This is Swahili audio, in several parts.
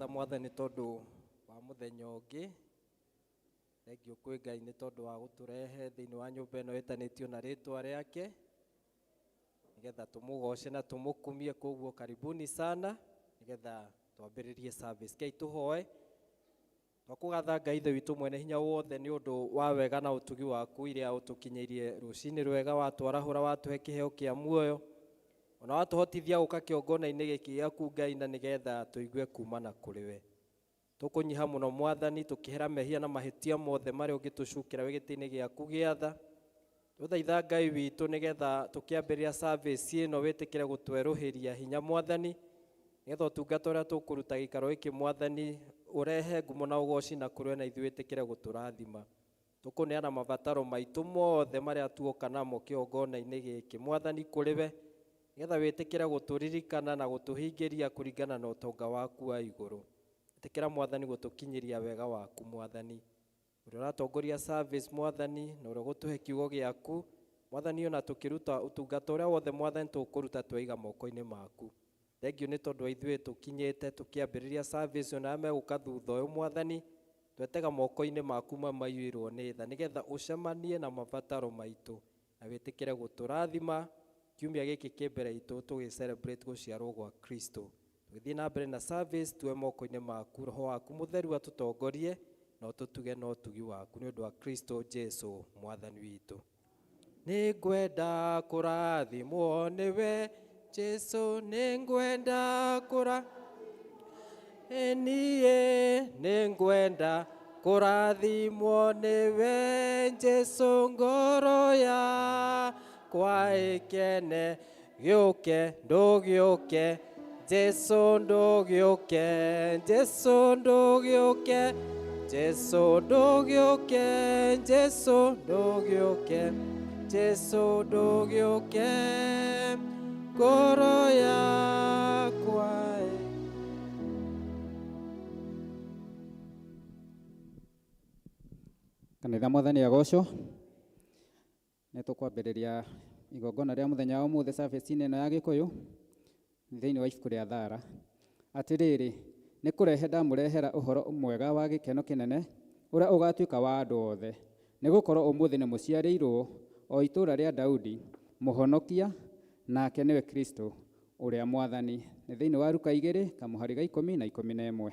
tũratha Mwathani tondũ wa mũthenya ũngĩ. Thengio kwĩ Ngai nĩ tondũ wa gũtũrehe thĩinĩ wa nyũmba ĩno ĩtanĩtio na rĩtwa rĩake, nĩgetha tũmũgoce na tũmũkumie. Koguo karibuni sana, nĩgetha twambĩrĩrie service. Kei tũhoe. Twakũgatha Ngai Ithe witũ mwene hinya wothe nĩ ũndũ wa wega na ũtugi waku iria ũtũkinyĩirie rũcinĩ rwega, watwarahũra, watũhe kĩheo kĩa muoyo, ona watũhotithia gũka kĩongona-inĩ gĩkĩ gĩaku Ngai, na nĩgetha tũigue kumana kũrĩ we. Tũkũnyiha mũno Mwathani, tũkĩhera mehia na mahĩtia mothe marĩa ũngĩtũcukĩra wĩ gĩtĩ-inĩ gĩaku gĩa tha. Tũthaitha Ngai witũ nĩgetha tũkĩambĩrĩria service ĩno wĩtĩkĩre gũtwerũhĩria hinya Mwathani, nĩgetha ũtungata ũrĩa tũkũruta gĩikaro gĩkĩ Mwathani ũrehe ngumo na ũgoci na kũrĩ we, na ithuĩ wĩtĩkĩre gũtũrathima. Tũkũneana mabataro maitũ mothe marĩa tuoka namo kĩongona-inĩ gĩkĩ Mwathani kũrĩ we, nĩgetha wĩtĩkĩre gũtũririkana na gũtũhingĩria kũringana na ũtonga waku wa igũrũ. Wĩtĩkĩra Mwathani gũtũkinyĩria wega waku Mwathani, ũrĩa ũratongoria service Mwathani, na ũrĩa ũgũtũhe kiugo gĩaku Mwathani, ona tũkĩruta ũtungata ũrĩa wothe Mwathani tũkũruta twaiga moko-inĩ maku. Thengio nĩ tondũ wa ithuĩ tũkinyĩte tũkĩambĩrĩria service ona megũka thutha ũyũ Mwathani, twetega moko-inĩ maku mamaiyũirwo nĩ tha, nĩgetha ũcemanie na mabataro maitũ, na wĩtĩkĩre gũtũrathima kiumia gĩkĩ kĩ mbere itũ tũgĩ celebrate gũciarwo gwa Kristo. Tũgĩthiĩ na mbere na service tuwe moko-inĩ maku, Roho waku mũtheru atũtongorie na ũtũtuge na ũtugi waku, nĩ ũndũ wa Kristo Jesu Mwathani witũ. Nĩngwenda kũrathimwo nĩwe Jesu, nĩngwenda niĩ nĩngwenda kũrathimwo nĩwe Jesu, ngoro yakwa ĩkene, gĩũke ndũgĩũke Jesu, ndũgĩũke Jesu, ndũgĩũke Jesu, ndũgĩũke Jesu, ndũgĩũke Jesu, ndũgĩũke, ngoro yakwa. Kanitha Mwathani agocwo. Nĩtũkwambĩrĩria igongona rĩa mũthenya wa ũmũthĩ service-inĩ ĩno ya Gĩkũyũ thĩinĩ wa ibuku rĩa Thara. Atĩrĩrĩ, nĩ kũrehe ndamũrehera ũhoro mwega wa gĩkeno kĩnene ũrĩa ũgatuĩka wa andũ othe, nĩgũkorwo ũmũthĩ nĩ mũciarĩirwo o itũũra rĩa Daudi mũhonokia, nake nĩwe Kristo ũrĩa Mwathani. Nĩ thĩinĩ wa Luka 2:10 na 11.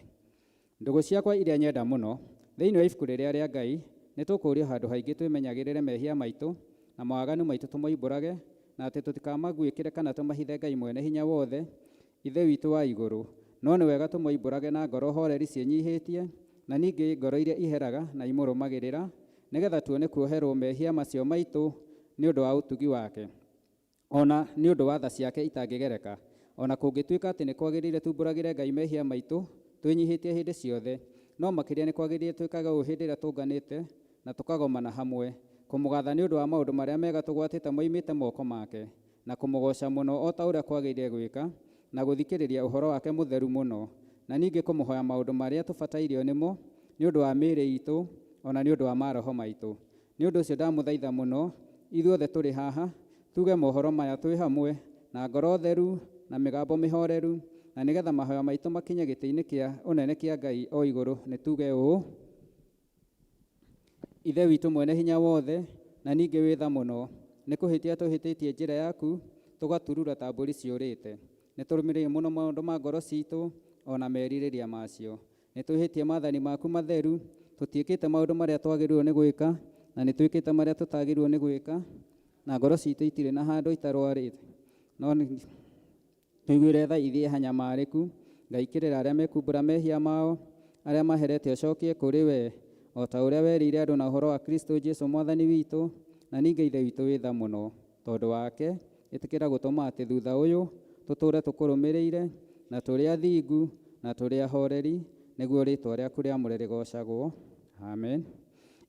Ndũgũ ciakwa iria nyenda mũno, thĩinĩ wa ibuku rĩrĩa rĩa Ngai nĩtũkũũrio handũ haingĩ twĩmenyagĩrĩre mehia maitũ na mawaganu maitũ tũmoimbũrage, na atĩ tũtikamaguĩkĩre kana tũmahithe Ngai mwene hinya wothe, Ithe witũ wa igũrũ. No nĩ wega tũmoimbũrage na ngoro horeri ciĩnyihĩtie, na ningĩ ngoro iria iheraga na imũrũmagĩrĩra, nĩgetha tuone kuoherwo mehia macio maitũ nĩ ũndũ wa ũtugi wake, ona nĩ ũndũ wa tha ciake itangĩgereka. Ona kũngĩtuĩka atĩ nĩ kwagĩrĩire tumbũragĩre Ngai mehia maitũ twĩnyihĩtie hĩndĩ ciothe, no makĩria nĩ kwagĩrĩire twĩkage ũũ hĩndĩ ĩrĩa tũnganĩte na tũkagomana hamwe, kũmũgatha nĩ ũndũ wa maũndũ marĩa mega tũgwatĩte moimĩte moko make, na kũmũgoca mũno o ta ũrĩa kwagĩrĩire gwĩka, na gũthikĩrĩria ũhoro wake mũtheru mũno, na ningĩ kũmũhoya maũndũ marĩa tũbatairio nĩmo nĩ ũndũ wa mĩĩrĩ itũ, ona nĩ ũndũ wa maroho maitũ. Nĩ ũndũ ũcio ndamũthaitha mũno, ithuothe tũrĩ haha, tuge mohoro maya twĩ hamwe na ngoro theru na mĩgambo mĩhoreru, na nĩgetha mahoya maitũ makinye gĩtĩ-inĩ kĩa ũnene kĩa Ngai o igũrũ, nĩ tuge ũũ: Ithe witũ mwene hinya wothe, na ningĩ wĩ tha mũno, nĩ kũhĩtia tũhĩtĩtie njĩra yaku, tũgaturura ta mbũri ciũrĩte. Nĩ tũrũmĩrĩire mũno maũndũ ma ngoro citũ ona merirĩria macio. Nĩ twĩhĩtie maathani maku matheru, tũtiĩkĩte maũndũ marĩa twagĩrĩirwo nĩ gwĩka, na nĩ twĩkĩte marĩa tũtagĩrĩirwo nĩ gwĩka, na ngoro citũ itirĩ na handũ itarwarĩte. No tũiguĩre tha ithiĩ hanyamarĩku, ngaikĩrĩra arĩa mekumbũra mehia mao, arĩa maherete ũcokie kũrĩ we, o ta ũrĩa werĩire andũ na ũhoro wa Kristo Jesu Mwathani witũ. Na ningĩ Ithe witũ wĩ tha mũno, tondũ wake ĩtĩkĩra gũtũma atĩ thutha ũyũ tũtũũre tũkũrũmĩrĩire, na tũrĩ athingu na tũrĩ ahoreri, nĩguo rĩĩtwa rĩaku rĩamũre rĩgocagwo. Amen.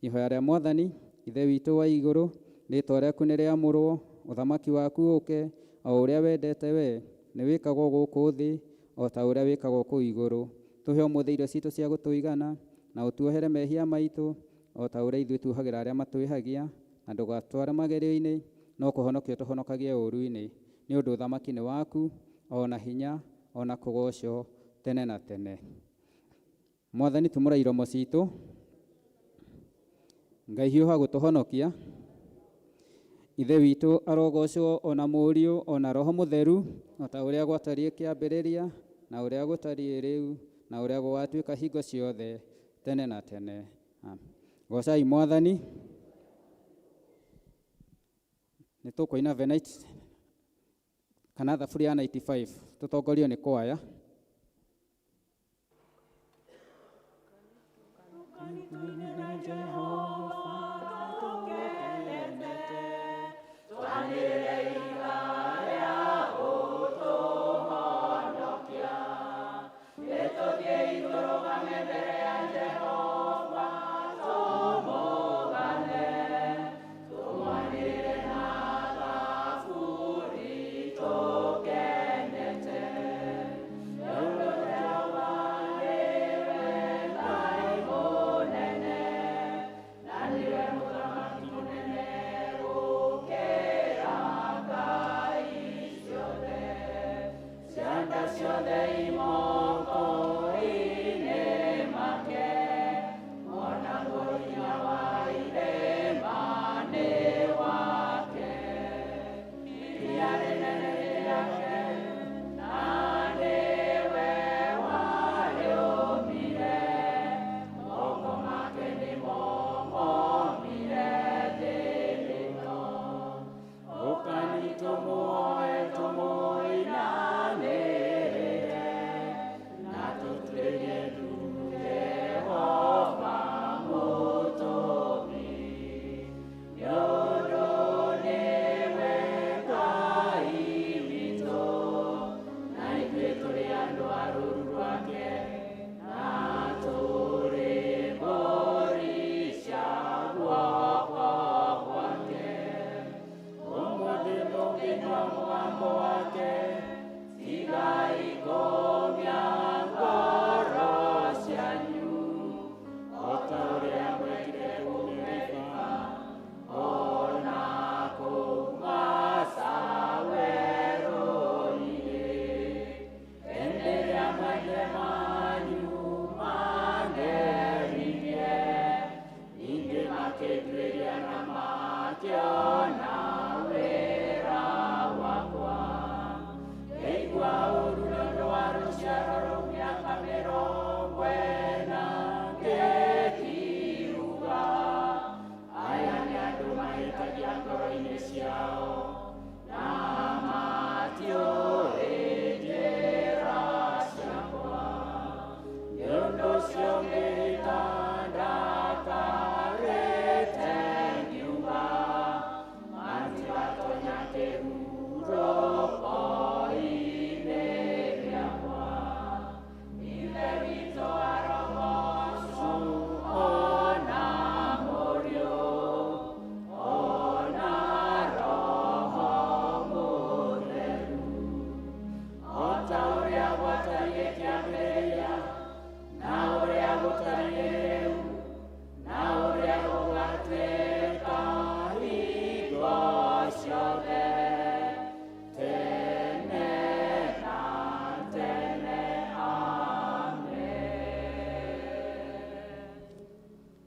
Ihoya rĩa Mwathani, Ithe witũ wa igũrũ, rĩĩtwa rĩaku nĩ rĩamũrwo, ũthamaki waku ũke, o ũrĩa wendete we, nĩ wĩkagwo gũkũ thĩ o ta ũrĩa wĩkagwo kũu igũrũ. Tũhe ũmũthĩ irio citũ cia gũtũigana, na ũtuohere mehia maitũ o ta ũrĩa ithuĩ tuohagĩra arĩa matwĩhagia, na ndũgatware magerio-inĩ, no kũhonokia tũhonokagie ũũru-inĩ, nĩ ũndũ ũthamaki nĩ waku, ona hinya, ona kũgocwo tene na tene. Mwathani tumũra iromo citũ, Ngai hiũha gũtũhonokia, Ithe witũ arogocwo ona Mũriũ ona Roho Mũtheru, o ta ũrĩa gwatariĩ kĩambĩrĩria na ũrĩa gũtariĩ rĩu na ũrĩa gũgatuĩka hingo ciothe tene na tene. Gocai Mwathani. Nĩ tũkũina Venite kana thaburi ya 95 tũtongorio nĩ kwaya.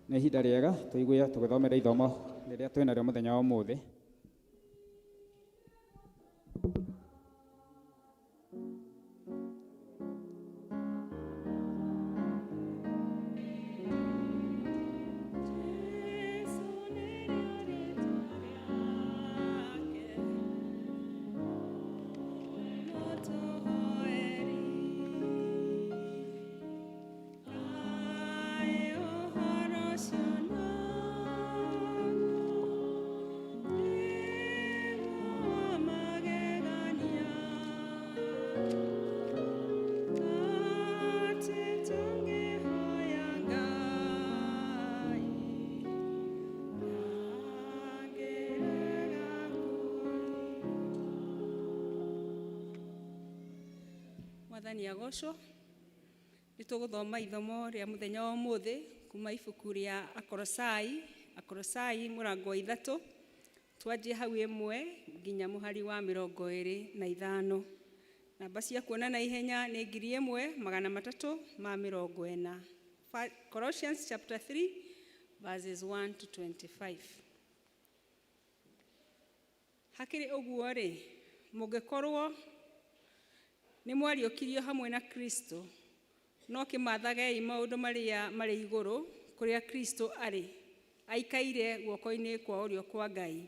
Nĩ ihinda rĩega tũigue tũgĩthomera ithomo rĩrĩa twĩnarĩo mũthenya wa ũmũthĩ. Mwathani agocwo. Nĩtũgũthoma ithomo rĩa mũthenya wa ũmũthĩ kuma ibuku rĩa Akolosai mũrango wa 3 twanjie hau 1 nginya mũhari wa 25. Namba cia kuona na ihenya nĩ 1340. Colossians chapter 3, verses 1 to 25. Hakiri uguo ri, mugikorwo ni mwariũkirio hamwe na Kristo, no kimathagei maundu maria mari iguru kuria Kristo ari, aikaire guoko-ini kwa ũrĩo kwa Ngai.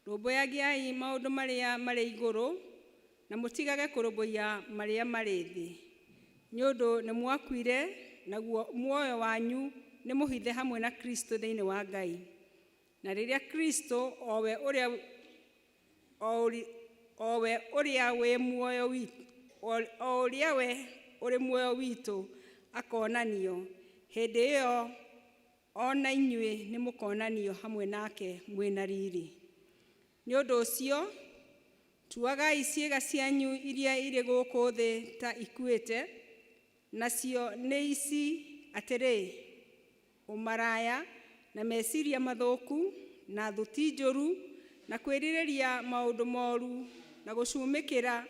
Rũmbũyagiai maundu maria mari iguru, na mutigage kurũmbũiya maria mari thĩ. Nĩũndũ nĩ mwakuire, naguo muoyo wanyu nĩ mũhithe hamwe na Kristo thĩinĩ wa Ngai. Na rĩrĩa Kristo owe ũrĩa we muoyo witũ, ũrĩa we ũrĩ muoyo witũ akonanio, hĩndĩ ĩyo ona inyuĩ nĩ mũkonanio hamwe nake mwĩna riri. Nĩ ũndũ ũcio tuagai ciĩga cianyu iria irĩ gũkũ thĩ ta ikuĩte, nacio nĩ ici atĩrĩ: ũmaraya na meciria mathũku na thuti njũru na kwĩrirĩria maũndũ moru na gũcumĩkĩra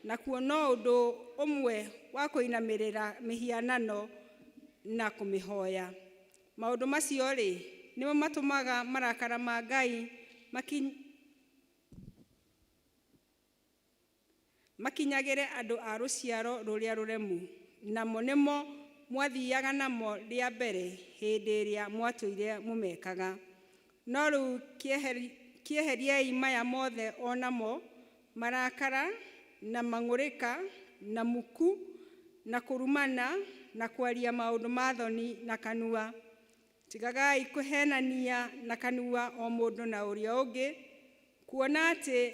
na kuona ũndũ ũmwe wa kũinamĩrĩra mĩhianano na kũmĩhoya. Maũndũ macio rĩ, nĩmo matũmaga marakara ma Ngai makinyagĩre andũ a rũciaro rũrĩa rũremu, namo nĩmo mwathiaga namo rĩa mbere hĩndĩ ĩrĩa mwatũire mũmekaga. No rĩu kieheriei maya mothe, onamo marakara na mang'ũrĩka na muku na kũrumana na kwaria maũndũ ma thoni na kanua. Tigagai kũhenania na kanua o mũndũ na ũrĩa ũngĩ, kuona atĩ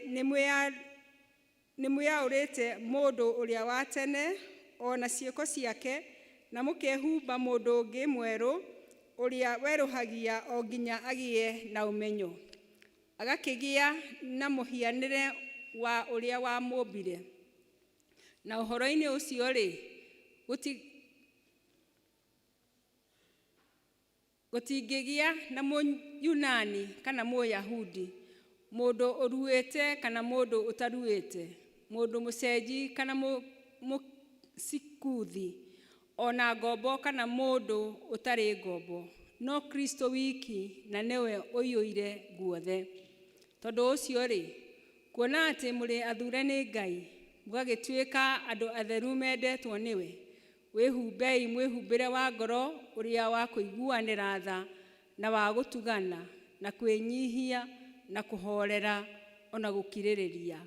nĩ mwĩaũrĩte mũndũ ũrĩa wa tene o na ciĩko ciake, na mũkehumba mũndũ ũngĩ mwerũ ũrĩa werũhagia o nginya agĩe na ũmenyo, agakĩgĩa na mũhianĩre wa ũrĩa wa mũmbire. Na ũhoro-inĩ ũcio rĩ, gũtingĩgĩa na Mũyunani kana Mũyahudi, mũndũ ũruĩte kana mũndũ ũtaruĩte, mũndũ mũcenji kana mũsikuthi, ona ngombo kana mũndũ ũtarĩ ngombo, no Kristo wiki, na nĩwe ũiyũire guothe. Tondũ ũcio rĩ, kuona atĩ mũrĩ athure nĩ Ngai, mũgagĩtuĩka andũ atheru mendetwo nĩwe, wĩhumbei mwĩhumbĩre wa ngoro ũrĩa wa kũiguanĩra tha na wa gũtugana na kwĩnyihia na kũhorera ona gũkirĩrĩria,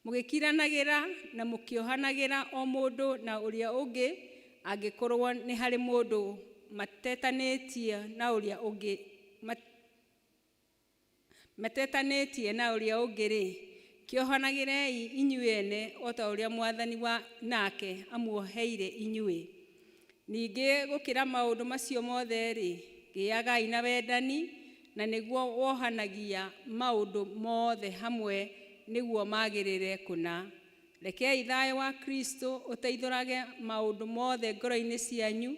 mũgĩkiranagĩra na mũkĩohanagĩra o mũndũ na ũrĩa ũngĩ, angĩkorwo nĩ harĩ mũndũ matetanĩtie na ũrĩa ũngĩ rĩ, kĩohanagĩrei inyuĩ ene o ta ũrĩa Mwathani nake amuoheire inyuĩ. Ningĩ gũkĩra maũndũ macio mothe rĩ, gĩagai na wendani, na nĩguo wohanagia maũndũ mothe hamwe nĩguo magĩrĩre kũna. Rekei thayũ wa Kristo ũteithũrage maũndũ mothe ngoro-inĩ cianyu,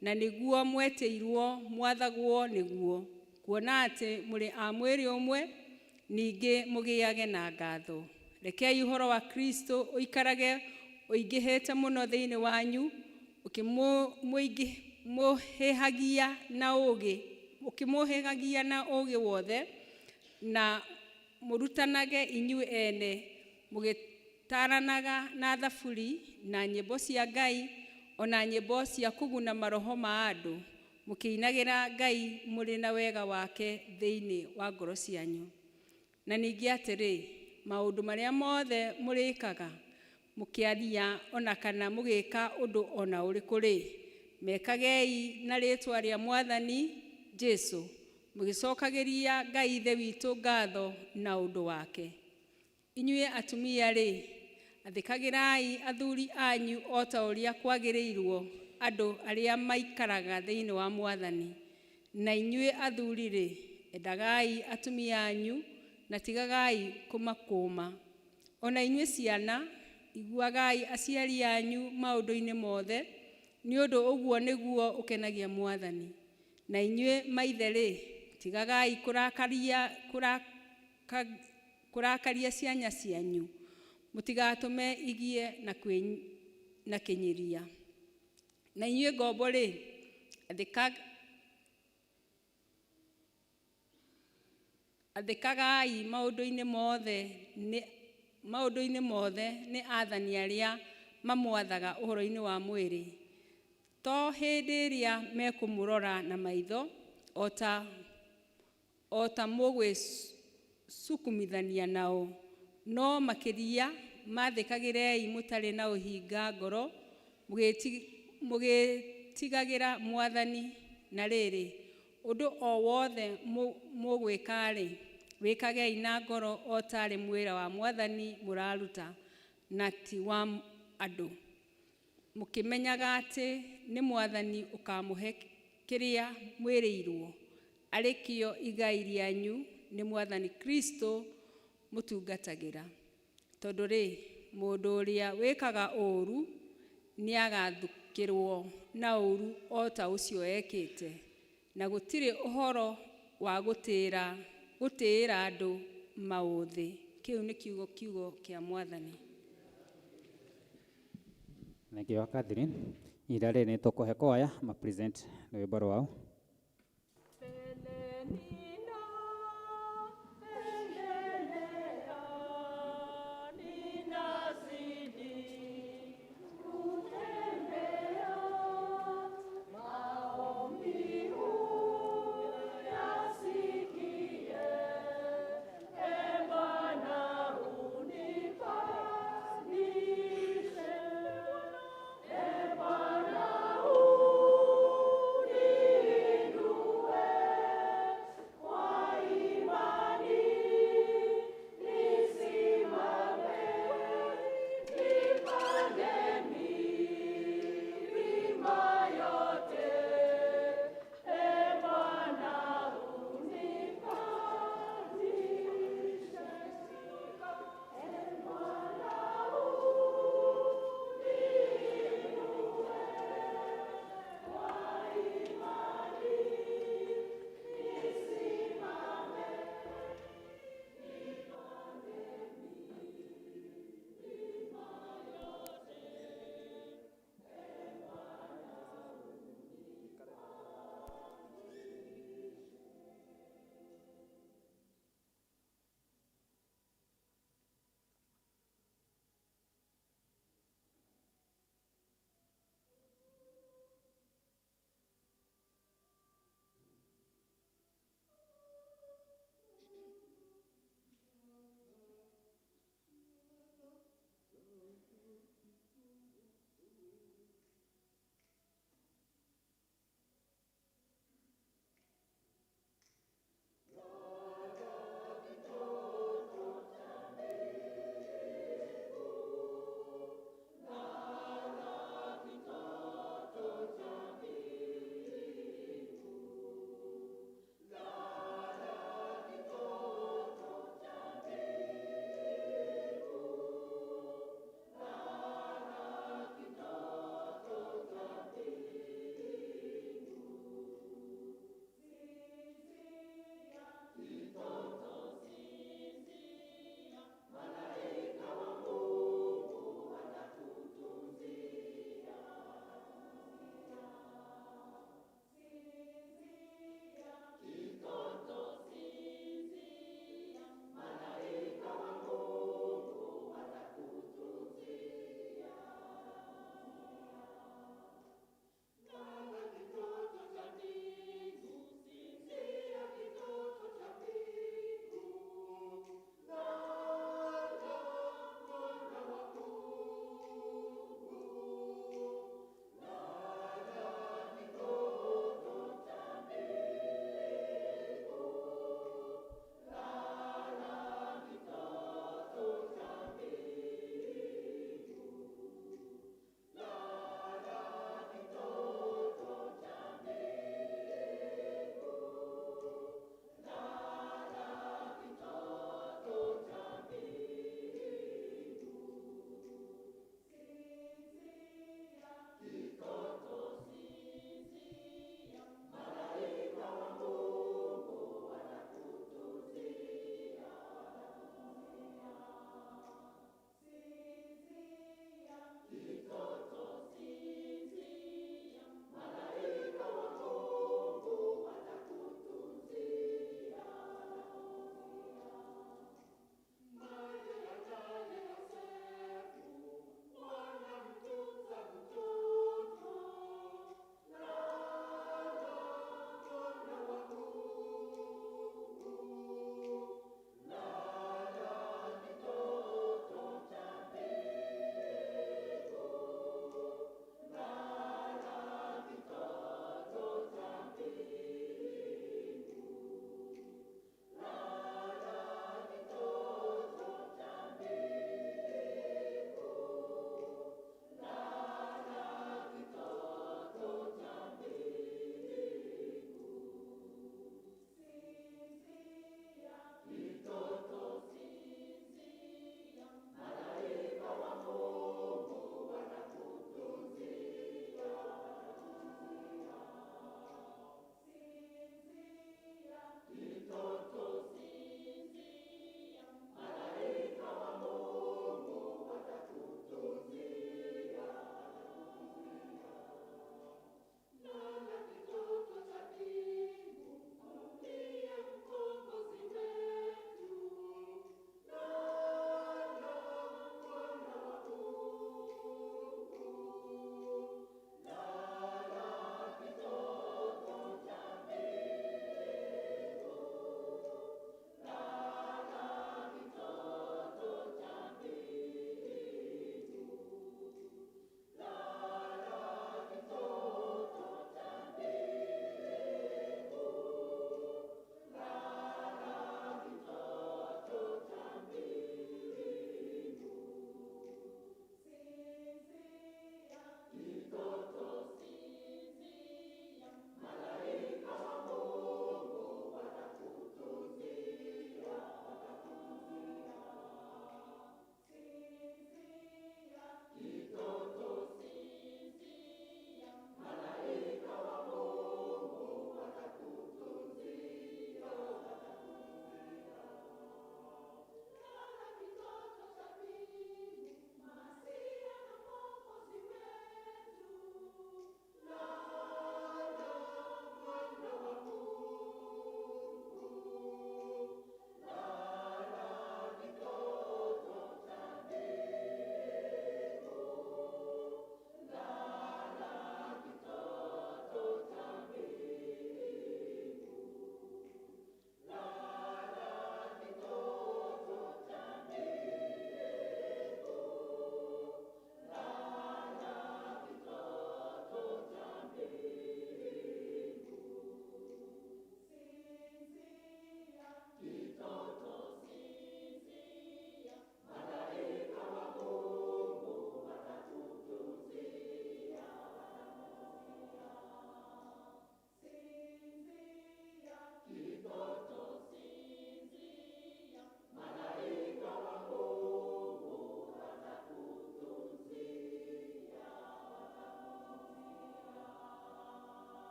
na nĩguo mwetĩirwo mwathagwo nĩguo, kuona atĩ mũrĩ a mwĩrĩ ũmwe, ningĩ mũgĩage na ngatho. Rekei ũhoro wa Kristo ũikarage ũingĩhĩte mũno thĩinĩ wanyu, ũkĩmũhĩhagia na ũũgĩ wothe, na mũrutanage inyuĩ ene mũgĩtaranaga na thaburi na nyĩmbo cia Ngai, ona nyĩmbo cia kũguna maroho ma andũ, mũkĩinagĩra Ngai mũrĩ na wega wake thĩinĩ wa ngoro cianyu. Na ningĩ atĩrĩ, maũndũ marĩa mothe mũrĩkaga, mũkĩaria ona kana mũgĩka ũndũ ona ũrĩkũ rĩ, mekagei na rĩĩtwa rĩa Mwathani Jesũ, mũgĩcokagĩria Ngai Ithe witũ ngatho na ũndũ wake. Inyuĩ atumia rĩ, athĩkagĩrai athuri anyu o ta ũrĩa kwagĩrĩirwo andũ arĩa maikaraga thĩinĩ wa Mwathani. Na inyuĩ athuri rĩ, endagai atumia anyu na tigagai kũmakũma. Ona inyuĩ ciana, iguagai aciari anyu maũndũ-inĩ mothe, nĩ ũndũ ũguo nĩguo ũkenagia Mwathani. Na inyuĩ maithe rĩ, tigagai kũrakaria ciana cianyu, mutigatume igie na kinyiria. Na inyue ngombo ri athikagai maundu-ini mothe ni athani aria mamwathaga uhoro-ini wa mwiri, to hindi iria mekumurora na maitho ota mugwicukumithania nao, no makiria mathikagirei mutari na uhinga ngoro, mugitigagira Mwathani. Na riri undu o wothe mugwikari wikagei na ngoro otari mwira wa Mwathani muraruta, na ti wa andu, mukimenyaga ati ni Mwathani ukamuhe kiria mwirirwo, arikio igai rianyu ni Mwathani Kristo mutungatagira. Tondu mundu uria wikaga uru ni agathukirwo na uru ota ucio ekite, na gutiri uhoro wa gutira andu mauthi. Kiu ni kiugo kia Mwathani. Thank you, Catherine. Ira rĩrĩ nĩtũkũhe kwaya ma present rwĩmbo rwao. Bwana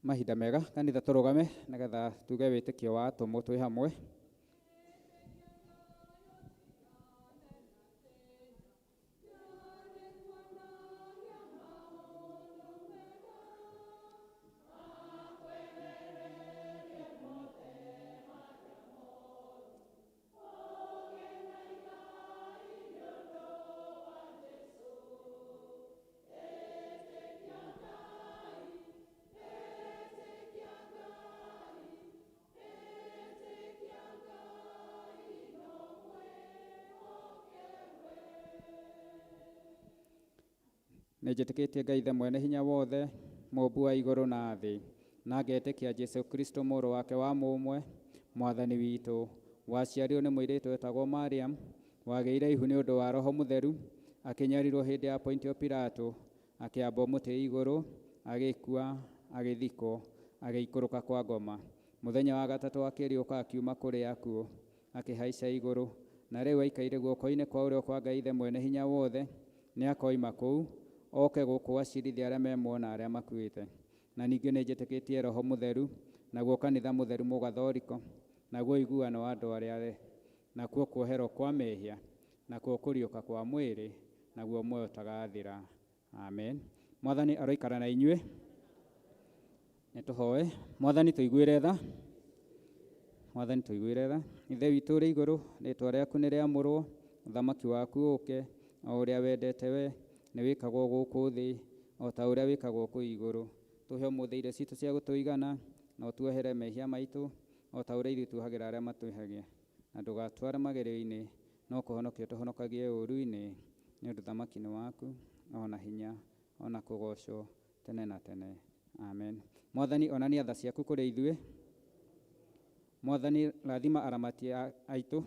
mahinda mega kanitha tũrũgame nĩgetha tuge wĩtĩkio wa atũmwo twĩ hamwe. Nĩnjĩtĩkĩtie Ngai ithe mwene hinya wothe, mũmbu wa igũrũ na thĩ, na ngetĩkia Jesũ Kristo mũrũ wake wa mũmwe, mwathani witũ, waciarirwo nĩ mũirĩtu wetagwo Mariam, wagĩire ihu nĩ ũndũ wa Roho Mũtheru, akĩnyarirwo hĩndĩ ya Pontio Pilato, akĩambwo mũtĩ igũrũ, agĩkua, agĩthikwo, agĩikũrũka kwa ngoma. Mũthenya wa gatatũ akĩriũka akiuma kũrĩ akuũ, akĩhaica igũrũ, na rĩu aikaire guoko-inĩ kwa ũrĩo kwa Ngai ithe mwene hinya wothe, nĩakoima kũu, oke gũkũ gũcirithia arĩa memuona arĩa makuĩte. Na ningĩ nĩnjĩtĩkĩtie Roho Mũtheru, naguo kanitha mũtheru mũgathoriko, naguo ũiguano wa andũ arĩa arĩ, nakuo kuoherwo kwa mehia, nakuo kũriũka kwa mwĩrĩ, naguo muoyo ũtagathira. Amen. Mwathani aroikara na inyuĩ. Nĩtũhoe. Mwathani tũiguĩre tha. Mwathani tũiguĩre tha. Ithe witũ ũrĩ igũrũ, rĩĩtwa rĩaku nĩ rĩamũrwo, ũthamaki waku ũũke, o ũrĩa wendete we, nĩ wĩkagwo gũkũ thĩ, o ta ũrĩa wĩkagwo kũu igũrũ. Tũhe ũmũthĩ irio citũ cia gũtũigana, na ũtuohere mehia maitũ, o ta ũrĩa ithuĩ tuohagĩra arĩa matwĩhagia. Na ndũgatware magerio-inĩ, no kũhonokia ũtũhonokagie ũũru-inĩ, nĩ ũndũ thamaki nĩ waku, ona hinya, ona kũgocwo tene na tene. Amen. Mwathani onania tha ciaku kũrĩ ithuĩ. Mwathani rathima aramati aitũ.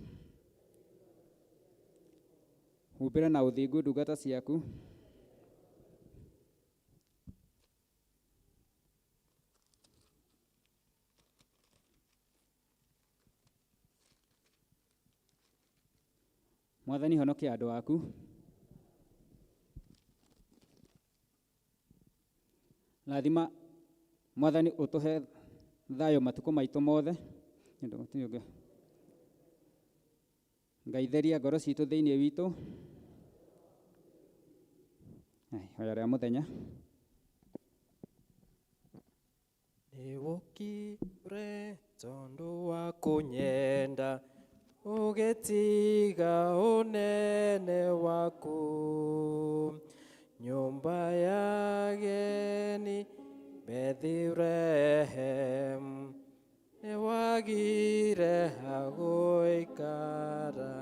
Humbĩra na ũthingu ndungata ciaku. Mwathani honokia andũ aku. Rathima Mwathani ũtũhe thayũ matukũ maitũ mothe. Ngai theria ngoro citũ thĩinĩ witũ. Hoya rĩa mũthenya. Nĩgũkire tondũ wa kũnyenda, ũgĩtiga ũnene waku, nyũmba ya ageni Bethlehem, nĩwagire ha gũikara.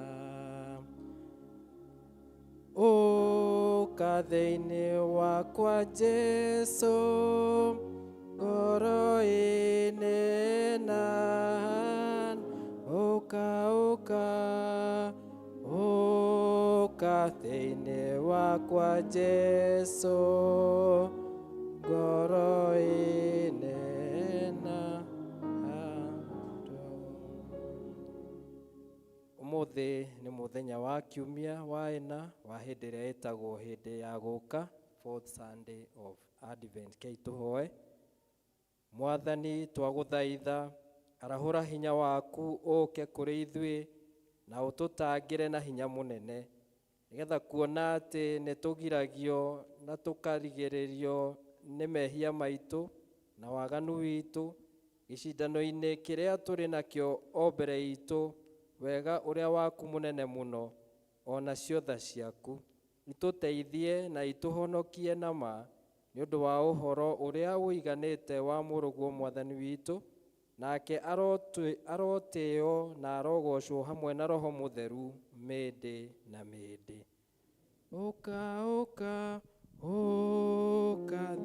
Ũka thĩinĩ wakwa Jesũ, ngoro-inĩ na ũka thĩinĩ wakwa Jesũ, ngoro-inĩ na ũmũthĩ nĩ mũthenya wa kiumia wa ĩna wa hĩndĩ ĩrĩa ĩtagwo hĩndĩ ya gũka, Fourth Sunday of Advent. Kei tũhoe. Mwathani twagũthaitha, arahũra hinya waku ũke kũrĩ ithuĩ na ũtũtangĩre na hinya mũnene, nĩgetha kuona atĩ nĩtũgiragio na tũkarigĩrĩrio nĩ mehia maitũ na waganu witũ gĩcindano-inĩ kĩrĩa tũrĩ nakĩo o mbere itũ, wega ũrĩa waku mũnene mũno, ona ciotha ciaku itũteithie na itũhonokie na ma, nĩ ũndũ wa ũhoro ũrĩa ũiganĩte wa mũrũguo Mwathani witũ, nake arotĩo na arogocwo hamwe na Roho Mũtheru mĩndĩ na mĩndĩ. Ũka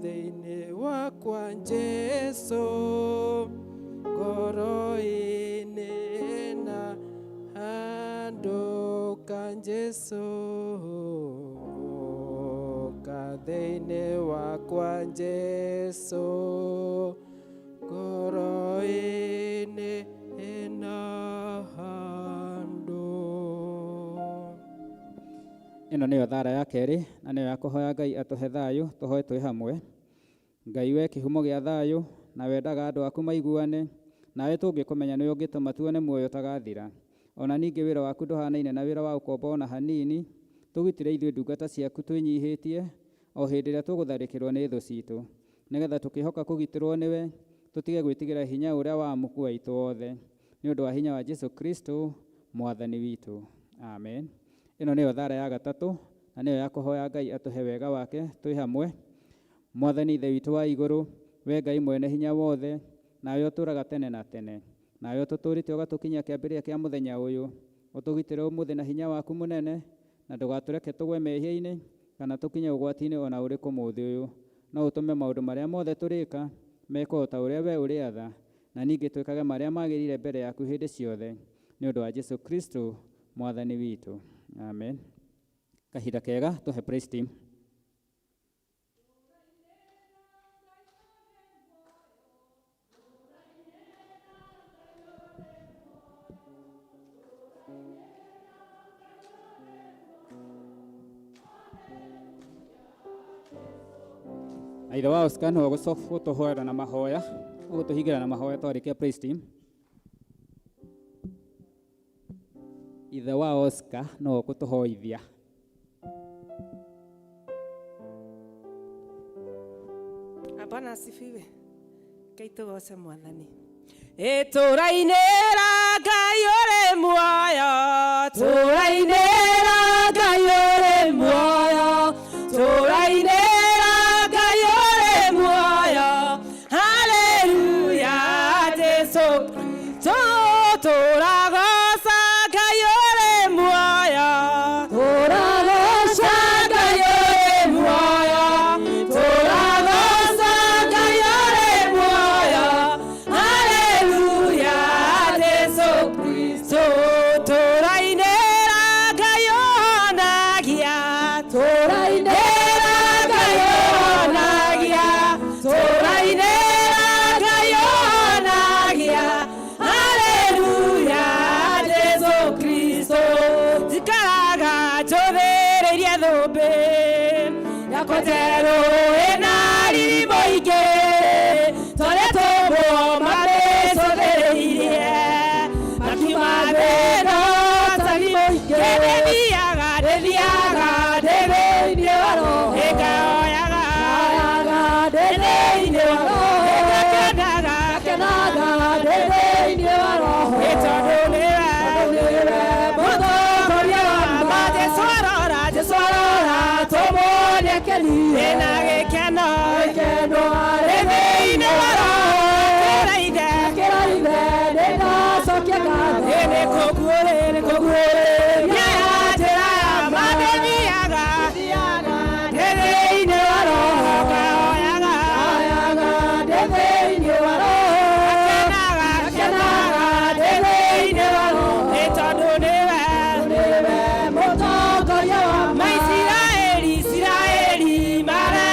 thĩinĩ wakwa Jesũ, ngoro-inĩ na handũka Jesũ. Ũka thĩinĩ wakwa Jesũ, ngoro-inĩ na handũ. Ĩno nĩyo thara ya kerĩ, na nĩyo ya kũhoya Ngai atũhe thayũ, tũhoe twĩ hamwe. Ngai we kĩhumo gĩa thayũ, na wendaga andũ aku maiguane, nawe tũngĩkũmenya nĩwe ũngĩtũma tuone muoyo ũtagathira. Ona ningĩ wĩra waku ndũhanaine na wĩra wa ũkombo ona hanini, tũgitĩre ithuĩ ndungata ciaku twĩnyihĩtie, o hĩndĩ ĩrĩa tũgũtharĩkĩrwo nĩ thũ citũ, nĩgetha tũkĩhoka kũgitĩrwo nĩwe, tũtige gwĩtigĩra hinya ũrĩa wa muku witũ wothe, nĩ ũndũ wa hinya wa Jesũ Kristo mwathani witũ. Amen. Ĩno nĩyo thara ya gatatũ, na nĩyo ya kũhoya Ngai atũhe wega wake twĩ hamwe. Mwathani Ithe witũ wa igũrũ, we Ngai mwene hinya wothe, nawe ũtũũraga tene na tene, nawe ũtũtũrĩte ũgatũkinyia kĩambĩrĩria kĩa mũthenya ũyũ, ũtũgitĩre ũmũthĩ na hinya waku mũnene, na ndũgatũreke tũgwe mehia-inĩ kana tũkinye ũgwati-inĩ ona ũrĩkũ mũthĩ ũyũ. No ũtũme maũndũ marĩa mothe tũrĩka mekwo o ta ũrĩa we ũrĩ atha, na ningĩ twĩkage marĩa magĩrĩire mbere yaku hĩndĩ ciothe, nĩ ũndũ wa Jesũ Kristo mwathani witũ. Amen. Kahinda kega, tũhe praise team. Ithe wa Oscar no gũtũhoera na mahoya, ũgũtũhingĩra na mahoya twarĩkia praise team. Ithe wa Oscar no gũtũhoithia. Bwana asifiwe. Ngai tũgoce Mwathani. Itũra-inĩ ra Ngai ũrĩ muoyo, tũra-inĩ ra Ngai ũrĩ muoyo, tũra-inĩ ra Ngai ũrĩ muoyo, haleluya Jesũ Kristo, tũragoca Ngai ũrĩ muoyo, tũragoca Ngai ũrĩ muoyo, tũragoca Ngai ũrĩ muoyo, haleluya Jesũ Kristo, tũra-inĩ ra Ngai ũhonagia, tũra-inĩ ra Ngai ũhonagia, tũra-inĩ ra Ngai ũhonagia, haleluya Jesũ Kristo, njikaraga njũthĩrĩirie thũmbĩ yakwa njerũ ĩna riri mũingĩ, tũrĩa tũmbũ mamĩcũthĩrĩirie makiuma thĩ ĩno tari mũingĩ, ndĩthiaga ndĩ-thĩinĩ wa Roho, ĩngahoyaga ndĩ-thĩinĩ wa Roho, ĩgakenaga ndĩ-thĩinĩ wa Roho, nĩ tondũ nĩwe mũtongoria wakwa, Jesũ arora tũmũnyekerie, ĩna gĩkeno ndĩ-thĩinĩ wa Roho, kĩra ithe nĩndacokia ngatho, nĩkũguũrĩria njĩra ya mathiaga ndĩ-thĩinĩ wa Roho, ngahoyaga ndĩ-thĩinĩ wa Roho, akenaga ndĩ-thĩinĩ wa Roho, nĩ tondũ nĩwe mũtongoria wa Isiraeli marĩ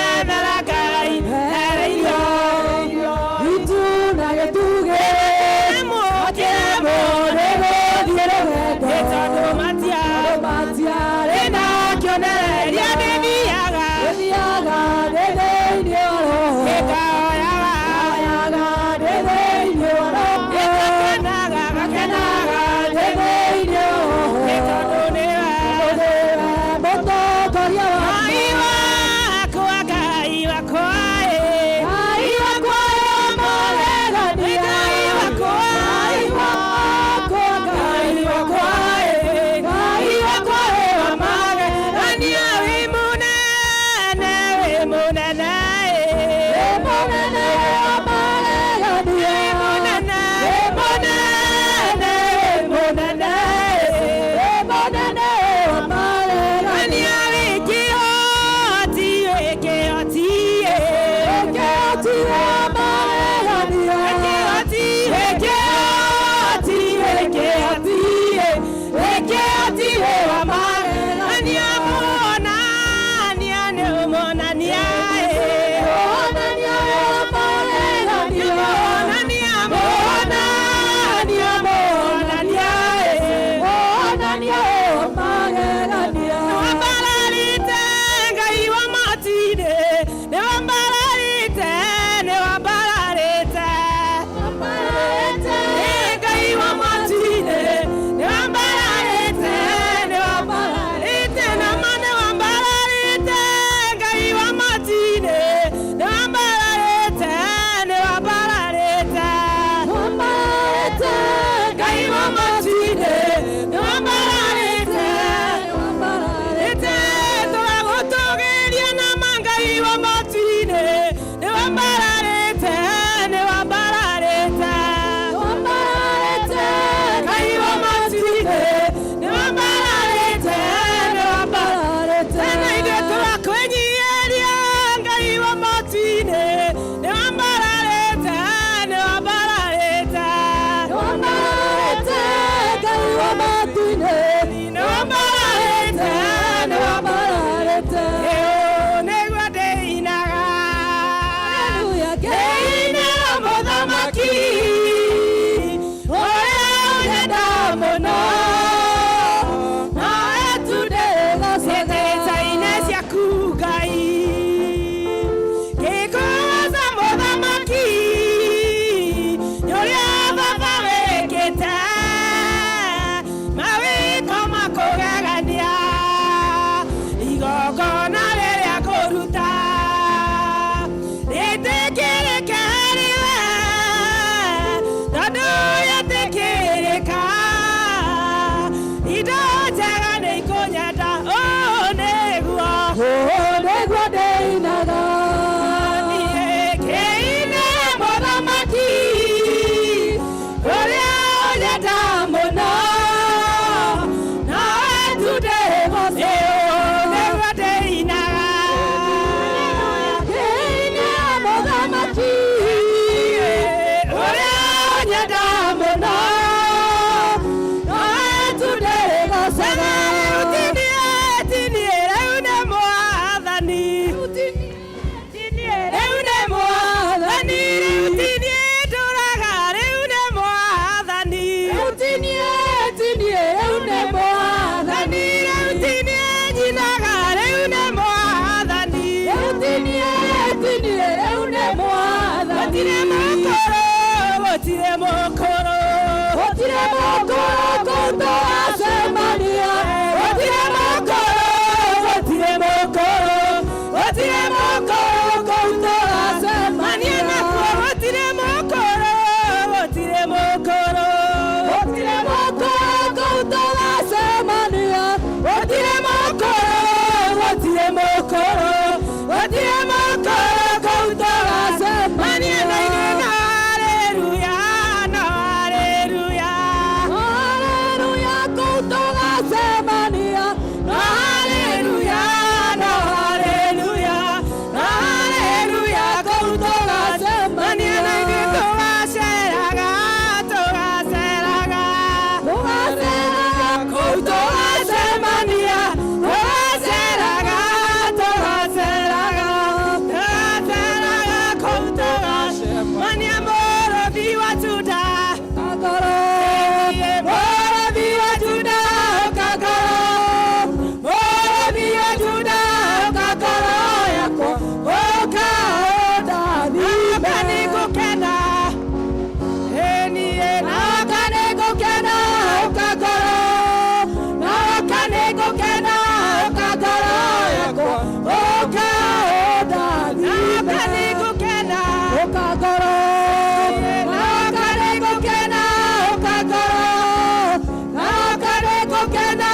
gũkena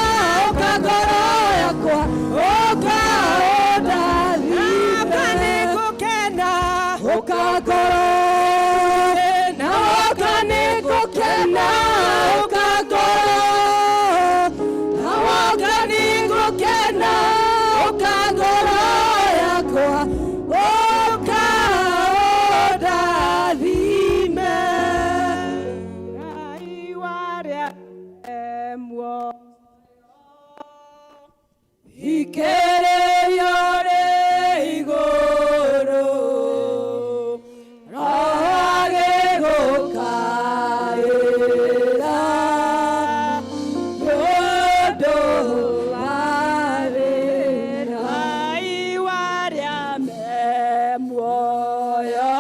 ũka ngoro yakwa ũka ũndathime nĩngũkena ũka ngoro na ũka nĩngũkena ũka ngoro na ũka nĩngũkena ũka ngoro yakwa ũka ũndathime Ngai warĩa muoyo Ikĩrĩrio rĩ igũrũ Roho agĩgũkaĩra nĩ ũndũ wa wĩra Ngai warĩa muoyo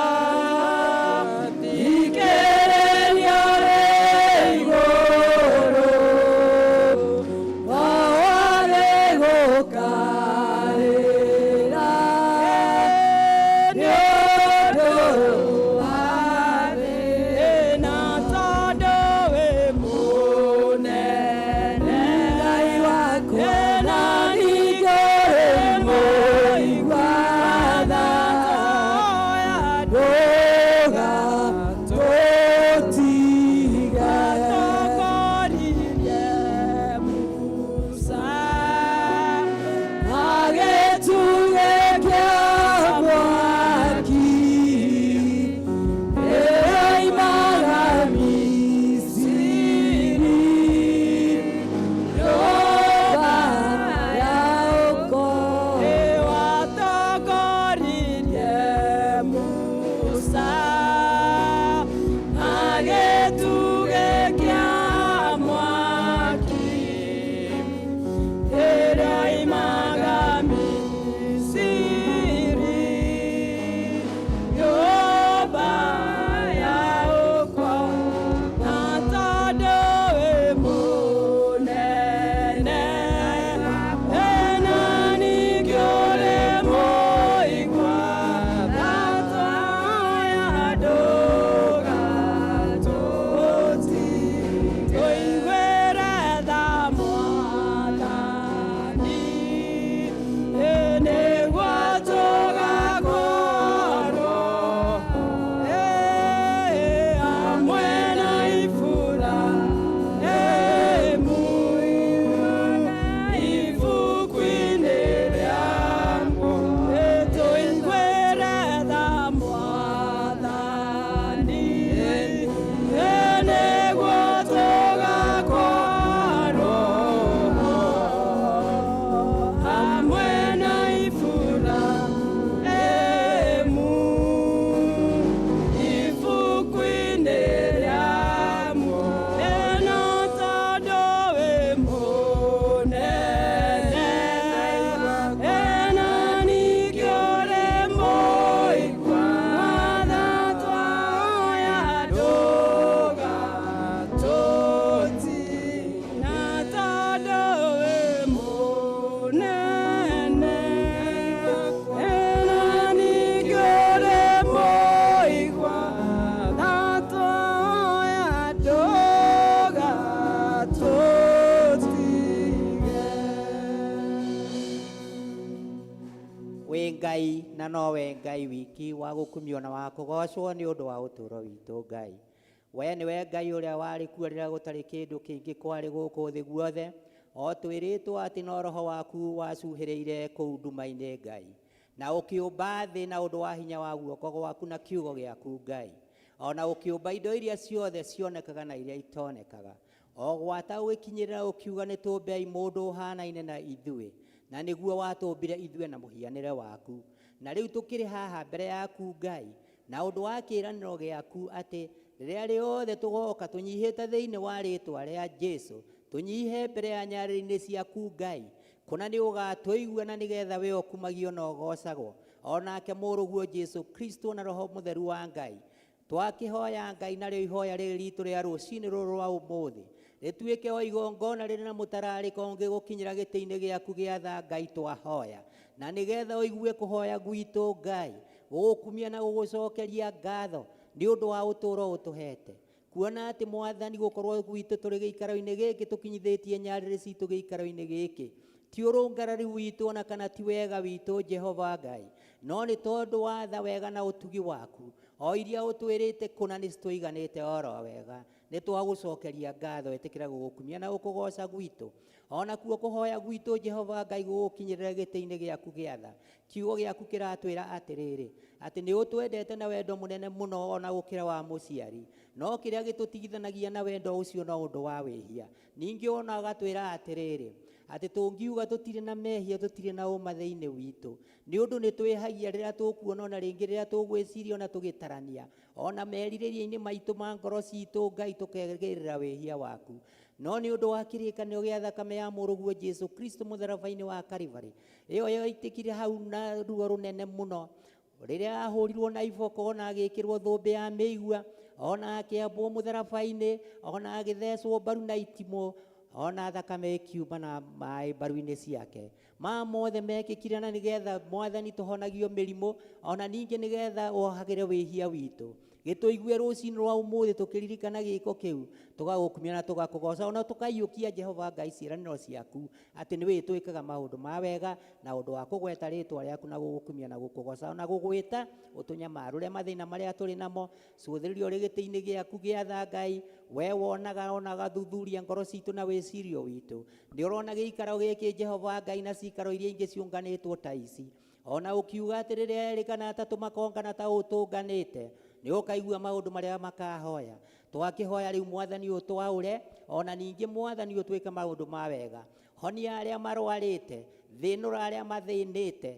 Ikĩrĩrio rĩ igũrũ Roho agĩgũkaĩra nĩ ũndũ wa wĩra na tondũ wĩ mũnene Ngai wakwa na ningĩ rĩ mũigua tha ndũgatũtige tongoririe Musa agĩtuge kĩa mwaki ĩroimaga Misiri nyũmba ya ũkombo watongoririe Musa agĩtuge kĩa mwaki ĩroimaga Misiri nyũmba ya ũkombo na tondũ wĩ mũnene na ningĩ ũrĩ mũigua tha twaya ndũgatũtige tũiguĩre tha Mwathani nĩguo tũgakorwo hamwe na Iburahĩmu ibuku-inĩ rĩaku tũiguĩre tha Mwathani nĩguo tũgakorwo hamwe na Iburahĩmu ibuku-inĩ rĩamu na tondũ wĩ mũnene na ningĩ ũrĩ mũigua tha twaya ndũgatũtige na tondũ wĩ mũnene na ningĩ ũrĩ mũigua tha twaya ndũgatũtige wĩ Ngai na nowe Ngai wiki wa gũkumio na wa kũgocwo nĩ ũndũ wa ũtũũro witũ Ngai. We nĩwe Ngai ũrĩa warĩ kuo rĩrĩa gũtarĩ kĩndũ kĩngĩ kwarĩ gũkũ thĩ guothe, o twĩrĩtwo atĩ no roho waku wacuhĩrĩire kũu nduma-inĩ Ngai, na ũkĩũmba thĩ na ũndũ wa hinya wa guoko gwaku na kiugo gĩaku Ngai, o na ũkĩũmba indo iria ciothe cionekaga na iria itonekaga, o gwata ũgĩkinyĩrĩra ũkiuga nĩ tũmbei mũndũ ũhanaine na ithuĩ, na nĩguo watũmbire ithuĩ na mũhianĩre waku. Na rĩu tũkĩrĩ haha mbere yaku Ngai, na ũndũ wa kĩĩranĩro gĩaku atĩ rĩrĩa rĩothe tũgoka tũnyihĩte thĩinĩ wa rĩĩtwa rĩa Jesũ, tũnyihe mbere ya nyarĩrĩ-inĩ ciaku Ngai, kũna nĩ ũgatũigua na nĩgetha we ũkumagio na ũgocagwo, o nake mũrũguo Jesũ Kristo na Roho Mũtheru wa Ngai. Twakĩhoya Ngai narĩo ihoya rĩrĩ ritũ rĩa rũciinĩ rũrũ rwa ũmũthĩ rĩtuĩke o igongona rĩrĩ na mũtararĩko ũngĩgũkinyĩra gĩtĩ-inĩ gĩaku gĩa tha Ngai twahoya, na nĩgetha ũigue kũhoya gwitũ Ngai, gũgũkumia na gũgũcokeria ngatho nĩ ũndũ wa ũtũũro ũtũhete, kuona atä mwathani gukorwo gwitå tå rä gä ikaro-inä gä kä tå kinyithä nyarä citå gä ikaro-inä gä kä ti å rå ngarari witå ona kana ti wega witå Jehova Ngai no nä tondå wa tha wega na å tugi waku o iria å twä rä te kå na nä citå iganä te oro wega nä twagå cokeria ngatho etä kä ra gå gå kumia na gå kå goca gwitå ona kuo kå hoya gwitå Jehova Ngai gå gå kinyä rä ra gä tä-inä gä aku gä atha kiugo gä aku kä ratwä ra atä rä rä atä nä å twendete na wendo må nene må no ona gå kä ra wa må ciari no kä rä a gä tå tigithanagia na wendo å cio no å ndå wa wä hia ningä ona gatwä ra atä rä rä atä tå ngiuga tå tirä na mehia tå tirä na å ma thä-inä witå nä å ndå nä twä hagia rä rä a tå kuona ona rä ngä rä rä a tå gwä ciria ona tå gä tarania ona merirä ria-inä maitå ma ngoro citå Ngai tå kegä rä ra wä hia waku no nä å ndå wa kä rä kanä gä a thakame ya må rå guo Jesu Kristo må tharabai-inä wa Karivari ä yo yaitä kire hau na ruo rå nene må no rä rä a ahå rirwo na iboko na agä kä rwo thå mbä ya mä igua ona akä ambwo må tharabai-inä ona agä thecwo mbaru na itimå ona thakame ĩkiuma na maĩ mbaru-inĩ ciake mothe mekĩkire na nĩgetha mwathani tũhonagio mĩrimũ ona ningĩ nĩgetha wohagĩre wĩhia witũ gĩtũigue rũcinĩ rwa ũmũthĩ tũkĩririkana gĩko kĩu tũgagũkumia na tũgakũgoca ona tũkaiyũkia Jehova Ngai ciĩranĩro ciaku atĩ nĩwe twĩkaga maũndũ ma wega na ũndũ wa kũgweta rĩtwa rĩaku na gũgũkumia na gũkũgoca ona gũgwĩta ũtũnyamarũre mathĩna marĩa tũrĩ namo cũthĩrĩrio rĩ gĩtĩ-inĩ gĩaku gĩa tha Ngai we wonaga ona gathuthuria ngoro citũ na wĩcirio witũ nĩ ũrona gĩikaro gĩkĩ Jehova Ngai na cikaro iria ingĩ ciũnganĩtwo ta ici ona ũkiuga atĩ rĩrĩa erĩkana atatũ makongana ta ũũ tũnganĩte nĩ ũkaigua maũndũ marĩa makahoya twakĩhoya rĩu mwathani ũyũ twaũre ona ningĩ mwathani ũyũ twĩke maũndũ ma wega honia arĩa marwarĩte thĩnũra arĩa mathĩnĩte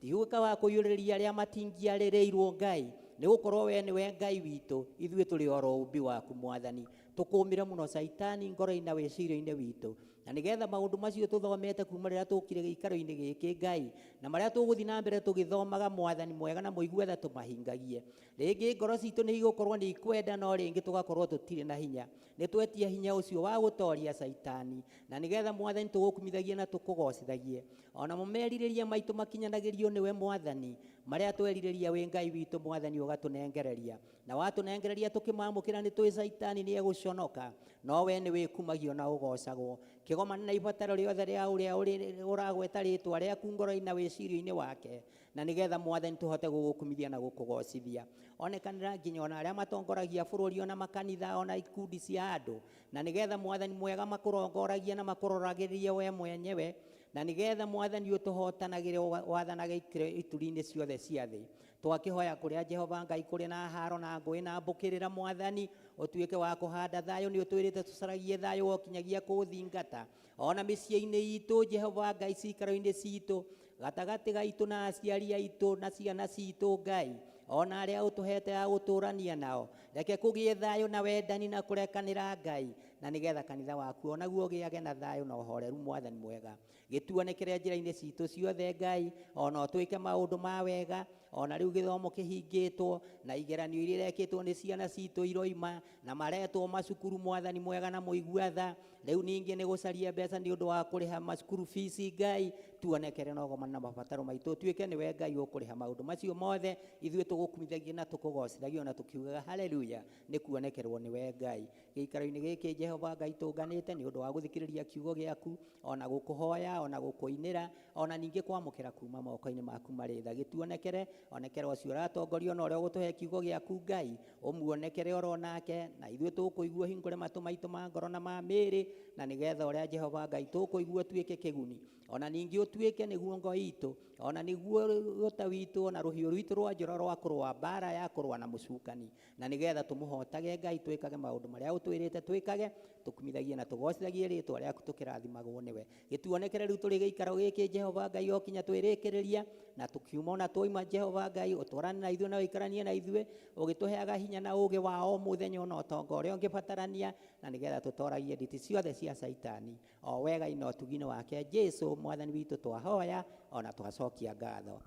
tiũka wa kũiyũrĩria arĩa matingĩarĩrĩirwo Ngai nĩ gũkorwo we nĩwe Ngai witũ ithuĩ tũrĩ oro ũmbi waku mwathani tũkũmĩre mũno caitani ngoro-inĩ na wĩcirio-inĩ witũ na nĩgetha maũndũ macio tũthomete kuma rĩrĩa tũkire gĩikaro-inĩ gĩkĩ Ngai na marĩa tũgũthiĩ na mbere tũgĩthomaga mwathani mwega na mũigua tha tũmahingagie rĩngĩ ngoro citũ nĩ igũkorwo nĩ ikwenda no rĩngĩ tũgakorwo tũtirĩ na hinya nĩ twetia hinya ũcio wa gũtoria caitani na nĩgetha mwathani tũgũkumithagie na tũkũgocithagie ona mũmerirĩria maitũ makinyanagĩrio nĩwe mwathani marĩa twerirĩria wĩ Ngai witũ mwathani ũgatũnengereria na watũnengereria tũkĩmamũkĩra nĩ twĩ caitani nĩ egũconoka no we nĩ wĩkumagio na ũgocagwo kĩgomana na ibataro rĩothe rĩa ũrĩa ũragweta rĩtwa rĩaku ngoro-inĩ na wĩcirio-inĩ wake na nĩgetha mwathani tũhote gũgũkumithia na gũkũgocithia onekanĩra nginya ona arĩa matongoragia bũrũri ona makanitha ona ikundi cia andũ na nĩgetha mwathani mwega makũrongoragia na makũroragĩrĩrie we mwenyewe na nĩgetha mwathani ũtũhotanagĩre wathanage ituri-inĩ ciothe cia thĩ twakĩhoya kũrĩa Jehova Ngai kũrĩ na haro na ngũĩ na mbũkĩrĩra mwathani ũtuĩke wa kũhanda thayũ nĩ ũtwĩrĩte tũcaragie thayũ wokinyagia kũũthingata ona mĩciĩ-inĩ itũ Jehova Ngai cikaro-inĩ citũ gatagatĩ gaitũ na aciari aitũ na ciana citũ Ngai ona arĩa ũtũhete ya gũtũrania nao reke kũgĩe thayũ na wendani na kũrekanĩra Ngai na nĩgetha kanitha waku onaguo gĩage na thayũ na ũhoreru mwathani mwega gĩtuonekere njĩra-inĩ citũ ciothe Ngai ona twĩke maũndũ ma wega ona rĩu gĩthomo kĩhingĩtwo na igeranio iria irekĩtwo nĩ ciana citũ iroima na maretwo macukuru mwathani mwega na mũigua tha rĩu ningĩ nĩ gũcaria mbeca nĩ ũndũ wa kũrĩha macukuru fees Ngai tuonekere na ũgoma na mabataro maitũ tuĩke nĩwe Ngai ũkũrĩha maũndũ macio mothe ithuĩ tũgũkumithagia na tũkũgocithagia na tũkiugaga haleluya nĩ kuonekerwo nĩwe Ngai gĩikaro-inĩ gĩkĩ Jehova Ngai tũnganĩte nĩ ũndũ wa gũthikĩrĩria kiugo gĩaku ona gũkũhoya ona gũkũinĩra ona ningĩ kwamũkĩra kuma moko-inĩ maku marĩ tha gĩtuonekere onekere ũcio ũratongorio na ũrĩa ũgũtũhe kiugo gĩaku Ngai ũmuonekere oro nake na ithuĩ tũkũigua hingũre matũ maitũ ma ngoro na ma mĩĩrĩ na nĩgetha ũrĩa Jehova Ngai tũkũigua tuĩke kĩguni ona ningĩ ũtuĩke nĩguo ngo itũ ona nĩguo ũta witũ na rũhiũ rwitũ rwa njora rwa kũrũa mbara ya kũrũa na mũcukani na nĩgetha tũmũhotage Ngai twĩkage maũndũ marĩa ũtwĩrĩte twĩkage tũkumithagie na tũgocithagie rĩtwa rĩaku tũkĩrathimagwo nĩwe gĩtuonekere rĩu tũrĩ gĩikaro gĩkĩ Jehova Ngai okinya twĩrĩkĩrĩria na tũkiuma ona twoima Jehova Ngai ũtwarane na ithuĩ na ũikaranie na ithuĩ ũgĩtũheaga hinya na ũũgĩ wa o mũthenya ona ũtonga ũrĩa ũngĩbatarania na nĩgetha tũtoragie nditi ciothe cia caitani o wega-inĩ na ũtugi-inĩ wake Jesu mwathani witũ twahoya ona twacokia ngatho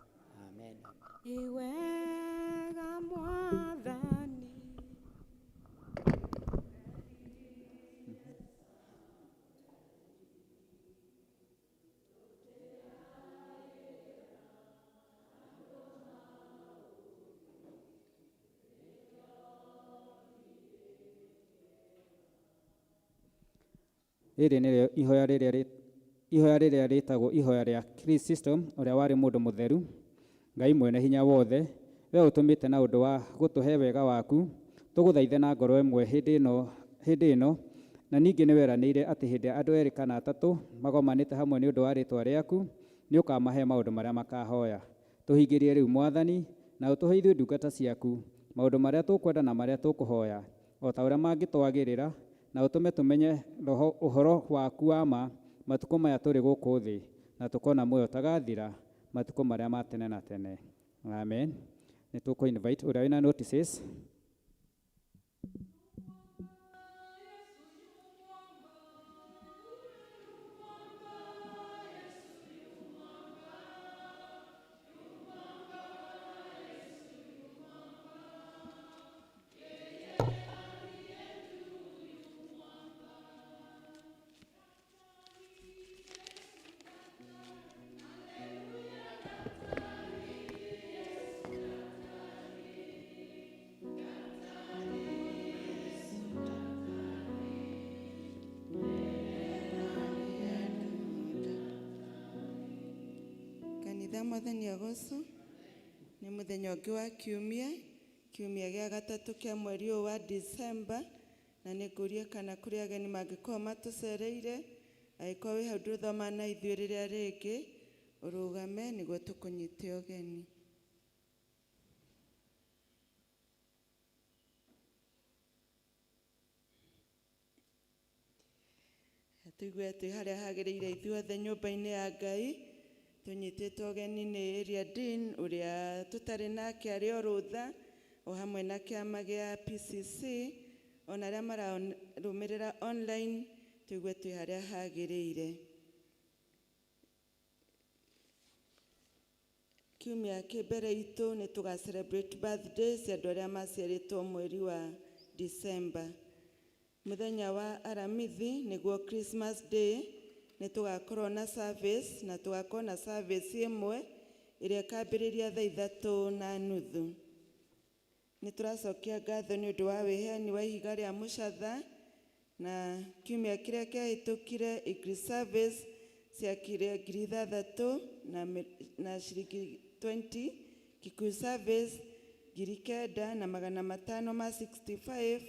amen iwega mwathani Rĩrĩ nĩrĩo ihoya rĩrĩa rĩtagwo ihoya rĩa Chrysostom ũrĩa warĩ mũndũ mũtheru. Ngai mwene hinya wothe, we ũtũmĩte na ũndũ wa gũtũhe wega waku, tũgũthaithe na ngoro ĩmwe hĩndĩ ĩno, na ningĩ nĩweranĩire atĩ hĩndĩ andũ erĩ kana atatũ magomanĩte hamwe nĩ ũndũ wa rĩĩtwa rĩaku, nĩ ũkamahe maũndũ marĩa makahoya. Tũhingĩrie rĩu Mwathani, na ũtũhe ithuĩ ndungata ciaku maũndũ marĩa tũkwenda na marĩa tũkũhoya, o ta ũrĩa mangĩtwagĩrĩra, na ũtũme tũmenye ũhoro waku wa ma matukũ maya tũrĩ gũkũ thĩ, na tũkona muoyo ũtagathira matukũ marĩa ma tene na tene. Amen. Nĩ tũkũ-invite ũrĩa wĩna notices. Kanitha Mwathani Agoco nĩ mũthenya ũngĩ wa kiumia gĩa gatatũ kĩa mweri ũyũ wa December, na nĩ ngũria kana kũrĩ ageni mangĩkorwo matũcereire. Angĩkorwo wĩ hau ndũthoma na ithuĩ rĩrĩa rĩngĩ, ũrũgame nĩguo tũkũnyite ũgeni. Tũigue twĩ harĩa hagĩrĩire ithuothe nyũmba-inĩ ya Ngai, tũnyitĩtwo ũgeni nĩ area dean ũrĩa tũtarĩ nake arĩ o rũtha, o hamwe na kĩama gĩa PCC, ona arĩa mararũmĩrĩra online, tũigue twĩ harĩa hagĩrĩire. Kiumia kĩmbere itũ nĩ tũga celebrate birthdays andũ arĩa maciarĩtwo mweri wa December. Mũthenya wa Aramithi nĩguo Christmas Day, nĩ tũgakorwo na service, na tũgakorwo na service ĩmwe ĩrĩa ĩkambĩrĩria thaa 3:30. Nĩ tũracokia ngatho nĩ ũndũ wa wĩheani wa ihiga rĩa mũcatha, na kiumia kĩrĩa kĩahĩtũkire Eagle service ciakire 6,000 na ciringi 20, Kikuyu service 9,565,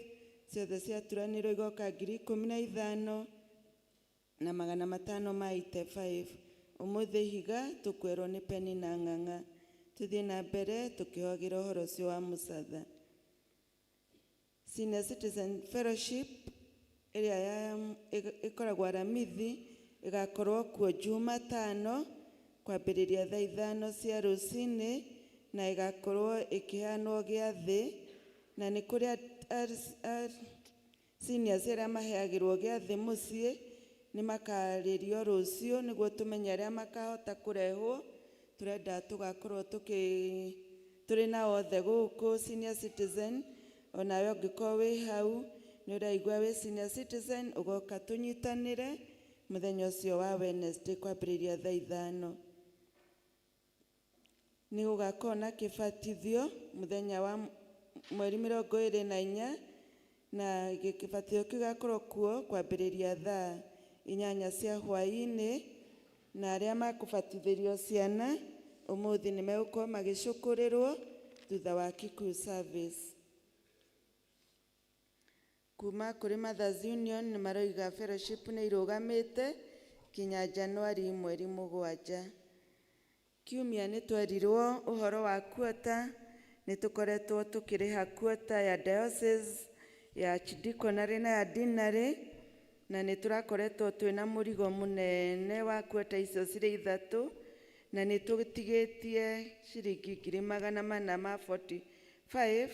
ciothe ciaturanĩrwo igoka 15,585. Ũmũthĩ ihiga tũkwĩrwo nĩ Penny na Ng'ang'a. Tũthiĩ na mbere tũkĩhogera ũhoro ũcio wa mũcatha. Senior Citizen Fellowship ĩrĩa ĩkoragwo Aramithi ĩgakorwo kuo Jumatano kwambĩrĩria thaa 5 cia rũcinĩ, na ĩgakorwo ĩkĩheanwo gĩathĩ, na nĩ kũrĩa seniors arĩa maheagĩrwo gĩathĩ mũciĩ nĩ makarĩrio rũciũ nĩguo tũmenye arĩa makahota kũrehwo. Tũrenda tũgakorwo tũrĩ na othe gũkũ senior citizen, onawe ũngĩkorwo wĩ hau nĩ ũraigua wĩ senior citizen, ũgoka tũnyitanĩre mũthenya ũcio wa Wednesday kwambĩrĩria thaa 5. Nĩ gũgakorwo na kĩbatithio mũthenya wa mweri 24, na gĩbatithio kĩu gĩgakorwo kuo kwambĩrĩria thaa 8 cia hwaĩ-inĩ, na arĩa makũbatithĩrio ciana ũmũthĩ nĩ megũkorwo magĩcũkũrĩrwo thutha wa Kikuyu service. Kuma kũrĩ Mothers Union nĩ maroiga fellowship nĩ irũgamĩte kinya Januari mweri 7. Kiumia nĩ twerirwo ũhoro wa quota, nĩ tũkoretwo tũkĩrĩha quota ya diocese, ya archdiconary na ya deanery, na nĩ tũrakoretwo twĩna mũrigo mũnene wa quota icio cirĩ 3, na nĩ tũtigĩtie ciringi 445.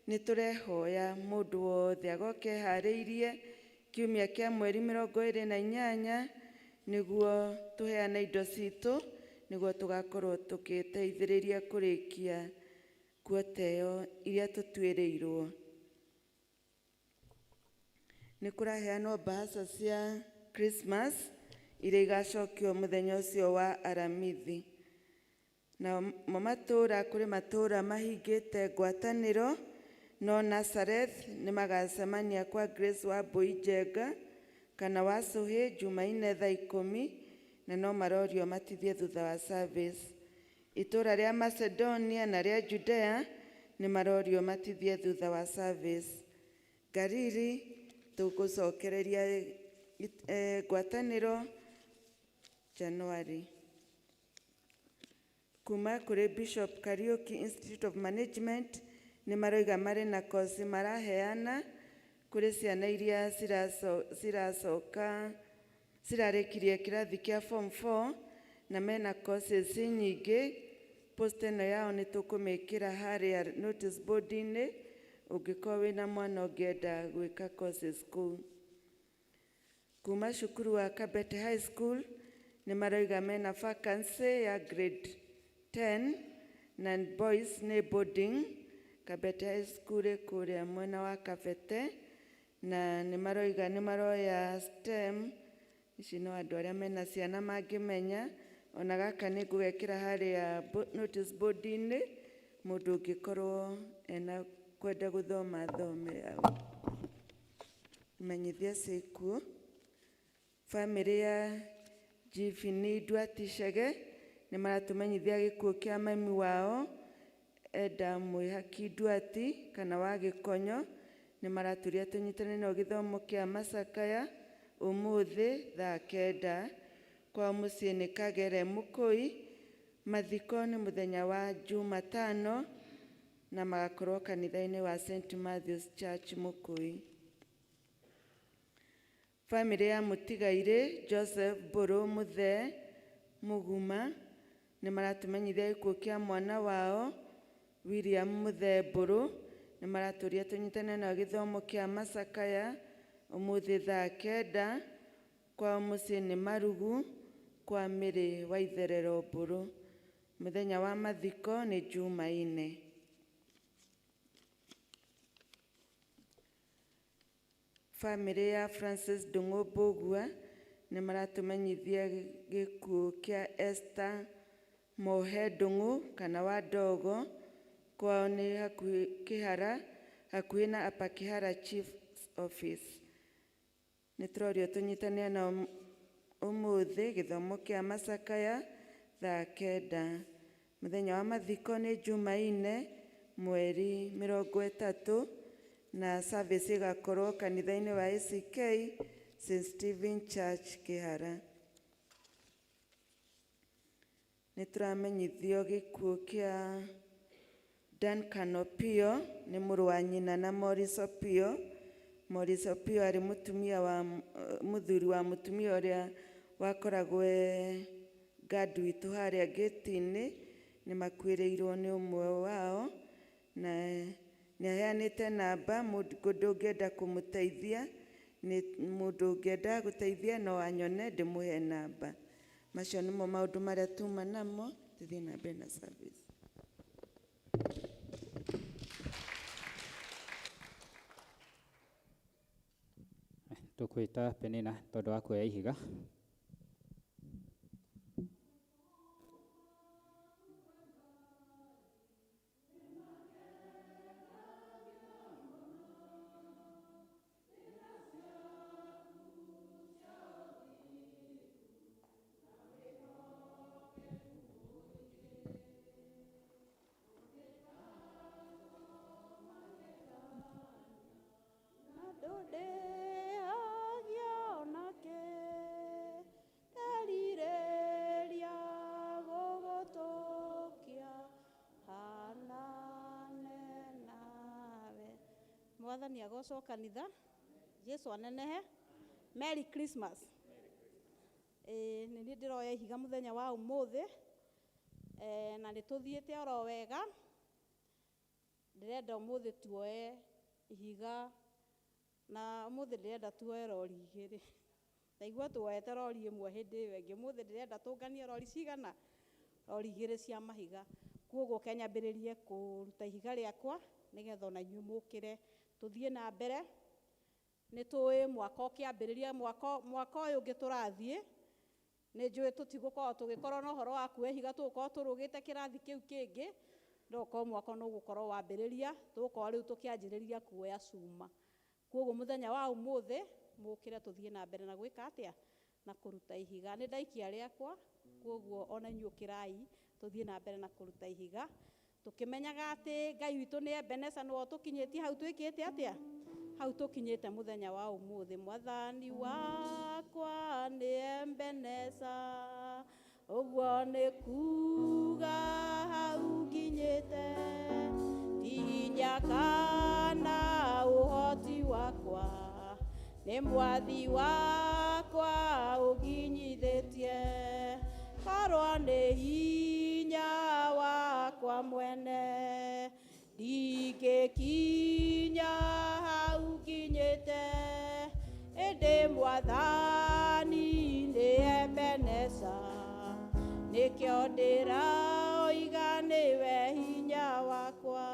Nĩ tũrehoya mũndũ wothe agoke harĩirie kiumia kĩa mweri 28 nĩguo tũheane indo citũ, nĩguo tũgakorwo tũgĩteithĩrĩria kũrĩkia quota ĩyo iria tũtuĩrĩirwo. Nĩ kũraheanwo bahasha cia Christmas iria igacokio mũthenya ũcio wa Aramithi. Na mo matũũra kũrĩ matũũra mahingĩte ngwatanĩro, no Nazareth nĩ magacemania kwa Grace Wambui Njenga kana wa Suhi Jumaine thaa 10 na no marorio matithie thutha wa service. Itũra rĩa Macedonia na rĩa Judea nĩ marorio matithie thutha wa service. Gariri tũgũcokereria ngwatanĩro January. Kuma kũrĩ Bishop Kariuki Institute of Management nĩ maroiga marĩ na kosi maraheana kũrĩ ciana iria cirarĩkirie kĩrathi kĩa form 4 na mena courses nyingĩ. Post ĩno yao nĩ tũkũmĩkĩra harĩa notice board-inĩ ũngĩkorwo wĩna mwana ũngĩenda gwĩka courses kũu. Kuma cukuru wa Kabete High School nĩ maroiga mena vacancy ya grade 10 na boys nĩ boarding. Kabete High School kũrĩa mwena wa Kabete, na nĩ maroiga nĩ maroya STEM. Ici no andũ arĩa mena ciana mangĩmenya. Ona gaka nĩ ngũgekĩra harĩa notice board-inĩ, mũndũ ũngĩkorwo ena kwenda gũthoma thome hau. Imenyithia ciĩkuo. Famĩlĩ ya Jivini Ndwati Chege nĩ maratũmenyithia gĩkuũ kĩa mami wao Eda Mwĩhaki Ndwati kana wa Gĩkonyo. Nĩ maratũria tũnyitane nao gĩthomo kĩa Macakaya ũmũthĩ thaa 9 kwa mũciĩ nĩ Kagere Mũkũi. Mathiko nĩ mũthenya wa Jumatano na magakorwo kanitha-inĩ wa St. Matthew's Church Mũkũi. Famĩlĩ ya Mũtigairĩ Joseph Mbũrũ Mũthee Mũguma nĩ maratũmenyithia gĩkuũ kĩa mwana wao William Mũthee Mbũrũ. Nĩ maratũria tũnyitane nao gĩthomo kĩa Macakaya ũmũthĩ thaa 9 kwa mũciĩ nĩ Marugu kwa Mĩrĩ wa Itherero Mbũrũ. Mũthenya wa mathiko nĩ Jumaine. Famĩlĩ ya Francis Ndung'u Mbũgua nĩ maratũmenyithia gĩkuũ kĩa Esther Mohe Ndung'u kana wa Ndogo kwao nĩ Kĩhara hakuhĩ na Upper Kĩhara Chief's Office. Nĩ tũrorio tũnyitane nao ũmũthĩ gĩthomo kĩa Macakaya thaa 9. Mũthenya wa mathiko nĩ Jumaine mweri 30 na service ĩgakorwo kanitha-inĩ wa ACK St. Stephen Church Kĩhara. Nĩ tũramenyithio gĩkuũ kĩa Duncan Opio nĩ mũrũ wa nyina na Morris Opio. Morris Opio arĩ mũthuri wa mũtumia ũrĩa wakoragwo gadu witũ harĩa gate-inĩ. Nĩ makuĩrĩirwo nĩ ũmwe wao na nĩ aheanĩte namba mũndũ ũngĩenda kũmũteithia. Mũndũ ũngĩenda gũteithia no anyone ndĩmũhe namba. Macio nĩmo maũndũ marĩa tuma namo. Tũthiĩ na mbere na service. Tũkwĩta Penina tondũ wa kuoya ihiga. Mwathani agocwo kanitha. Jesu anenehe. Merry Christmas. Nĩ niĩ ndĩroya ihiga mũthenya wa ũmũthĩ. Na nĩ tũthiĩte oro wega. Ndĩrenda ũmũthĩ tuoye ihiga na ũmũthĩ ndĩrenda tuoye rori igĩrĩ. Ndaigua tuoyete rori ĩmwe hĩndĩ ĩyo ĩngĩ. Ũmũthĩ ndĩrenda tũnganie rori cigana? Rori igĩrĩ cia mahiga. Kuoguo kenyambĩrĩrie kũruta ihiga rĩakwa nĩgetha ona inyuĩ mũkĩre tũthiĩ na mbere. Nĩ tũĩ mwaka ũkĩambĩrĩria mwaka ũyũ ũngĩ tũrathiĩ. Nĩ njũĩ tũtigũkorwo tũgĩkorwo na ũhoro wa kuoya ihiga tũgũkorwo tũrũgĩte kĩrathi kĩu kĩngĩ. Ndokorwo mwaka nĩ ũgũkorwo wambĩrĩria tũgũkorwo rĩu tũkĩanjĩrĩria kuoya cuma. Kuoguo mũthenya wa ũmũthĩ mukire tuthie na mbere na gwika atia na kuruta ihiga ni ndaikia riakwa koguo ona inyu kirai tuthie na mbere na kuruta ihiga tukimenyaga ati Ngai witu ni Ebeneza no tukinyitie hau twikite atia hau tukinyite muthenya wa umuthi mwathani wakwa ni Ebeneza uguo ni kuga hau nginyite tihinya kana uhoti wakwa ni mwathi wakwa uginyithitie korwo ni hinya wakwa mwene ndingĩkinya hau nginyĩte ĩndĩ mwathani nĩ Ebeneza nĩkĩo ndĩraoiga nĩwe hinya wakwa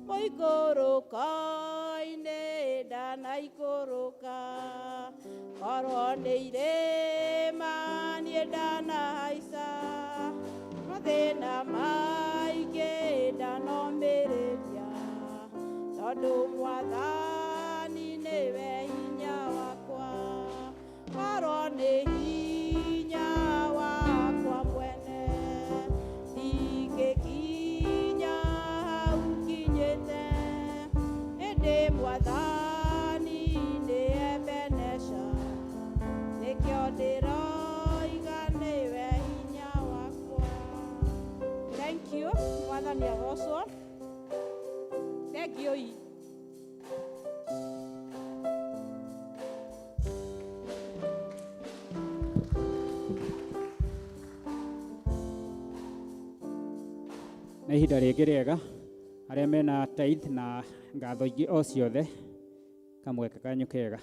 mũikũrũko-inĩ ndanaikũrũka korwo nĩ irĩma niĩ ndanahaica mathĩna maingĩ ndanomĩrĩria tondũ mwathani nĩwe hinya wakwa korwo nĩ hinya wakwa mwene ndingĩkinya hau nginyĩte ĩndĩ mwathani nĩ Ebeneza nĩkĩo ndĩroiga nĩwe hinya wakwa. Thank you. Mwathani agocwo. Thank you. na ihinda rĩngĩ rĩega arĩa mena tithe na ngatho ingĩ o ciothe kamweke kanyu kega.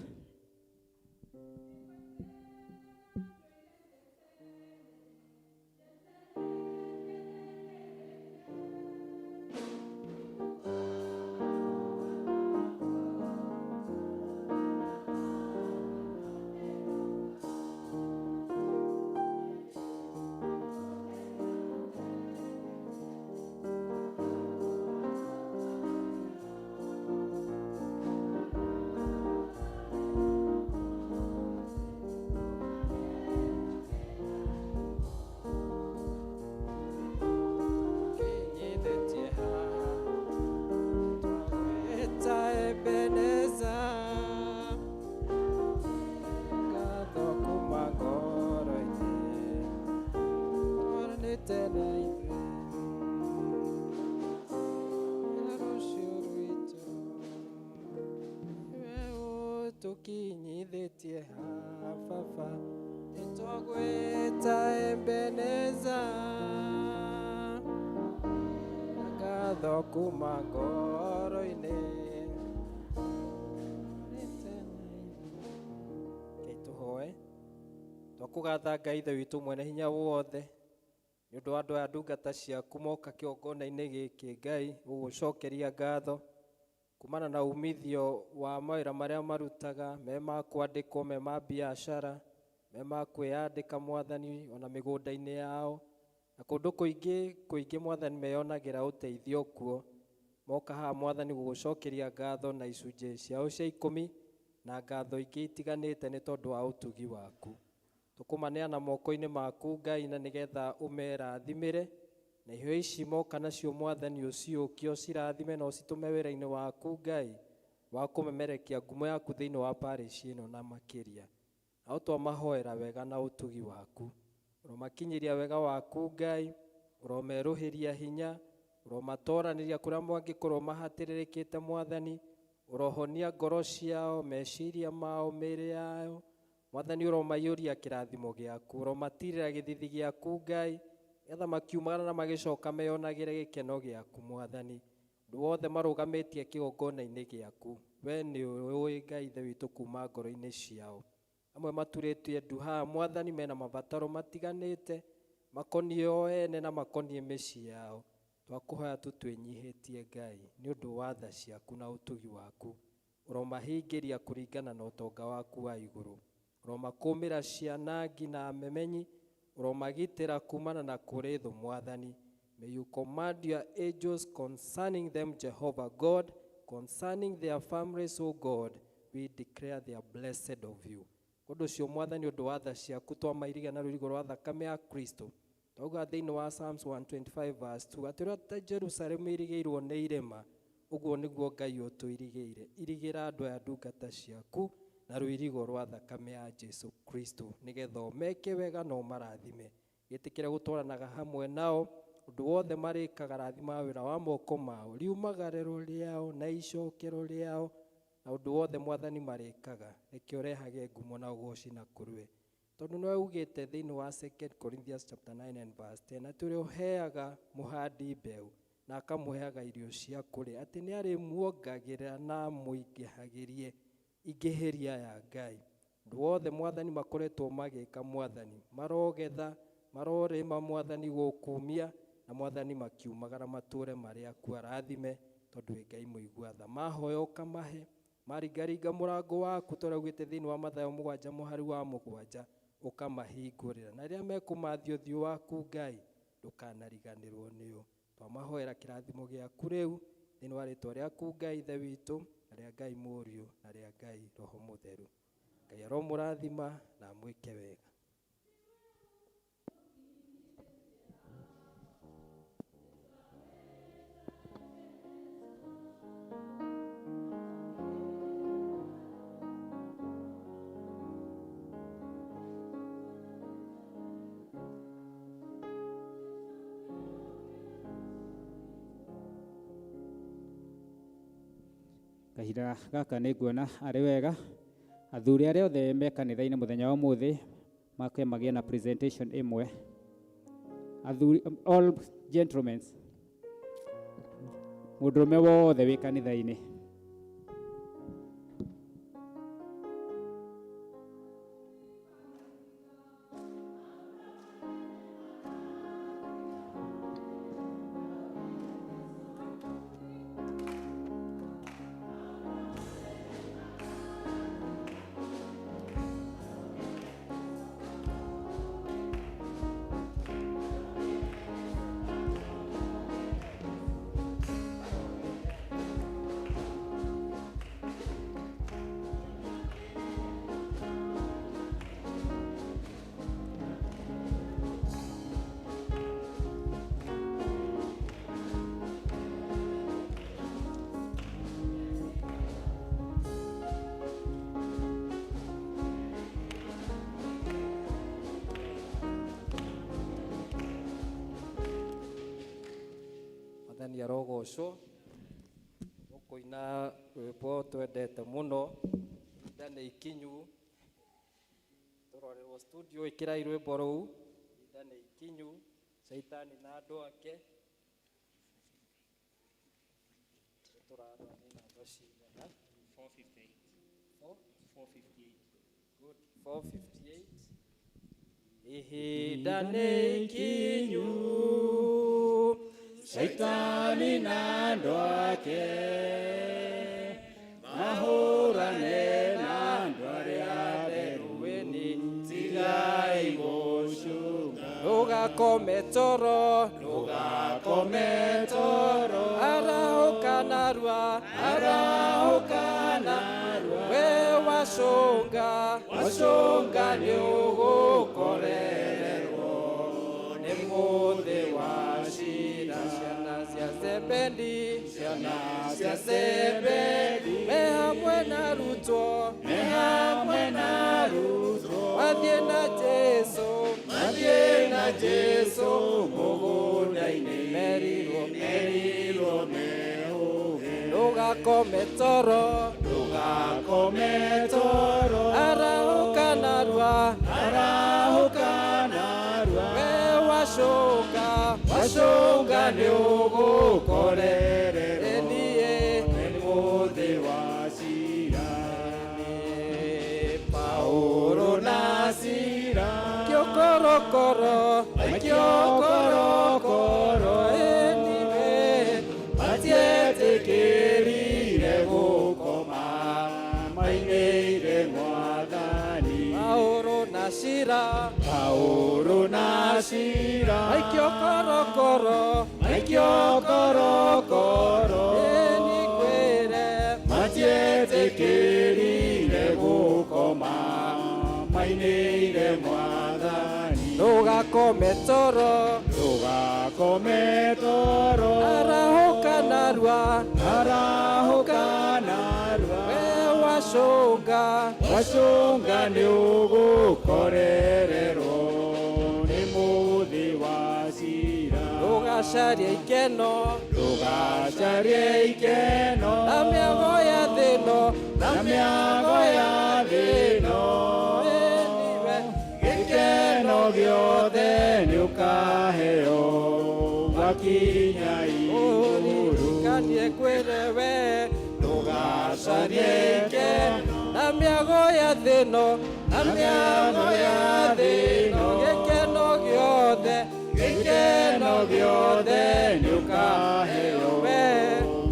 Tukinyithĩtie baba nĩtũgwĩta Ebeneza ngatho kuma ngoro-inĩ tũhoe twakũgatha Ngai ithe witũ mwene hinya wothe nĩ ũndũ wa andũ aya ndungata ciaku moka kĩgongona-inĩ gĩkĩ Ngai gũgũcokeria ngatho kumana na umithio wa mawĩra marĩa marutaga me ma kwandĩkwo me ma biacara me ma kwĩyandĩka Mwathani ona mĩgũnda-inĩ yao na kũndũ kũingĩ Mwathani meyonagĩra ũteithio kuo moka haha Mwathani gũgũcokeria ngatho na icunjĩ ciao cia 10 na ngatho ingĩ itiganĩte nĩ tondũ wa ũtugi waku tũkũmaneana moko-inĩ maku Ngai na nĩgetha ũmerathimĩre na iheo ici moka nacio Mwathani ũciũkie ũcirathime na ũcitũme wĩra-inĩ waku Ngai wa kũmemerekia ngumo yaku thĩinĩ wa parish ĩno na makĩria nao twamahoera wega na ũtugi waku ũromakinyĩria wega waku Ngai ũromerũhĩria hinya ũromatoranĩria kũrĩa mangĩkorwo mahatĩrĩrĩkĩte Mwathani ũrohonia ngoro ciao meciria mao mĩĩrĩ yao Mwathani ũromaiyũria kĩrathimo gĩaku ũromatirĩra gĩthithi gĩaku Ngai getha makiumagara na magĩcoka meyonagĩre gĩkeno gĩaku Mwathani ũndũ wothe marũgamĩtie kĩgongona-inĩ gĩaku we nĩ ũĩ Ngai ithe witũ kuma ngoro-inĩ ciao amwe maturĩtie ndu haha Mwathani mena mabataro matiganĩte makoniĩ o ene na makoniĩ mĩciĩ yao twakũhoya tũtwĩnyihĩtie Ngai nĩ ũndũ wa tha ciaku na ũtugi waku ũromahingĩria kũringana na ũtonga waku wa igũrũ ũromakũmĩra cianangi na memenyi ũromagitĩra kumana na kũrĩ thũ Mwathani. May you command your angels concerning them, Jehovah God, concerning their families, O God. We we declare they are blessed of you. Ũndũ ũcio Mwathani ũndũ wa tha ciaku twamairiga na rũirigo rwa thakame ya Kristo. Twauga thĩinĩ wa Psalms 125 verse 2 atĩ ũrĩa ta Jerusalemu irigĩirwo nĩ irĩma, ũguo nĩguo Ngai ũtũirigĩire. Irigĩra andũ aya ndungata ciaku na rũirigo rwa thakame ya Jesu Kristo, nĩgetha ũmeke wega na ũmarathime. Gĩtĩkĩre gũtwaranaga hamwe nao, ũndũ wothe marĩkaga rathima wĩra wa moko mao, riumagarĩro rĩao na icokero rĩao, na ũndũ wothe Mwathani marĩkaga, reke ũrehage ngumo na ũgooci na kũrwe. Tondũ nĩwe ugĩte thĩinĩ wa 2 Corinthians chapter 9 and verse 10 atĩ ũrĩa ũheaga mũhandi mbeũ na akamũheaga irio cia kũrĩa, atĩ nĩ arĩmuongagĩrĩra na mũingĩhagĩrie ingĩhĩria ya Ngai. Ũndũ wothe Mwathani makoretwo magĩka Mwathani, marogetha, marorĩma Mwathani gũkumia, na Mwathani makiumagara matũũre marĩ aku arathime, tondũ wĩ Ngai mũigua tha. Mahoya ũkamahe, maringaringa mũrango waku tondũ ugĩte thĩinĩ wa Mathayo 7:7 ũkamahingũrĩra, na rĩrĩa mekũmathia ũthiũ waku Ngai ndũkanariganĩrwo nĩo. Twamahoera kĩrathimo gĩaku rĩu thĩinĩ wa rĩĩtwa rĩaku Ngai Ithe witũ, na rĩa Ngai Mũriũ, na rĩa Ngai Roho Mũtheru. Ngai aromũrathima na amwĩke wega. Kahinda gaka nĩ nguona arĩ wega athuri arĩa othe me kanitha-inĩ mũthenya wa ũmũthĩ makwe magĩe na presentation ĩmwe. Athuri, all gentlemen, mũndũrũme wothe wĩ kanitha-inĩ, Mwathani arogocwo. Ũkũina rwĩmbo twendete mũno, ihinda nĩ ikinyu, tũrorerwo studio ĩkĩrai rwĩmbo rũu, ihinda nĩ ikinyu, Saitani na andũ ake tũrarora nĩ namba cigana. 458. Good. 458. Ihinda nĩ ikinyu, Saitani na andũ ake mahũrane na andũ arĩa atheru. Tigai gũcunga, ndũgakome toro, ndũgakome toro, arahũka narua, arahũka narua, we wacunga, wacunga nĩ ũgũkorererwo nĩ mũthĩ wa cira. Ciana cia Zebendi, ciana cia Zebendi, me hamwe na Rutwo, me hamwe na Rutwo, mathiĩ na Jesu, mathiĩ na Jesu mũgũnda-inĩ, merirwo, merirwo mehũge. Ndũgakome toro, ndũgakome toro, arahũka narua, arahũka narua, we wacunga, wacunga nĩ ũgũkorererwo nĩ mũthĩ wa cira. Paulo na Sila kĩokorokoro, kĩokorokoro, eniwe matietĩkĩrire gũkoma, mainĩire Mwathani. Paulo na Sila, Paulo na Sila, kĩokorokoro, kĩokorokoro, enikwĩre matietĩkĩrire mwathani ndugakome toro ndugakome toro arahuka narua we wacunga nĩ ũgũkorererwo nĩ mũthĩ wa cira ndũgacaria ikeno ndũgacarie ikeno na mĩago ya thĩno na mĩago ya thĩno niwe gĩkeno gĩothe nĩ ũkaheo wakinya igũrũ ũririkanie kwĩre we ndũgacarie ikeno na mĩago ya thĩno na mĩago ya thĩno gĩkeno gĩothe nĩ ũkaheo we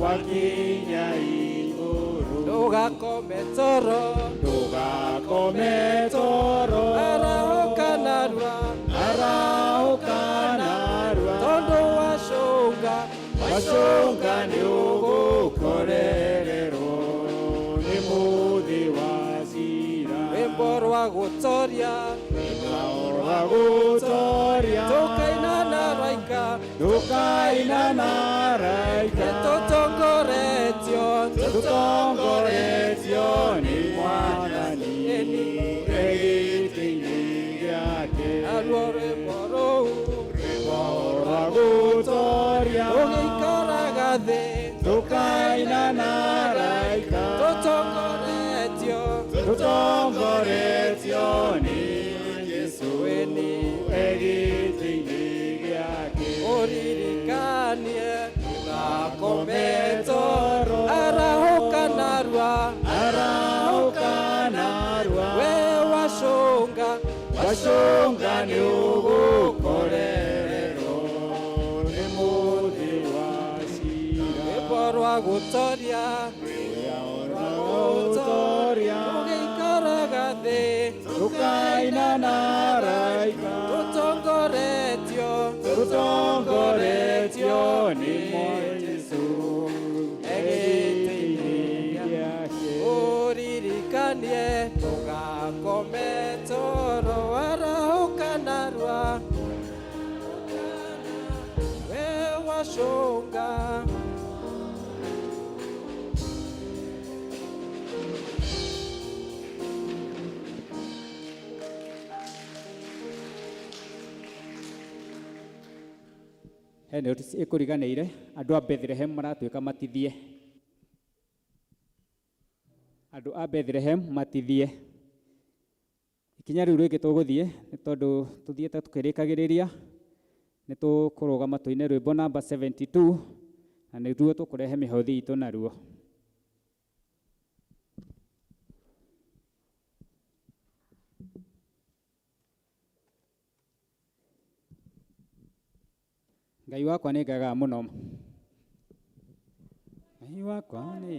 wakinya igũrũ ndũgakome toro ndũgakome toro arahuka narua tondũ wacũnga nĩ ũgũkorererwo nĩ mũthĩ wa cira rwĩmbo rwa gũtoria tũkaina na raika tũtongoretio nĩ mwathani gĩtĩ-inĩ gĩake naruo rwĩmbo rũu rwa gũtoria tũgĩikaraga thĩ tũkaina na raika tũtongoretio nĩ Jesũ gĩtĩ-inĩ gĩake ũririkanie ndũgakome toro arahuka narua we wacũnga nĩ ũgũkorererwo nĩ mũthĩ wa cira rwĩmbo rwa gũtoria tũgĩikaraga thĩ tũkaina na raika tũtongoretio nĩ Jesũ gĩtĩ-inĩ gĩake ũririkanie ndũgakome toro arahuka narua we wacũnga hene ĩkũriganĩire andũ a Bethlehem maratuĩka matithie andũ a Bethlehem matithie ikinya rĩu rĩngĩ tũgũthiĩ nĩ tondũ tũthiĩte tũkĩrĩkagĩrĩria nĩ tũkũrũgama tũine rwĩmbo namba 72 na nĩruo tũkũrehe mĩhothi itũ naruo. Ngai wakwa nĩ ngaga mũno. Ngai wakwa nĩ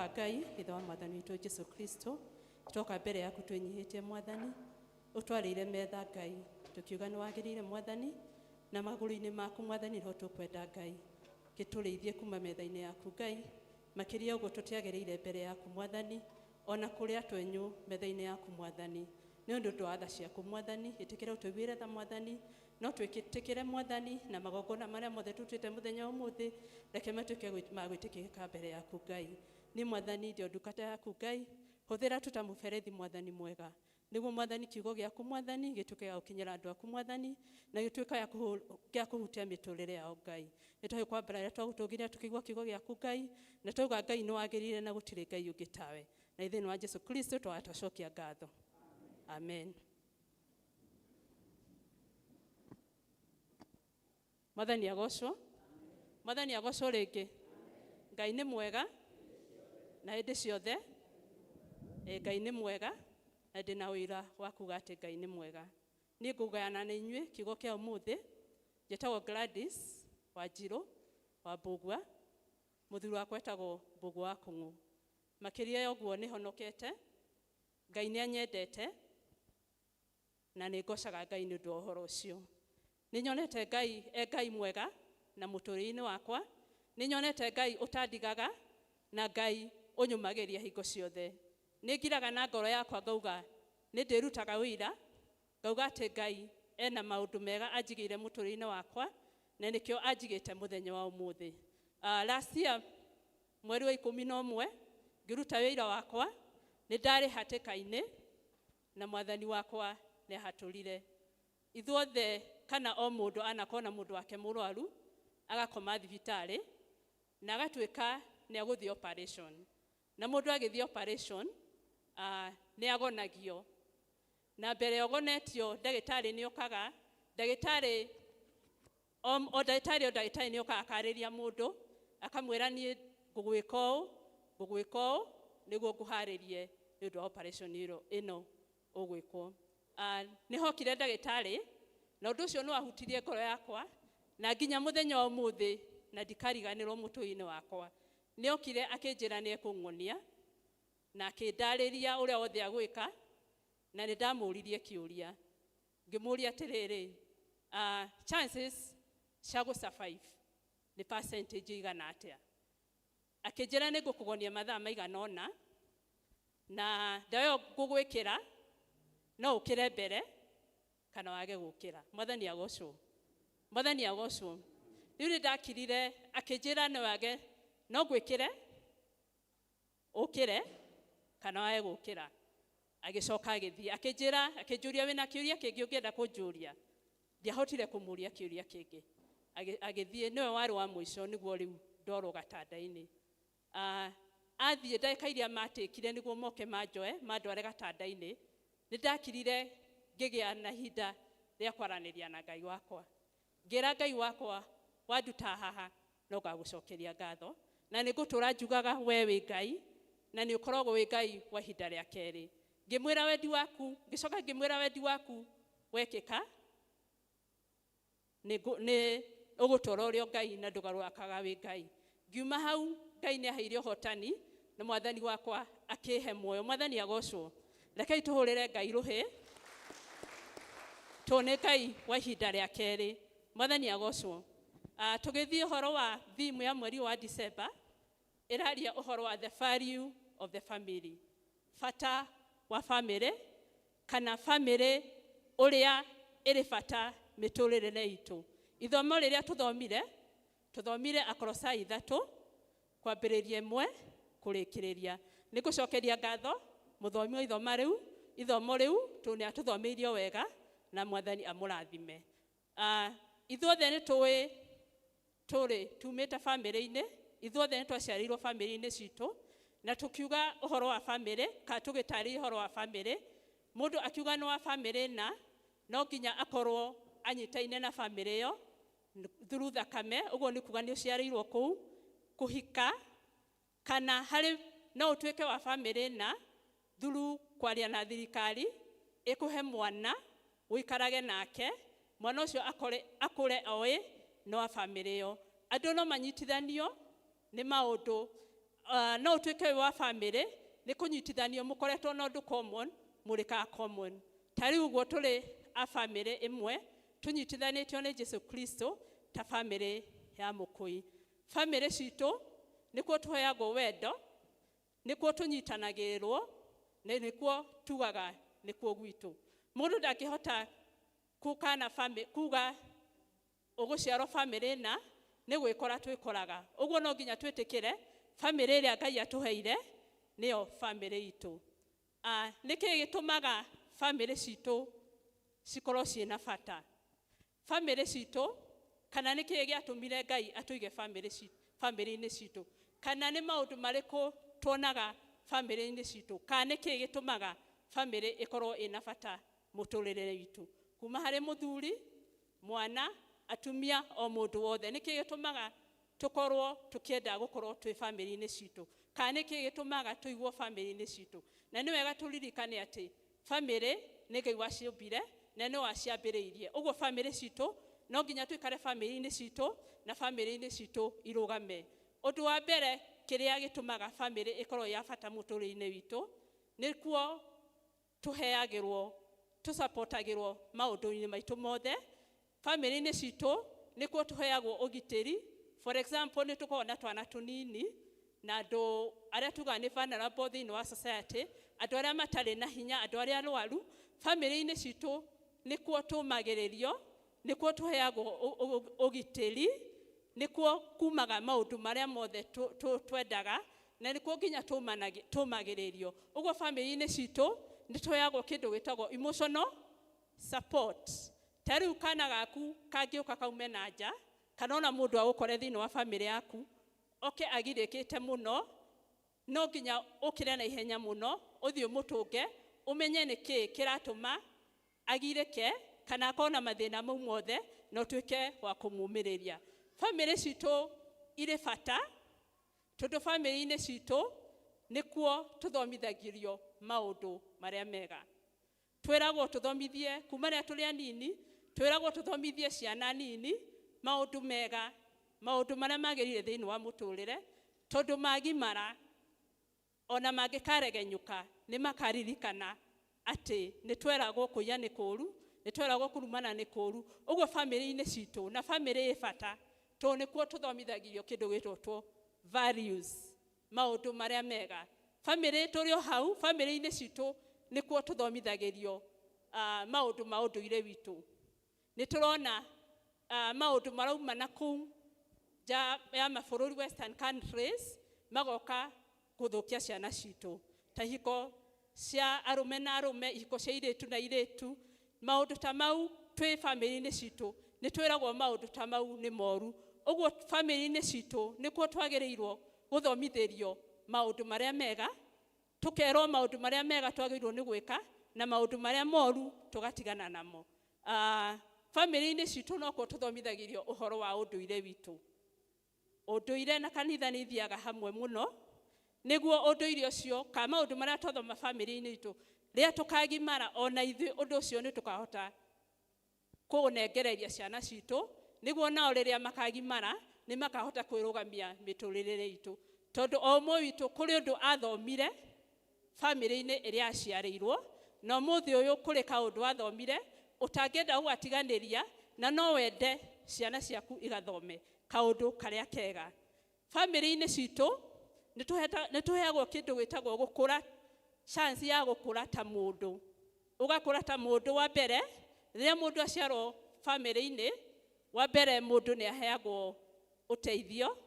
wa Ngai ithe wa mwathani witũ Jesu Kristo tũtoka mbere yaku twĩnyihĩtie mwathani ũtwarĩire metha Ngai tũkiuga nĩ wagĩrĩire mwathani na magũrũ-inĩ maku mwathani ho tũkwenda Ngai gĩtũrĩithie kuma metha-inĩ yaku Ngai makĩria ũguo tũtiagĩrĩire mbere yaku mwathani ona kũrĩa twenyũ metha-inĩ yaku mwathani nĩ ũndũ wa tha ciaku mwathani ĩtĩkĩre ũtũiguĩre tha mwathani no twĩtĩkĩre mwathani na magongona marĩa mothe tũtuĩte mũthenya ũmũthĩ reke matuĩke ma gwĩtĩkĩrĩka mbere yaku Ngai nĩ mwathani ndio ndungata yaku Ngai hũthĩra tũtamũberethi mwathani mwega nĩguo mwathani kiugo gĩaku mwathani gĩtuĩke ya gũkinyĩra andũ aku mwathani na gĩtuĩke gĩa kũhutia mĩtũrĩre yao Ngai nĩtũĩ kwambara rĩrĩa twagũtũngiria tũkĩigua kiugo gĩaku Ngai na twauga Ngai nĩ wagĩrĩire na gũtirĩ Ngai ũngĩ tawe na ithĩinĩ wa Jesu Kristo twatũcokia ngatho amen. Mwathani agocwo rĩngĩ Ngai nĩ mwega na hĩndĩ ciothe Ngai nĩ mwega na ndĩ na ũira wa kuuga atĩ Ngai nĩ mwega niĩ ngũgayana na inyuĩ kiugo kĩa ũmũthĩ njĩtagwo Gladys Wanjirũ wa Mbũgua mũthuri wakwa etagwo Mbũgua wa Kũng'ũ makĩria ya ũguo nĩ honokete Ngai nĩ anyendete na nĩ ngocaga Ngai nĩ ũndũ wa ũhoro ũcio nĩ nyonete Ngai mwega na mũtũrĩre-inĩ wakwa nĩ nyonete Ngai ũtandigaga na Ngai ũnyũmagĩria hingo ciothe nĩ ngiraga na ngoro yakwa ngauga nĩ ndĩrutaga wĩra ngauga atĩ Ngai ena maũndũ mega anjigĩire mũtũrĩre-inĩ wakwa na nĩkĩo anjigĩte mũthenya wa ũmũthĩ last year mweri wa 11 ngĩruta wĩra wakwa nĩ ndarĩ hatĩka-inĩ na mwathani wakwa nĩ ahatũrire ithuothe kana o mũndũ anakona mũndũ wake mũrwaru agakoma thibitarĩ na agatuĩka nĩ agũthiĩ operation na mũndũ agĩthiĩ operation nĩ agonagio na mbere ogonetio ndagĩtarĩ nĩ okaga ndagĩtarĩ nĩ okaga akarĩria mũndũ akamwĩra niĩ ngũgwĩka ũũ nĩguo ngũharĩrie nĩ ũndũ wa operation ĩno ũgwĩkwo nĩ hokire ndagĩtarĩ na ũndũ ũcio nĩ wahutirie ngoro yakwa na nginya mũthenya wa ũmũthĩ na ndikariganĩrwo mũtũrĩre-inĩ wakwa nĩ okire akĩnjĩra nĩ ekũng'onia na akĩndarĩria ũrĩa wothe agwĩka na nĩ ndamũririe kĩũria ngĩmũria atĩrĩrĩ chances cia gũsurvive nĩ percentage igana atĩa akĩnjĩra nĩ ngũkũgonia mathaa maigana ũna na ndawa ĩyo ngũgwĩkĩra no ũkĩre mbere kana wage gũkĩra mwathani agocwo rĩu nĩ ndakirire akĩnjĩra nĩ wage no ngwĩkĩre ũkĩre kana wage gũkĩra agĩcoka agĩthiĩ akĩnjũria wĩna kĩũria kĩngĩ ũngĩenda kũnjũria ndiahotire kũmũria kĩũria kĩngĩ agĩthiĩ nĩwe warĩ wa mũico nĩguo rĩu ndorwo gatanda-inĩ athiĩ ndagĩka iria matĩkire nĩguo moke mandware gatanda-inĩ nĩ ndakirire ngĩgĩa na ihinda rĩa kwaranĩria na Ngai wakwa ngĩra Ngai wakwa wanduta haha no ngagũcokeria ngatho na nĩ ngũtũra njugaga we wĩ Ngai na nĩ ũkoragwo wĩ Ngai wa ihinda rĩa kerĩ ngĩmwĩra ngĩmwĩra wendi waku wekĩka nĩ ũgũtũra ũrĩo Ngai na ndũgarũrakaga wĩ Ngai ngiuma hau Ngai nĩ aheire ũhotani na mwathani wakwa akĩhe muoyo mwathani agocwo rekei tũhũrĩre Ngai rũhĩ nĩ Ngai wa ihinda rĩa kerĩ mwathani agocwo tũgĩthiĩ ũhoro wa thimu ya mweri wa December ĩraria ũhoro wa the value of the family bata wa family kana family ũrĩa ĩrĩ bata mĩtũrĩre-inĩ itũ ithomo rĩrĩa tũthomire Akolosai 3 kwambĩrĩria 1 kũrĩkĩrĩria nĩ ngũcokeria ngatho mũthomi wa ithomo rĩu nĩ atũthomeirio wega na mwathani amũrathime ithuothe nĩ tumĩte family-inĩ ithuothe nĩ twaciarĩirwo family-inĩ citũ na tukiuga ũhoro wa family ka tũgĩtarĩria ũhoro wa family mũndũ akiuga nĩ wa family na no nginya akorwo anyitaine na family ĩyo through thakame ũguo nĩ kuga nĩ ũciarĩirwo kũu kũhika kana harĩ no ũtuĩke wa family na through kwaria na thirikari ĩkũhe mwana ũikarage nake mwana ũcio akũre oĩ no wa family ĩyo andũ no manyitithanio nĩ maũndũ no tuike wa family ni kunyitithanio mukoretwo na undu common murika common tari uguo tuli a family imwe tunyitithanitio ni Jesu Kristo ta family ya mukui. Family citu nikuo tuheagwo wendo, nikuo tunyitanagirwo, na nikuo tugaga nikuo gwitu. Mundu ndakihota kukana family kuga uguciarwo family na ni gwikora twikoraga. Uguo no nginya twitikire family iria Ngai atuheire niyo family itu. Niki gitumaga family citu cikorwo ciina bata. Family citu kana niki giatumire Ngai atuige family-ini citu. Kana ni maundu mariku tuonaga family-ini citu. Kana niki gitumaga family ikorwo ina bata muturire witu. Kuma hari muthuri, mwana, atumia o mundu wothe niki gitumaga tukorwo tukienda gukorwo twi family-ini citu. Kana niki gitumaga tuigwo family-ini citu. Na ni wega turirikane ati family ni Ngai waciumbire na no aciambiriirie. Uguo family citu no nginya twikare family-ini citu na family-ini citu irugame. Undu wa mbere kiria gitumaga family ikorwo ya bata muturire-ini witu nikuo tuheagirwo supportagirwo maundu-ini maitu mothe. Family-ini citu nikuo tuheagwo ugitiri. For example ni tukona twana tunini na andu aria tuga ni vulnerable thini wa society, andu aria matari na hinya, andu aria arwaru. Family-ini citu nikuo tumagiririo, nikuo tuheagwo ugitiri, nikuo kumaga maundu maria mothe twendaga, na nikuo nginya tumagiririo. Uguo family-ini citu ni tuheagwo kindu gitagwo emotional support. Tari ukana gaku kangiuka kaume na nja kana ona mundu agukore thini wa family yaku agirikite muno, no nginya ukire na ihenya muno uthie mutunge umenye niki kiratuma agirike kana akona mathina mau mothe no tuike wa kumumiriria. Family citu ire bata tondu family-ini citu nikuo tuthomithagirio maundu maria mega. Twiragwo tuthomithie kuma ria tuli anini, twiragwo tuthomithie ciana nini maundu mega, maundu maria magirire thini wa muturire, tondu magimara ona mangikaregenyuka ni makaririkana ati ni tweragwo kuya ni kuru, ni tweragwo kurumana ni kuru. Uguo family-ini citu na family ifata to nikuo tuthomithagirio kindu gitotwo values, maundu maria mega. Family turio hau family-ini citu nikuo tuthomithagirio maundu ire witu. Ni turona maundu marauma na kuu ya mabururi western countries magoka guthukia ciana citu, ta hiko cia arume na arume, ihiko cia iritu na iritu. Maundu ta mau twi family-ini citu ni twiragwo maundu ta mau ni moru. Uguo family-ini citu nikuo twagirirwo guthomithirio maundu maria mega, tukerwo maundu maria mega twagirwo ni gwika na maundu maria moru tugatigana namo. Family-ini citu no ko tuthomithagirio uhoro wa unduire witu. Unduire na kanitha ni thiaga hamwe muno niguo unduire ucio ka maundu maria twathoma family-ini itu ria tukagimara ona ithu undu ucio ni tukahota kunengereria ciana citu niguo nao riria makagimara ni makahota kwirugamia miturire itu. Tondu o mwe witu kuri undu athomire family-ini iria aciarirwo no muthi uyu kuri kaundu athomire utangenda ugatiganiria na no wende ciana ciaku igathome kaundu karia kega. Family-ini citu ni tuheagwo kindu gitagwo gukura, chance ya gukura ta mundu. Ugakura ta mundu wa mbere riria mundu aciarwo family-ini wa mbere mundu ni aheagwo uteithio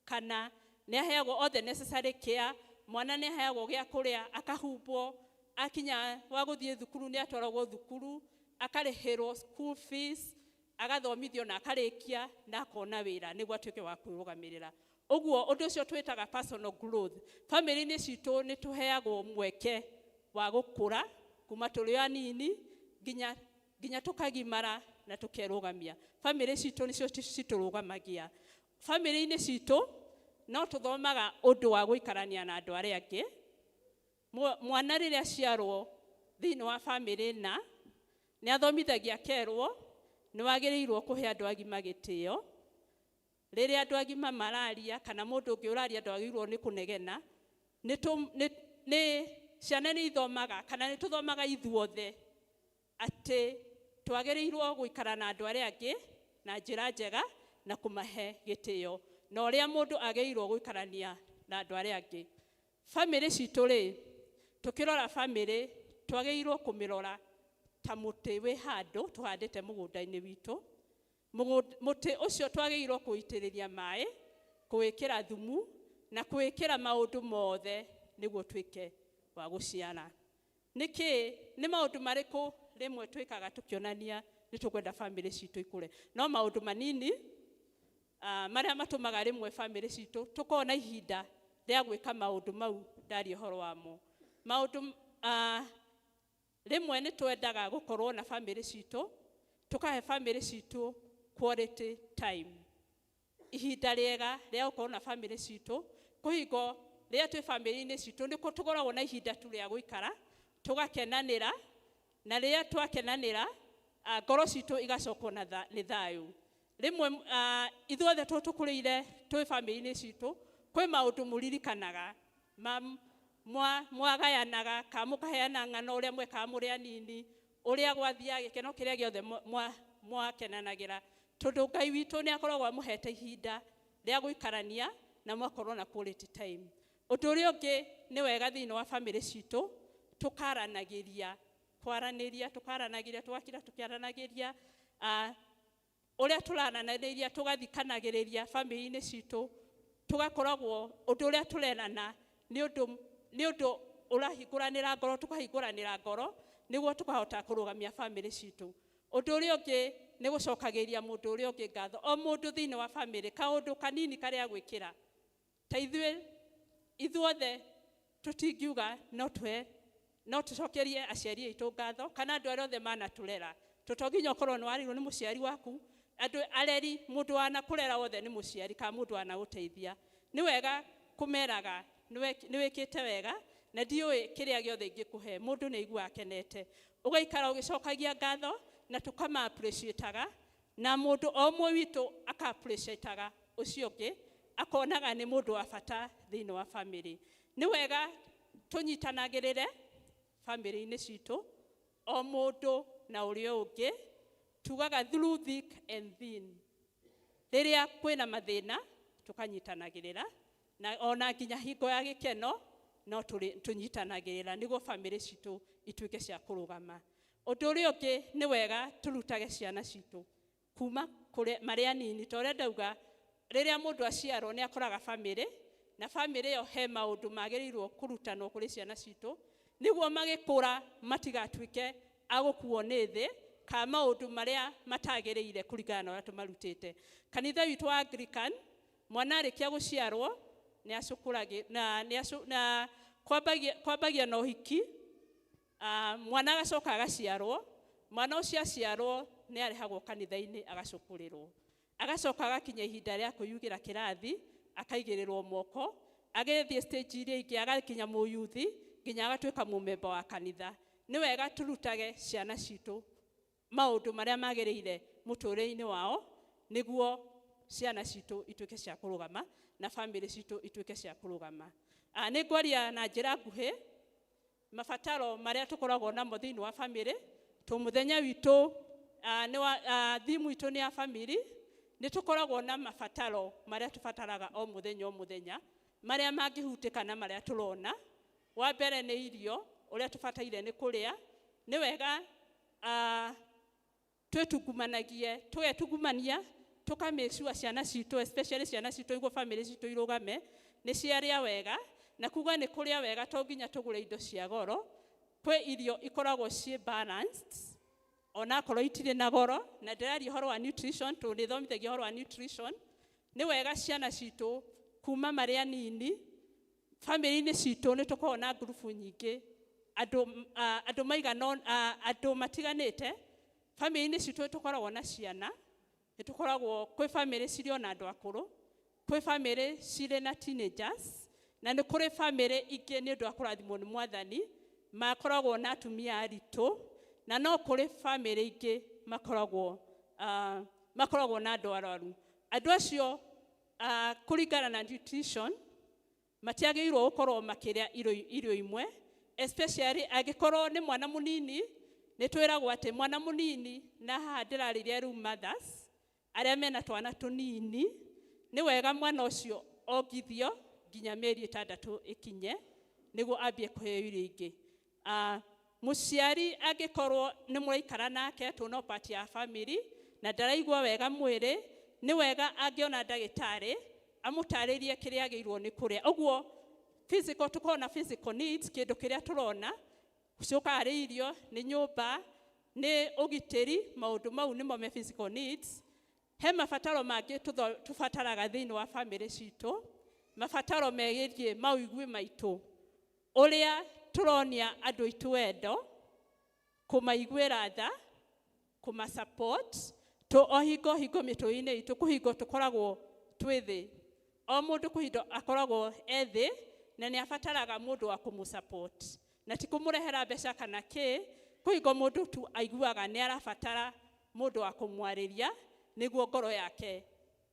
kana ni aheagwo all the necessary care. Mwana ni aheagwo gia kuria, akahumbwo, akinya wa guthie thukuru ni atwaragwo thukuru, akarihirwo school fees, agathomithio na akarikia na akona wira niguo atuike wa kwirugamirira. Uguo undu ucio twitaga personal growth. Family-ini citu ni tuheagwo mweke wa gukura kuma tuli anini ginya tukagimara na tukerugamia. Family citu nicio citurugamagia. Family-ini citu no tuthomaga undu wa guikarania na andu aria angi. Mwana riria ciarwo thini wa family na ni athomithagia kerwo ni wagirirwo kuhe andu agima gitio, rĩrĩa andũ agima mararia kana mũndũ ũngĩ ũraria ndwagĩrĩirwo nĩ kũnegena. Nĩ ciana nĩ ithomaga kana nĩ tũthomaga ithuothe atĩ twagĩrĩirwo gũikara na andũ arĩa angĩ na njĩra njega na kũmahe gĩtĩo, na ũrĩa mũndũ agĩrĩirwo gũikarania na andũ arĩa angĩ. Family citũ rĩ, tukirora family twagĩrĩirwo kũmĩrora ta mũtĩ wĩ handũ tũhandĩte mũgũnda-inĩ witũ. Mũtĩ ũcio twagĩrĩirwo kũitĩrĩria maĩ, kũwĩkĩra thumu na kũwĩkĩra maũndũ mothe nĩguo tuĩke wa gũciara. Nĩkĩ nĩ maũndũ marĩkũ rĩmwe twĩkaga tũkĩonania nĩ tũkwenda family citũ ikũre? No maũndũ manini marĩa matũmaga rĩmwe family citũ tũkorwo na ihinda rĩa gwĩka maũndũ mau ndaria ũhoro wamo. Maũndũ rĩmwe nĩ twendaga gũkorwo na family citũ, tũkahe family citũ quality time, ihinda rĩega rĩa gũkorwo na family citũ. Kũhingo rĩrĩa twĩ family-inĩ citũ nĩ tũkoragwo na ihinda tu rĩa gũikara tũgakenanĩra, na rĩrĩa twakenanĩra ngoro citũ igacokwo nĩ thayũ. Rĩmwe ithuothe tũkũrĩire twĩ family-inĩ citũ, kwĩ maũndũ mũririkanaga mwagayanaga ka mũkaheana ng'ano ũrĩa mwekaga mũrĩ anini, ũrĩa gwathiaga gĩkeno kĩrĩa gĩothe mwakenanagĩra, tondũ Ngai witũ nĩ akoragwo amũhete ihinda rĩa gũikarania na mwakorwo na quality time. Ũndũ ũrĩa ũngĩ nĩ wega thĩinĩ wa family citũ tũkaranagĩria, tũgakira tũkĩaranagĩria ũrĩa tũrananĩria, tũgathikanagĩrĩria family-inĩ citũ, tugakoragwo ũndũ ũrĩa tũrerana nĩ ũndũ ũrahingũranĩra ngoro, tũkahingũranĩra ngoro nĩguo tũkahota kũrũgamia family citũ. Ũndũ ũrĩa ũngĩ nĩ gũcokagĩria mũndũ ũrĩa ũngĩ ngatho. O mũndũ thĩinĩ wa family kaũndũ kanini karĩa gwĩkĩra, ta ithuothe tũtingiuga no tũcokerie aciari aitũ ngatho kana andũ arĩa othe manatũrera. Tũtonginya ũkorwo nĩ warĩirwo nĩ mũciari waku, andũ areri, mũndũ wanakũrera wothe nĩ mũciari kana mũndũ wanagũteithia. Nĩ wega kũmeraga nĩ wĩkĩte wega na ndiũĩ kĩrĩa gĩothe ingĩkũhe, mũndũ nĩ aiguaga akenete. Ũgaikara ũgĩcokagia ngatho na tũkama appreciate-aga, na mũndũ o ũmwe witũ aka appreciate-aga ũcio ũngĩ, akonaga nĩ mũndũ wa bata thĩinĩ wa family. Nĩ wega tũnyitanagĩrĩre family-inĩ citũ, o mũndũ na ũrĩa ũngĩ, tugaga through thick and thin. Rĩrĩa kwĩna mathĩna tũkanyitanagĩrĩra, na ona nginya hingo ya gĩkeno no tũnyitanagĩrĩra nĩguo family citũ ituĩke cia kũrũgama. Ũndũ ũrĩa ũngĩ nĩ wega tũrutage ciana citũ kuma marĩ anini, ta ũrĩa ndauga rĩrĩa mũndũ aciarwo nĩ akoraga family, na family ĩyo he maũndũ magĩrĩirwo kũrutanwo kũrĩ ciana citũ nĩguo magĩkũra matigatuĩke agũkuo nĩ thĩ ka maũndũ marĩa matagĩrĩire kũringana na ũrĩa tũmarutĩte. Kanitha witũ wa Anglican, mwana arĩkia gũciarwo nĩ acukũragio na kwambagia na ũhiki, mwana agacoka agaciarwo. Mwana ũcio aciarwo nĩ arehagwo kanitha-inĩ agacukũrĩrwo, agacoka agakinya ihinda rĩa kũiyũgĩra kĩrathi, akaigĩrĩrwo moko, agĩthiĩ stage iria ingĩ, agakinya mũyuthi nginya agatuĩka mũmemba wa kanitha. Nĩ wega tũrutage ciana citũ maũndũ marĩa magĩrĩire mũtũrĩre-inĩ wao nĩguo ciana citũ ituĩke cia kũrũgama na family citũ ituĩke cia kũrũgama. Nĩ ngwaria na njĩra nguhĩ mabataro marĩa tũkoragwo namo thĩinĩ wa family. Mũthenya witũ thimu itũ nĩ ya family, nĩ tũkoragwo na mabataro marĩa tũbataraga o mũthenya marĩa mangĩhutĩka na marĩa tũrona. Wa mbere nĩ irio, ũrĩa tũbataire nĩ kũrĩa. Nĩ wega twetungumania make sure ciana citũ, especially ciana citũ iguo family citũ irũgame, nĩ ciarĩa wega. Na kuga nĩ kũrĩa wega to nginya tũgũre indo cia goro. Kwĩ irio ikoragwo ciĩ balanced ona korwo itirĩ na goro, na ndĩraria ũhoro wa nutrition, tondũ nĩ thomithagia ũhoro wa nutrition. Nĩ wega ciana citũ kuma marĩ anini, family-inĩ citũ nĩ tũkoragwo na ngurubu nyingĩ, andũ matiganĩte. Family-inĩ citũ tũkoragwo na ciana, nĩ tũkoragwo kwĩ family cirĩ ona andũ akũrũ, kwĩ family cirĩ na teenagers, na nĩ kũrĩ family ingĩ nĩ ũndũ wa kũrathimwo nĩ Mwathani makoragwo na atumia aritũ, na no kũrĩ family ingĩ makoragwo na andũ arwaru. Andũ acio kũringana na nutrition matiagĩrĩirwo gũkorwo makĩrĩa irio imwe, especially angĩkorwo nĩ mwana mũnini. Nĩ twĩragwo atĩ mwana mũnini, na haha ndĩrarĩria rĩu mothers arĩa mena twana tũnini, nĩ wega mwana ũcio ongithio nginya mĩeri 6 ĩkinye nĩguo ambie kũheo irio ingĩ. Mũciari angĩkorwo nĩ mũraikara nake no part ya family na ndaraigua wega mwĩrĩ, nĩ wega angĩona ndagĩtarĩ amũtarĩrie kĩrĩa agĩrĩirwo nĩ kũrĩa. Ũguo physical, tukorwo na physical needs, kĩndũ kĩrĩa tũrona gũcoka harĩ irio, nĩ nyũmba, nĩ ũgitĩri, maũndũ mau nĩmo me physical needs. He mabataro mangĩ tũbataraga thĩinĩ wa family citũ, mabataro megiĩ mawĩigwi maitũ, ũrĩa tũronia andũ aitũ wendo, kũmaiguĩra tha, kũmasupport, o hingo mĩtũrĩre-inĩ itũ. Kũhingo tũkoragwo twĩ thĩ, o mũndũ kũhingo akoragwo ethĩ, na nĩ abataraga mũndũ wa kũmũsupport, na ti kũmũrehera mbeca kana kĩ. Kũhingo mũndũ tu aiguaga nĩ arabatara mũndũ wa kũmwarĩria nĩguo ngoro yake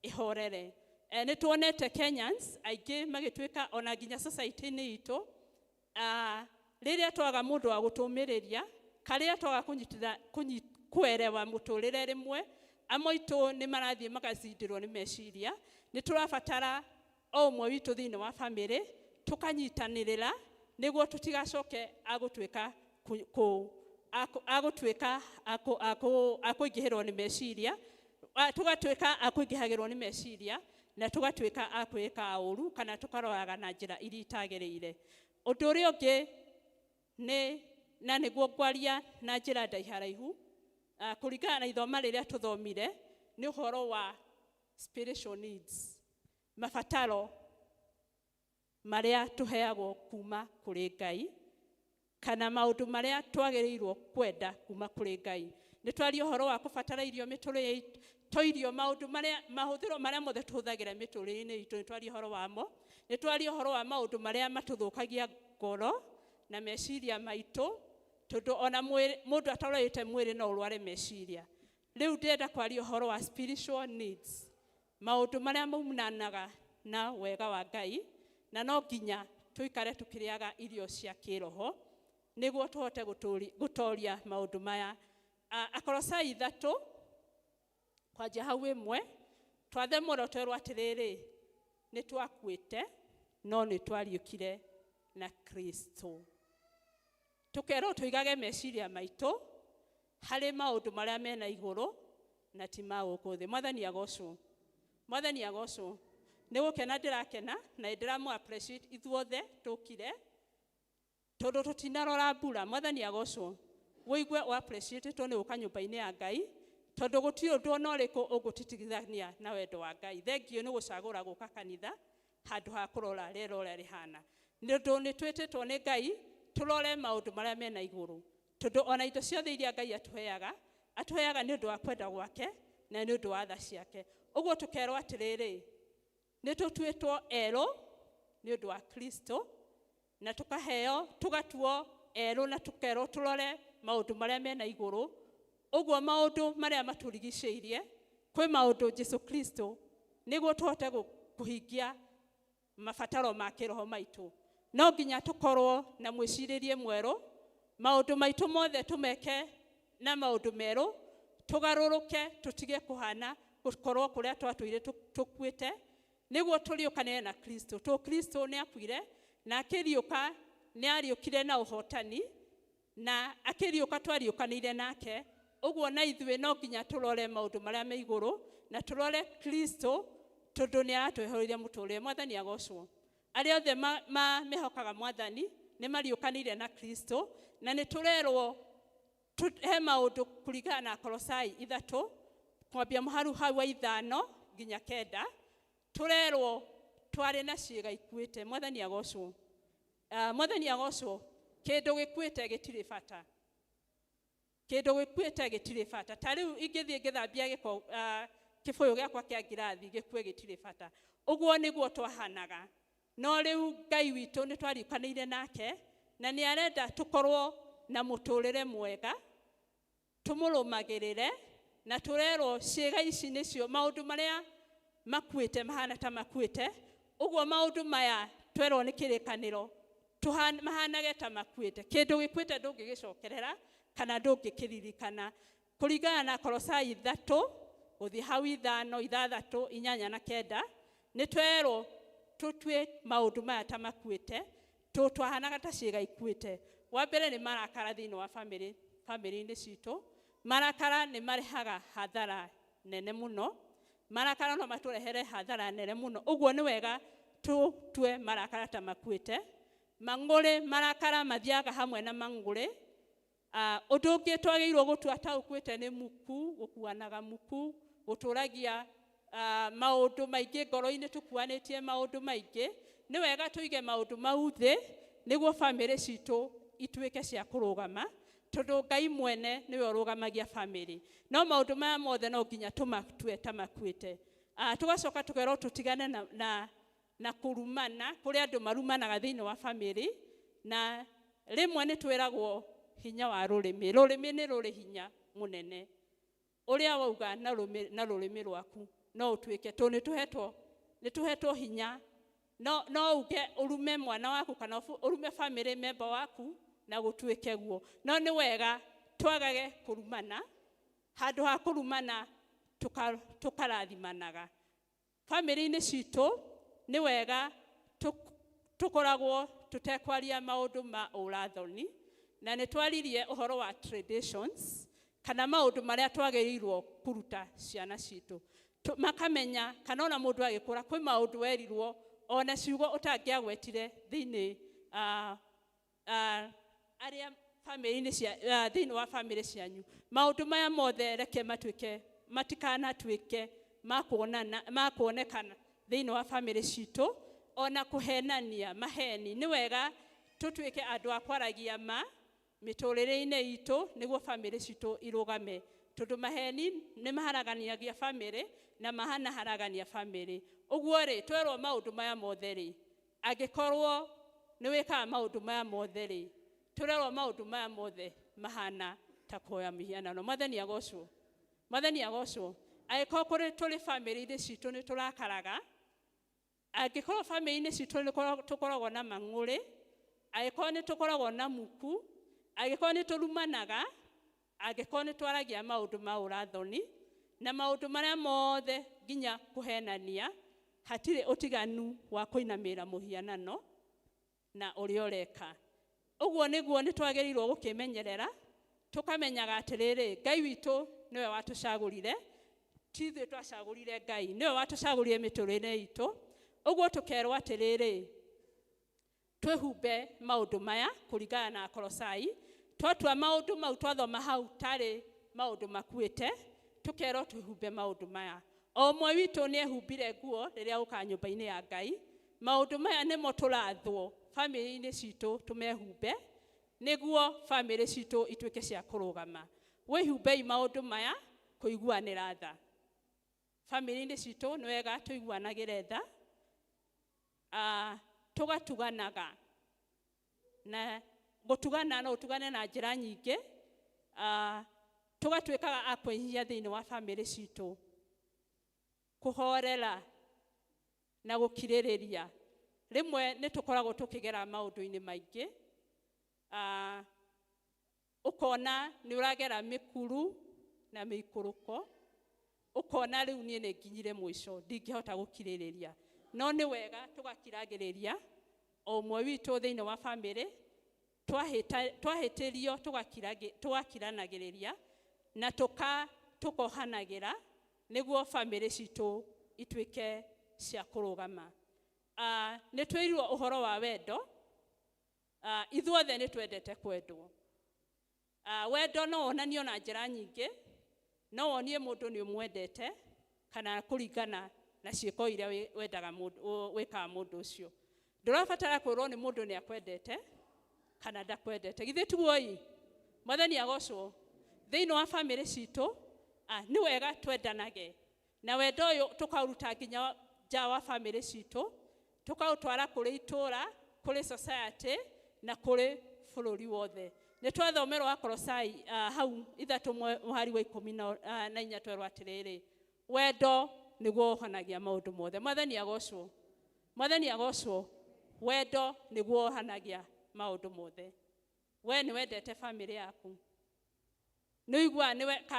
ĩhorere. Nĩ tuonete Kenyans aingĩ magĩtuĩka ona nginya society-inĩ itũ, rĩrĩa twaga mũndũ wa gũtũmĩrĩria, karĩa twaga kuerewa mũtũrĩre rĩmwe, amwe itũ nĩ marathiĩ magacindirwo nĩ meciria. Nĩ tũrabatara o ũmwe witũ thĩinĩ wa family tũkanyitanĩrĩra nĩguo tũtigacoke agũtuĩka akũingĩhĩrwo nĩ meciria, tũgatuĩka akũingĩhagĩrwo nĩ meciria, na tũgatuĩka akwĩka ũru kana tũkaroraga na njĩra iria itagĩrĩire. Ũndũ ũrĩa ũngĩ na nĩguo ngwaria na njĩra ndaiharaihu, kũringana na ithoma rĩrĩa tũthomire, nĩ ũhoro wa spiritual needs, mabataro marĩa tũheagwo kuma kũrĩ Ngai, kana maũndũ marĩa twagĩrĩirwo kwenda kuma kũrĩ Ngai. Nĩ twaria ũhoro wa kũbatara irio mĩtũrĩre to irio, maũndũ marĩa mahũthĩro marĩa mothe tũhũthagĩra mĩtũrĩre-inĩ itũ, nĩ twaria ũhoro wamo. Nĩ twaria ũhoro wa maũndũ marĩa matũthũkagia ngoro na meciria maitũ, tondũ ona mũndũ atarorete mwĩrĩ no ũrware meciria. Rĩu ndĩrenda kwaria ũhoro wa spiritual needs, maũndũ marĩa maumanaga na wega wa Ngai, na no nginya tũikare tũkĩrĩaga irio cia kĩroho nĩguo tũhote gũtoria maũndũ maya. Akolosai 3 kwanjia hau 1, twathemwo twerwo atĩrĩrĩ, nĩ twakuĩte no nĩ twariũkire na Kristo. Tũkerwo tũigage meciria maitũ harĩ maũndũ marĩa mena igũrũ na ti ma gũkũ thĩ. Mwathani agocwo, Mwathani agocwo. Nĩ gũkena ndĩrakena na ndĩramũ appreciate ithuothe tũkire tondũ tũtinarora mbura. Mwathani agocwo, wĩigue wa appreciate nĩ gũka nyũmba-inĩ ya Ngai, tondũ gũtirĩ ũndũ ona ũrĩkũ ũgũtitigithania na wendo wa Ngai. Thengio nĩ gũcagũra gũka kanitha handũ ha kũrora rĩera ũrĩa rĩhana. Nĩ twĩtĩtwo nĩ Ngai tũrore maũndũ marĩa mena igũrũ, tondũ ona indo ciothe iria Ngai atũheaga nĩ ũndũ wa kwenda gwake na nĩ ũndũ wa tha ciake. Ũguo tũkerwo atĩrĩrĩ, nĩ tũtuĩtwo erũ nĩ ũndũ wa Kristo, na tũgatuo erũ na tũkerwo tũrore maũndũ marĩa mena igũrũ. Ũguo maũndũ marĩa matũrigicĩirie, kwĩ maũndũ Jesũ Kristo, nĩguo tũhote kũhingia mabataro ma kĩroho maitũ. No nginya tũkorwo na mwĩcirĩrie mwerũ, maũndũ maitũ mothe tũmeke na maũndũ merũ, tũgarũrũke tũtige kũhana gũkorwo kũrĩa twatũire tũkuĩte, nĩguo tũriũkanĩre na Kristo. Kristo nĩ akuire na akĩriũka, nĩ ariũkire na ũhotani, na akĩriũka twariũkanĩire nake. Ũguo na ithuĩ no nginya tũrore maũndũ marĩa me igũrũ na tũrore Kristo, tondũ nĩ aratwehereria mũtũrĩre. Mwathani agocwo. Arĩa othe mehokaga Mwathani nĩ mariũkanĩire na Kristo, na nĩ tũrerwo he maũndũ kũringana na Akolosai 3 kwambia hau wa 5 nginya 9, tũrerwo twarĩ na ciĩga ikuĩte. Mwathani agocwo. Mwathani agocwo. Kĩndũ gĩkuĩte gĩtirĩ bata. Kĩndũ gĩkuĩte gĩtirĩ bata. Ta rĩu ingĩthiĩ ngĩthambia kĩbũyũ gĩakwa kĩa ngirathi gĩkue gĩtirĩ bata. Ũguo nĩguo twahanaga. No rĩu Ngai witũ nĩ twariũkanĩire nake, na nĩ arenda tũkorwo na mũtũrĩre mwega, tũmũrũmagĩrĩre, na tũrerwo ciĩga ici nĩcio maũndũ marĩa makuite mahana ta makuite uguo maundu maya twerwo ni kirikaniro mahanage ta makuite kindu gikuite ndungigicokerera kana ndungikiririkana kuringana na Kolosai 3 uthi hau 5 6 8 na 9 ni twerwo tutwe maundu maya ta makuite twahanaga ta ciiga ikuite. Wa mbere ni marakara thiini wa family-ini citu. Marakara ni marehaga hathara nene muno. Marakara no maturehere hathara nene muno. Uguo ni wega tutwe marakara ta makuite. Mangure marakara mathiaga hamwe na mangure. Undu ungi twagiirwo gutua ta ukuite ni muku, gukuanaga muku, guturagia maundu maingi ngoro-ini tukuanitie maundu maingi. Ni wega tuige maundu mau thi niguo family citu ituike cia kurugama tondu Ngai mwene niwe urugamagia family. No maundu maya mothe no nginya tumatue ta makuite. Tugacoka tukerwo tutigane na kurumana kuria andu marumanaga thiini wa family. Na rimwe ni twiragwo hinya wa rurimi. Rurimi ni ruri hinya munene. Uria wauga na rurimi rwaku no utuike tu ni tuhetwo hinya. No uge urume mwana waku kana urume family member waku na gutuike guo. No ni wega twagage kurumana. Handu ha kurumana tukarathimanaga. Family-ini citu ni wega tukoragwo tutekwaria maundu ma urathoni na ni twaririe uhoro wa traditions kana maundu maria twagirirwo kuruta ciana citu. Makamenya kana ona mundu agikura kwi maundu werirwo ona ciugo utangiagwetire thiini aria family-ini cia thiini wa family cianyu. Maundu maya mothe reke matuike matikana tuike makuonekana thiini wa family citu. Ona kuhenania maheni ni wega tutuike andu akwaragia miturire-ini itu niguo family citu irugame. Tondu maheni ni maharaganiagia family na mahanaharagania family. Uguo ri twerwo maundu maya mothe ri agikorwo ni wika maundu maya mothe ri turerwo maundu maya mothe mahana ta kuoya mihianano. Mwathani agocwo. Agikorwo kuri tuli family-ini citu ni turakaraga. Agikorwo family-ini citu ni tukoragwo na mang'uri. Agikorwo ni tukoragwo na muku. Agikorwo ni turumanaga. Agikorwo ni twaragia maundu ma urathoni na maundu maria mothe nginya kuhenania. Hatire utiganu wa kuinamira muhianano na uria ureka. Uguo niguo ni twagirirwo gukimenyerera. Tukamenyaga atiriri Ngai witu niwe watucagurire. Tithe twacagurire Ngai niwe watucagurire miturire itu. Uguo tukerwo atiriri twihumbe maundu maya kuringana na Kolosai. Twatua maundu mau twathoma hau tari maundu makuite tukerwo twihumbe maundu maya. O mwe witu ni ehumbire nguo riria uka nyumba-ini ya Ngai. Maundu maya nimo turathwo family-ini citu tumehumbe niguo family citu ituike cia kurugama. Wihumbei maundu maya kuiguanira tha. Family-ini citu ni wega tuiguanagire tha. Tugatuganaga na gutugana no tugane na njira nyingi. Tugatuikaga akwihia thiini wa family citu. Kuhorera na gukiririria. Rimwe ni tukoragwo tukigera maundu-ini maingi. Ukona ni uragera mikuru na mikuruko. Ukona riu nie ni nginyire mwisho ndingihota gukiririria. No ni wega tugakiragiriria o mwe witu thiini wa family. Twahitirio tugakiranagiriria na tukohanagira niguo family citu ituike cia kurugama. Ni twirirwo uhoro wa wendo. Ithuothe ni twendete kwendwo. Wendo no wonanio na njira nyingi. No wonie mundu ni umwendete kana kuringana na ciiko iria wendaga wikaga mundu ucio. Ndurabatara kwirwo ni mundu ni akwendete kana ndakwendete. Githĩ tiguo Mwathani agocwo. Thiini wa family citu ni wega twendanage. Na wendo uyu tukaruta nginya nja wa family citu. Tukautwara kuri itura, kuri society na kuri bururi wothe. Ni twathomerwo wa Kolosai hau 3 muhari wa 14 twerwo atiriri. Wendo niguo ohanagia maundu mothe. Mwathani agocwo. Mwathani agocwo. Wendo niguo ohanagia maundu mothe. We ni wendete family yaku. Noigua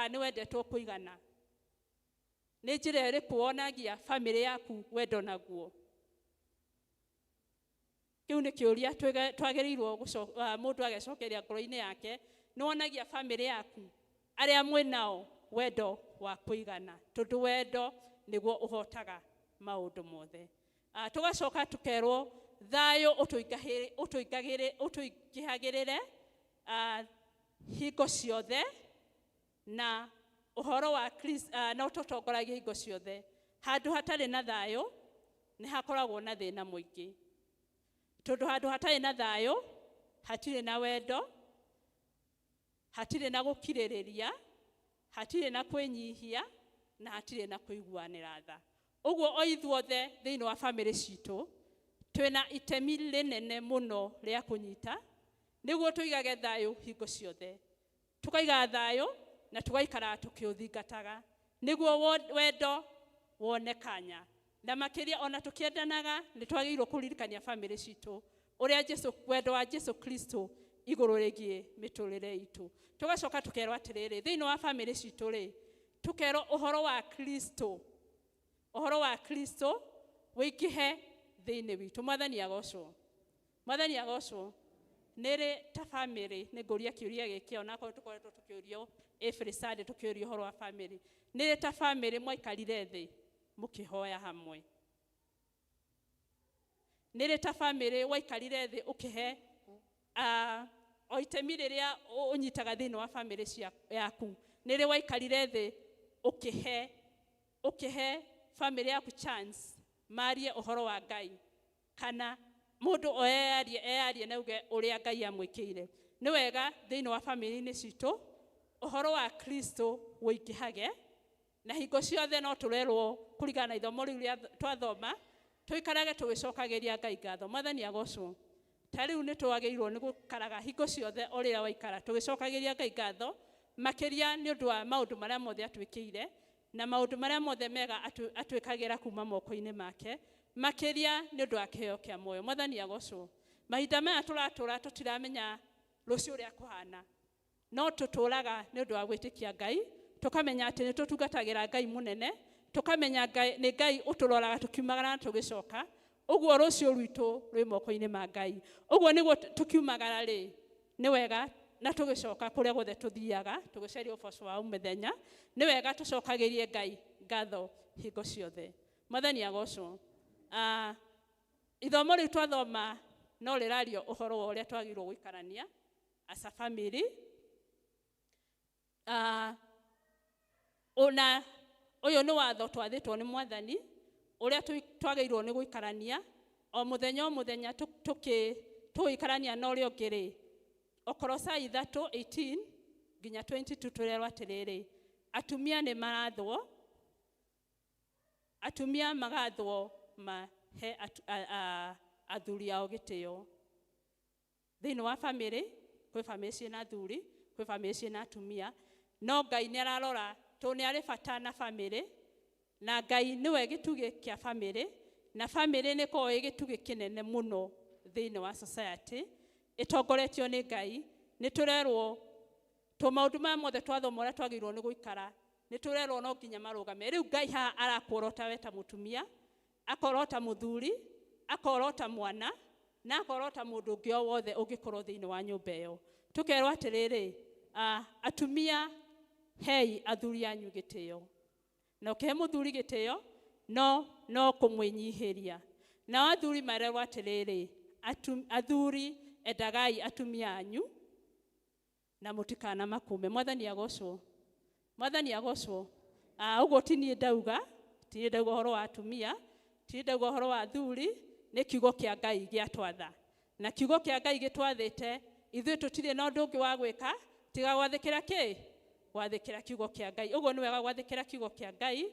ni wendetwo kuigana. Nĩ njĩra ĩrĩkũ wonagia family yaku wendo naguo? Kĩu nĩ kĩũria twagĩrĩirwo mũndũ agacokeria ngoro-inĩ yake. Nĩ wonagia family yaku arĩa mwĩ nao wendo wa kuigana, tondũ wendo nĩguo ũhotaga maũndũ mothe. Tugacoka tukerwo thayũ ũtũingĩhagĩrĩre hingo ciothe, na ũhoro wa Kristo na ũtũtongoragia hingo ciothe. Handũ hatarĩ na thayũ nĩ hakoragwo na thĩna mũingĩ, tondũ handũ hatarĩ na thayũ hatirĩ na wendo, hatirĩ na gũkirĩrĩria, hatirĩ na kwĩnyihia, na hatirĩ na kũiguanĩra tha. Ũguo o ithuothe thĩinĩ wa family citũ twĩna itemi rĩnene mũno rĩa kũnyita nĩguo tũigage thayũ hingo ciothe. Tukaiga thayũ na tugaikara tukiũthingataga nĩguo wendo wonekanya. Na makĩria ona tukiendanaga nĩ twagĩrĩirwo kũririkania family citũ ũrĩa wendo wa Jesu Kristo igũrũ rĩgiĩ mĩtũrĩre itũ. Tugacoka tukerwo atĩrĩrĩ, thĩinĩ wa family citũ rĩ, tukerwo ũhoro wa Kristo wĩingĩhe thĩinĩ witũ. Mwathani agocwo. Mwathani agocwo. Nĩrĩ ta family, nĩ ngũria kĩũria gĩkĩ ona korwo tũkoretwo tukĩũrio every Sunday tukĩũrio ũhoro wa family. Nĩrĩ ta family mwaikarire thĩ mũkĩhoya hamwe? Nĩrĩ ta family waikarire thĩ ũkĩhe o itemi rĩrĩa ũnyitaga thĩinĩ wa family yaku? Nĩrĩ waikarire thĩ ũkĩhe family yaku chance marie ũhoro wa Ngai, kana mũndũ eyarie na uge ũrĩa Ngai amwĩkĩire? Nĩ wega thĩinĩ wa family-inĩ citũ ũhoro wa Kristo wĩingĩhage, na hingo ciothe no tũrerwo kũringana na ithomo rĩu rĩa twathoma tũikarage tũgĩcokagĩria Ngai ngatho. Mwathani agocwo. Ta rĩu nĩ twagĩrĩirwo nĩ gũkaraga hingo ciothe o rĩrĩa waikara tũgĩcokagĩria Ngai ngatho, makĩria nĩ ũndũ wa maũndũ marĩa mothe atwĩkĩire na maũndũ marĩa mothe mega atwĩkagĩra kuma moko-inĩ make, makĩria nĩ ũndũ wa kĩheo kĩa muoyo. Mwathani agocwo. Mahinda maya tũratũra tũtiramenya rũciũ ũrĩa kũhana, no tũtũraga nĩ ũndũ wa gwĩtĩkia Ngai, tũkamenya atĩ nĩ tũtungatagĩra Ngai mũnene, tũkamenya nĩ Ngai ũtũroraga tũkiumagara na tũgĩcoka. Ũguo rũciũ rwitũ rwĩ moko-inĩ ma Ngai. Ũguo nĩguo tũkiumagara rĩ, nĩ wega na tũgĩcoka kũrĩa guothe tũthiaga tũgĩcaria ũboco wa mũthenya, nĩ wega tũcokagĩrie Ngai ngatho hingo ciothe. Mwathani agocwo. Ithomo rĩu twathoma no rĩrario ũhoro wa ũrĩa twagĩrĩirwo gũikarania as a family. Ona ũyũ nĩ watho twathĩtwo nĩ Mwathani ũrĩa twagĩrĩirwo nĩ gũikarania o mũthenya tũgĩikarania na ũrĩa ũngĩ rĩ. Okorosai 3:18 nginya 22 tũrerwo atĩrĩrĩ, atumia magathwo mahe athuri ao gĩtĩo. Thĩinĩ wa family kwĩ family ciĩna athuri, kwĩ family ciĩna atumia, no Ngai nĩ ararora tondũ nĩ arĩ bata na family, na Ngai nĩwe gĩtugĩ kĩa family, na family nĩ koragwo ĩ gĩtugĩ kĩnene mũno thĩinĩ wa society ĩtongoretio nĩ Ngai. Nĩ tũrerwo maũndũ maya mothe twathoma ũrĩa twagĩrĩirwo nĩ gũikara, nĩ tũrerwo no nginya marũgame. Rĩu Ngai haha arakuorota we ta mũtumia, akorota mũthuri, akorota mwana, na akorota mũndũ ũngĩ o wothe ũngĩkorwo thĩinĩ wa nyũmba ĩyo. Tũkerwo atĩrĩrĩ, atumia hei athuri anyu gĩtĩo, na ũkĩhe mũthuri gĩtĩo no kũmwĩnyihĩria. Na athuri marerwo atĩrĩrĩ, athuri endagai atumia anyu na mũtikana makũme. Mwathani agocwo. Mwathani agocwo. Ũguo ti niĩ ndauga ũhoro wa atumia, ti ndauga ũhoro wa athuri, nĩ kiugo kĩa Ngai gĩatwatha. Na kiugo kĩa Ngai gĩtwathĩte, ithuĩ tũtirĩ na ũndũ ũngĩ wa gwĩka tiga gwathĩkĩra kĩ? Gwathĩkĩra kiugo kĩa Ngai. Ũguo nĩ wega gwathĩkĩra kiugo kĩa Ngai.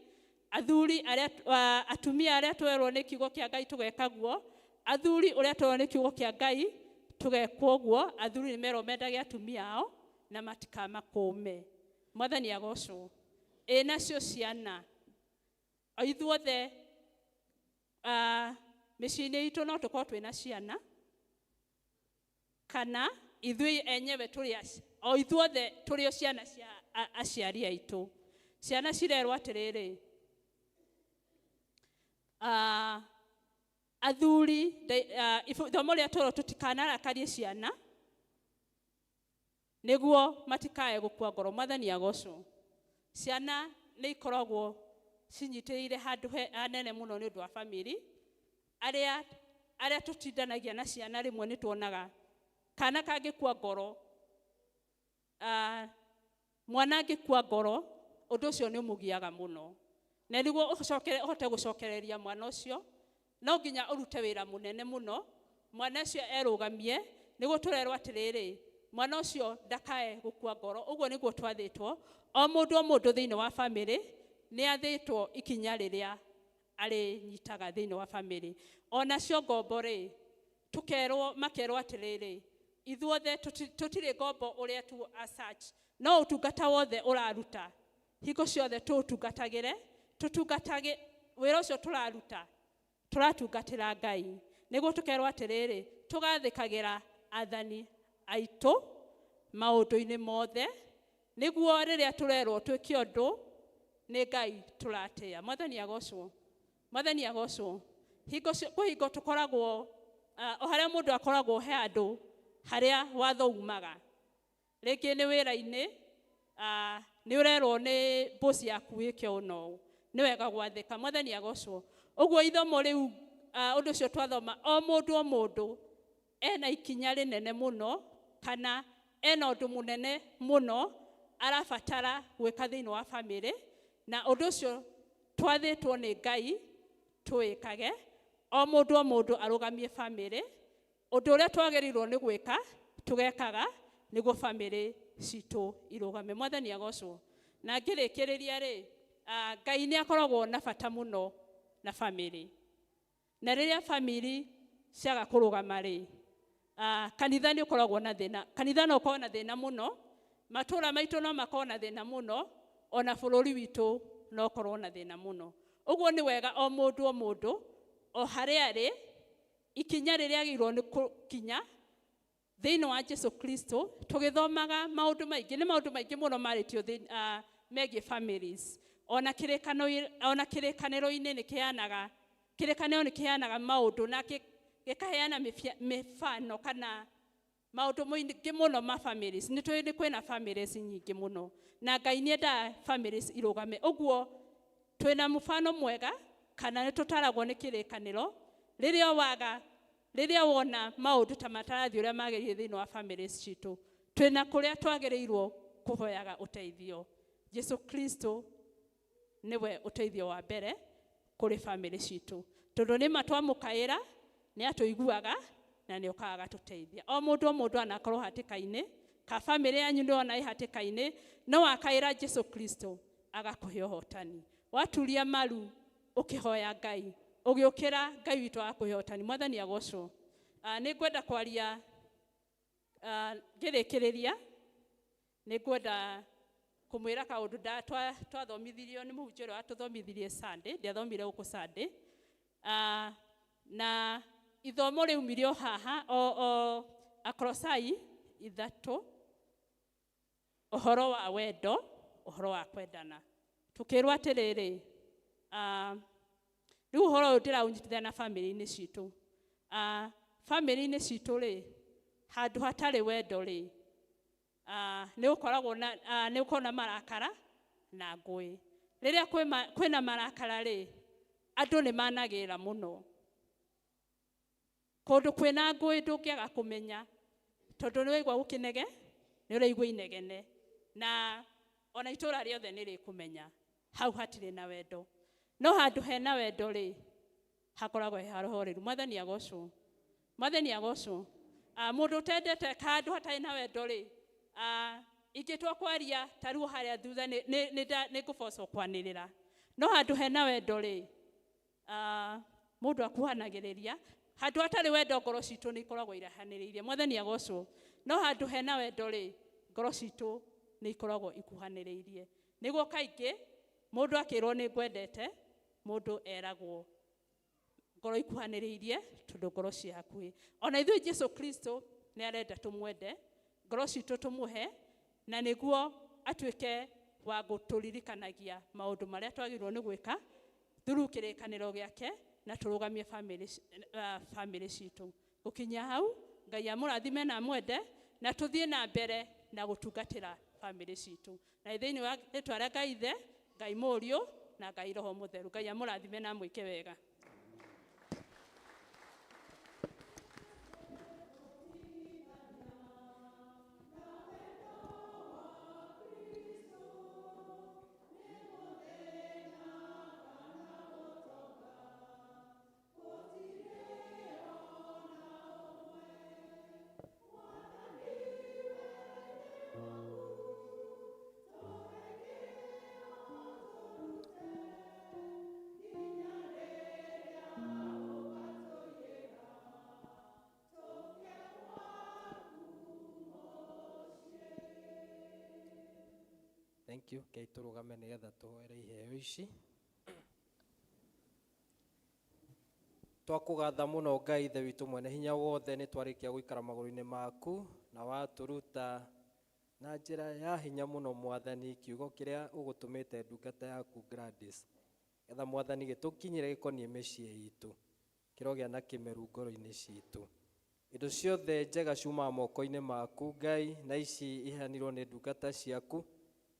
Atumia arĩa twerwo nĩ kiugo kĩa Ngai tũgeka guo, athuri ũrĩa twerwo nĩ kiugo kĩa Ngai tũgekwo guo. Athuri nĩ merwo mendage atumia ao na matikamakũme. Mwathani agocwo. Nacio ciana, o ithuothe mĩciĩ-inĩ itũ no tũkorwo twĩna ciana, kana ithuĩ enyewe o ithuothe tũrĩ o ciana cia aciari aitũ. Ciana cirerwo atĩrĩrĩ, athuri ithomo rĩa tũro tũtikanarakarie ciana nĩguo matikae gũkua ngoro. Mwathani agocwo. Ciana nĩ ikoragwo cinyitĩrĩire handũ hanene mũno nĩ ũndũ wa family. Arĩa tũtindanagia na ciana rĩmwe nĩ tuonaga kana kangĩkua ngoro, mwana angĩkua ngoro, ũndũ ũcio nĩ ũmũgiaga mũno. Na nĩguo ũhote gũcokereria mwana ũcio, no nginya ũrute wĩra mũnene mũno, mwana ũcio erũgamie. Nĩguo tũrerwo atĩrĩrĩ, mwana ũcio ndakae gũkua ngoro. Ũguo nĩguo twathĩtwo. O mũndũ thĩinĩ wa family nĩ athĩtwo ikinya rĩrĩa arĩnyitaga thĩinĩ wa family. Onacio ngombo rĩ, makerwo atĩrĩrĩ, ithuothe tũtirĩ ngombo ũrĩa tu such, no ũtungata wothe ũraruta, hingo ciothe tũtungatagĩre, wĩra ũcio tũraruta, tũratungatĩra Ngai. Nĩguo tũkerwo atĩrĩrĩ, tũgathĩkagĩra athani aitũ maũndũ-inĩ mothe, nĩguo rĩrĩa tũrerwo twĩke ũndũ nĩ Ngai tũratĩa. Mwathani agocwo. Mwathani agocwo. Hingo tũkoragwo, o harĩa mũndũ akoragwo he andũ harĩa watho umaga. Rĩngĩ nĩ wĩra-inĩ, nĩ ũrerwo nĩ boss yaku wĩke ũũ, nĩ wega gwathĩka. Mwathani agocwo. Ũguo ithomo rĩu ũndũ ũcio twathoma, o mũndũ ena ikinya rĩnene mũno, kana ena ũndũ mũnene mũno arabatara gwĩka thĩinĩ wa family, na ũndũ ũcio twathĩtwo nĩ Ngai twĩkage. O mũndũ arũgamie family, ũndũ ũrĩa twagĩrĩirwo nĩ gwĩka tũgekaga nĩguo family citũ irũgame. Mwathani agocwo. Na ngĩrĩkĩrĩria rĩ, Ngai nĩ akoragwo na bata mũno na family. Na rĩrĩa family ciaga kũrũgama rĩ, kanitha nĩ ũkoragwo na thĩna. Kanitha no ũkorwo na thĩna mũno, matũũra maitũ no makorwo na thĩna mũno, ona bũrũri witũ no ũkorwo na thĩna mũno. Ũguo nĩ wega o mũndũ o harĩa arĩ, ikinya rĩrĩa agĩrĩirwo nĩ gũkinya thĩinĩ wa Jesu Kristo, tũgĩthomaga maũndũ maingĩ. Nĩ maũndũ maingĩ mũno marĩtio megiĩ families. Ona kĩrĩkanĩro-inĩ nĩ kĩheanaga maũndũ, na gĩkaheana mĩfano kana maũndũ maingĩ mũno ma families. Nĩ tũĩ kwĩna families nyingĩ mũno, na Ngai nĩ endaga families irũgame. Ũguo twĩna mũfano mwega, kana nĩ tũtaragwo nĩ kĩrĩkanĩro, rĩrĩa wona maũndũ ta matarathiĩ ũrĩa magĩrĩire thĩinĩ wa families citũ, twĩna kũrĩa twagĩrĩirwo kũhoyaga ũteithio. Jesu Kristo nĩwe ũteithio wa mbere kũrĩ family citũ, tondũ nĩma twamũkaĩra nĩ atũiguaga na nĩ okaga agatũteithia. O mũndũ anakorwo hatĩka-inĩ, ka family yanyu nĩ ona hatĩka-inĩ, no wakaĩra Jesu Kristo agakũhe ũhotani. Waturia maru ũkĩhoya Ngai, ũgĩũkĩra Ngai witũ agakũhe ũhotani. Mwathani agocwo. Nĩ ngwenda kwaria ngĩrĩkĩrĩria, nĩ ngwenda kũmwĩra kaũndũ twathomithirio nĩ mũhunjia ũrĩa watũthomithirie Sunday, ndiathomire gũkũ Sunday. Na ithomo rĩumirio haha o Akolosai 3, ũhoro wa wendo, ũhoro wa kwendana. Tukĩrwo atĩrĩrĩ, rĩu ũhoro ũyũ ndĩraũnyitithania na family-inĩ citũ. Family-inĩ citũ rĩ, handũ hatarĩ wendo rĩ, nĩ ũkoragwo na marakara na ngũĩ. Rĩrĩa kwĩna marakara rĩ, andũ nĩ managĩrĩra mũno. Kũndũ kwĩna ngũĩ ndũngĩaga kũmenya, tondũ nĩ waigua gũkĩnege, nĩ ũraigua inegene, na ona itũũra rĩothe nĩ rĩkũmenya hau hatirĩ na wendo. No handũ hena wendo rĩ, hakoragwo he hahoreru. Mwathani agocwo. Mwathani agocwo. Mũndũ ũtendete handũ hatarĩ na wendo rĩ, ingĩtua kwaria tarĩu harĩa thutha nĩ ngũbocwo kwanĩrĩra. No handũ hena wendo rĩ, mũndũ akuhanagĩrĩria. Handũ hatarĩ wendo ngoro citũ nĩ ikoragwo irahanĩrĩirie. Mwathani agocwo. No handũ hena wendo rĩ, ngoro citũ nĩ ikoragwo ikuhanĩrĩirie. Nĩguo kaingĩ mũndũ akĩrwo nĩ ngwendete, mundu eragwo ngoro ikuhanĩrĩirie tondũ ngoro ci hakuhĩ. Ona ithuĩ Jesu Kristo nĩ arenda tũmwende, ngoro citũ tũmũhe, na nĩguo atuĩke wa gũtũririkanagia maũndũ marĩa twagĩrĩirwo nĩ gwĩka through kĩrĩkanĩro gĩake, na tũrũgamie family citũ. Gũkinya hau, Ngai amũrathime na amwende, na tũthiĩ na mbere na gũtungatĩra family citũ. Na thĩinĩ wa rĩĩtwa rĩa Ngai Ithe, Ngai Mũriũ na Ngai Roho Mũtheru. Ngai amũrathime na amwĩke wega. Thank you. Kei tũrũgame nĩgetha tũhoere iheo ici. Twakũgatha mũno Ngai Ithe witũ mwene hinya wothe, nĩ twarĩkia gũikara magũrũ-inĩ maku na watũruta na njĩra ya hinya mũno Mwathani kiugo kĩrĩa ũgũtũmĩte ndungata yaku Gladys, getha Mwathani gĩtũkinyĩre gĩkoniĩ mĩciĩ itũ, kĩrogĩa na kĩmeru ngoro-inĩ citũ. Indo ciothe njega ciumaga moko-inĩ maku Ngai, na ici iheanirwo nĩ ndungata ciaku,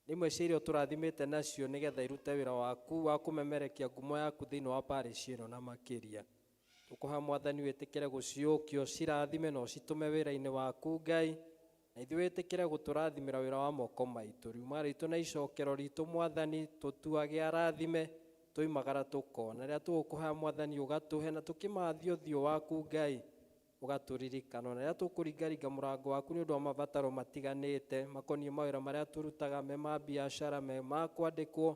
imwe cia irio tũrathimĩte nacio nĩgetha irute wĩra waku wa kũmemerekia ngumo yaku thĩinĩ wa parish ĩno na makĩria. Tũkũha Mwathani wĩtĩkĩre gũciũkia ũcirathime na ũcitũme wĩra-inĩ waku Ngai, na ithuĩ wĩtĩkĩre gũtũrathimĩra wĩra wa moko maitũ. Riuma ritũ na icokero ritũ Mwathani tũtuage arathime, tũimagara tũkona. Rĩrĩa tũgũkũha Mwathani ũgatũhe, na tũkĩmathia ũthiũ waku Ngai ũgatũririkana. Na rĩrĩa tũkũringaringa mũrango waku nĩ ũndũ wa mabataro matiganĩte makoniĩ mawĩra marĩa tũrutaga, me ma biacara, me ma kwandĩkwo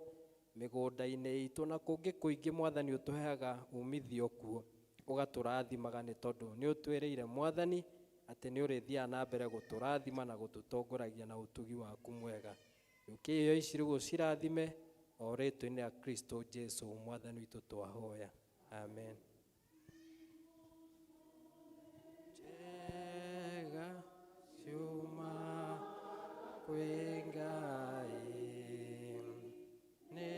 mĩgũnda-inĩ itũ na kũngĩ kũingĩ, Mwathani ũtũheaga umithio kuo, ũgatũrathimaga nĩ tondũ nĩ ũtwĩrĩire Mwathani atĩ nĩ ũrĩthiaga na mbere gũtũrathima na gũtũtongoragia na ũtugi waku mwega. Rĩu iheo ici rĩu ũcirathime o rĩĩtwa-inĩ rĩa Kristo Jesu Mwathani witũ twahoya, amen. Njega ciuma kwĩ Ngai nĩ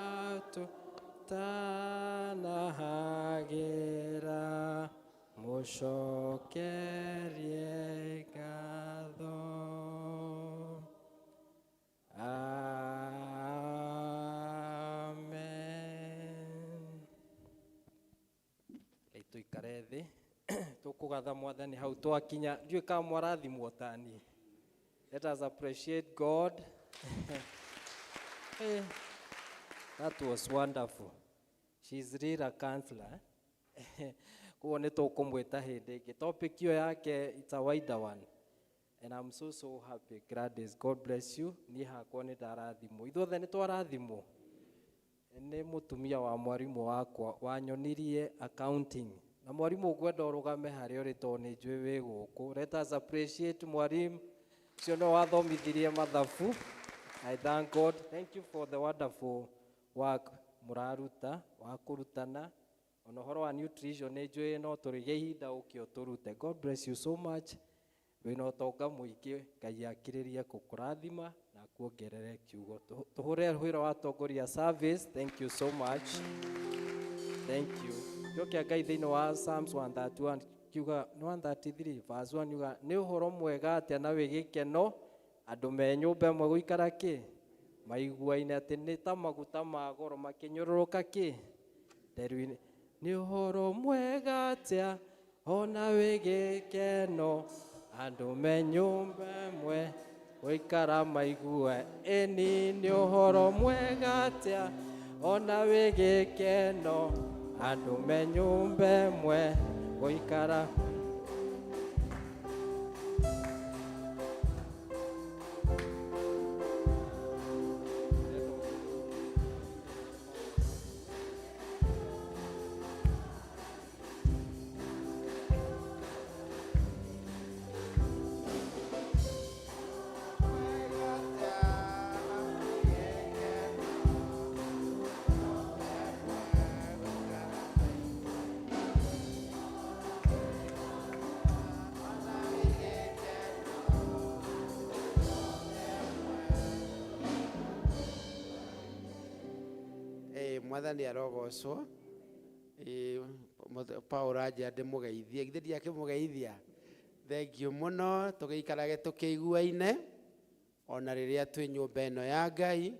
atũtanahagĩra, mũcokerie ngatho. Amen. Tũikare thĩ tũkũgatha Mwathani hau twakinya. Ndiũĩ kana mwarathimwo ta niĩ. Let us appreciate God. Hey, that was wonderful. She's really a counselor. Kuo nĩ tũkũmwĩta hĩndĩ ĩngĩ. Topic iyo yake, it's a wider one. And I'm so happy. Gladys, God bless you. Niĩ hakwa nĩ ndarathimwo. Ithuothe nĩ twarathimwo. Nĩ mũtumia wa mwarimũ wakwa wanyonirie accounting. Na mwarimu ũkwenda ũrũgame harĩa ũrĩ tondũ nĩ njũĩ wĩ gũkũ. Let us appreciate mwarimu ũcio no wathomithirie mathabu. I thank God. Thank you for the wonderful work mũraruta wa kũrutana. Ona ũhoro wa nutrition nĩ njũĩ no tũrĩge ihinda ũkĩ ũtũrute. God bless you so much. Wĩna ũtonga mũingĩ, Ngai akirĩrie gũkũrathima na kuongerere kiugo. Tũhũre rwĩra wa atongoria service. Thank you so much. Thank you. Njokia Ngai thĩinĩ wa Psalms 131 kiuga 133 verse 1 yuga nĩ ũhoro mwega atĩ na wĩ gĩkeno andũ me nyũmba ĩmwe gũikara kĩ maiguaine atĩ nĩ ta maguta ma goro makĩnyũrũrũka kĩ nderu-inĩ. Nĩ ũhoro mwega atĩa ona wĩ gĩkeno andũ me nyũmba ĩmwe gũikara maigua. Ĩni nĩ ũhoro mwega atĩa ona wĩ gĩkeno andũ me nyũmba ĩmwe gũikara. Mwathani arogocwo. Paul aja ndimugeithie githĩ ndiakĩmũgeithia. Thengio mũno, tũgĩikarage tũkĩiguaine ona rĩrĩa twĩ nyũmba ĩno ya Ngai,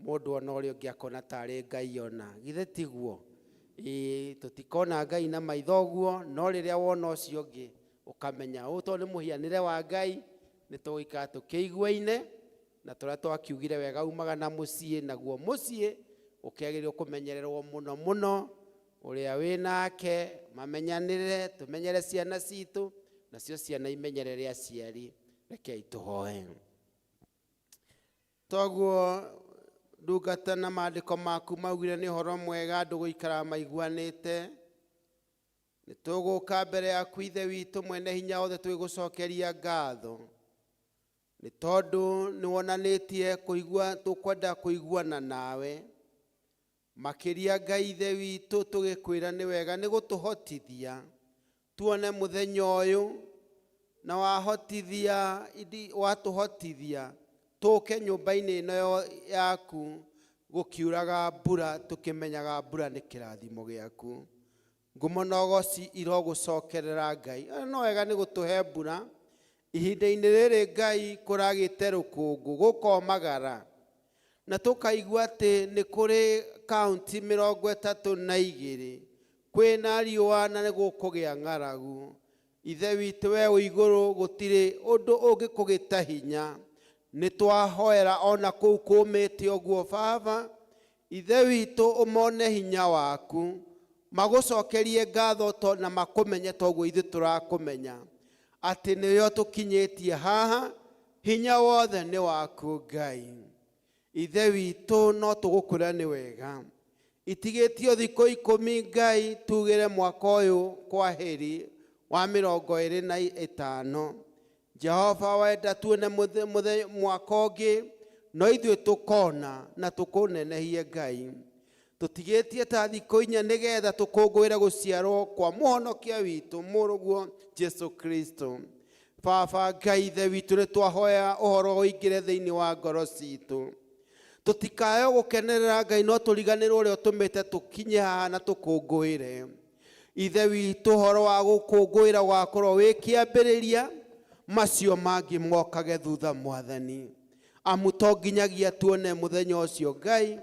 mũndũ ona ũrĩa ũngĩ akona tarĩ Ngai ona. Githĩ tiguo? Tũtikona Ngai na maitho ũguo, no rĩrĩa wona ũcio ũngĩ ũkamenya ũyũ tondũ nĩ mũhianĩre wa Ngai, nĩ tũgĩikara tũkĩiguaine, na tũrĩa twakiugire wega umaga na mũciĩ, naguo mũciĩ ũkĩagĩrĩirwo kũmenyererwo mũno mũno, ũrĩa wĩ nake mamenyanĩre, tũmenyere ciana citũ, nacio ciana imenyerere aciari. Rekei tũhoe. Toguo ndungata na maandĩko maku maugire nĩ ũhoro mwega, andũ gũikara maiguanĩte. Nĩ tũgũka mbere yaku Ithe witũ mwene hinya wothe twĩgũcokeria ngatho, nĩ tondũ nĩ wonanĩtie kũigua, tũkwenda kũiguana nawe makĩria. Ngai Ithe witũ, tũgĩkwĩra nĩ wega nĩ gũtũhotithia tuone mũthenya ũyũ, na watũhotithia tũke nyũmba-inĩ ĩno yaku gũkiuraga mbura, tũkĩmenyaga mbura nĩ kĩrathimo gĩaku. Ngumo na ũgoci irogũcokerera Ngai. No wega nĩ gũtũhe mbura ihinda-inĩ rĩrĩ Ngai kũragĩte rũkũngũ gũkomagara, na tũkaigua atĩ nĩ kũrĩ kaunti 32 kwĩna riũa na nĩ gũkũgĩa ng'aragu. Ithe witũ we wĩ igũrũ, gũtirĩ ũndũ ũngĩkũgĩta hinya. Nĩ twahoera ona kũu kũmĩte ũguo Baba, Ithe witũ ũmone hinya waku, magũcokerie ngatho na makũmenye toguo ithuĩ tũrakũmenya atĩ nĩyo tũkinyĩtie haha, hinya wothe nĩ waku Ngai. Ithe witũ no tũgũkwĩra nĩ wega, itigĩtio thikũ 10 Ngai tugĩre mwaka ũyũ kwa heri wa 25. Jehova wenda tuone mwaka ũngĩ, no ithuĩ tũkona na tũkũnenehie Ngai. Tũtigĩtie ta thikũ 4 nĩgetha tũkũngũĩre gũciarwo kwa mũhonokia witũ mũrũguo Jesu Kristo. Baba Ngai Ithe witũ, nĩ twahoya ũhoro ũingĩre thĩinĩ wa ngoro citũ. Tũtikae gũkenerera Ngai, no tũriganĩrwo ũrĩa ũtũmĩte tũkinye haha na tũkũngũĩre. Ithe witũ, ũhoro wa gũkũngũĩra ũgakorwo wĩ kĩambĩrĩria, macio mangĩ mokage thutha Mwathani. Amu to nginyagia tuone mũthenya ũcio Ngai,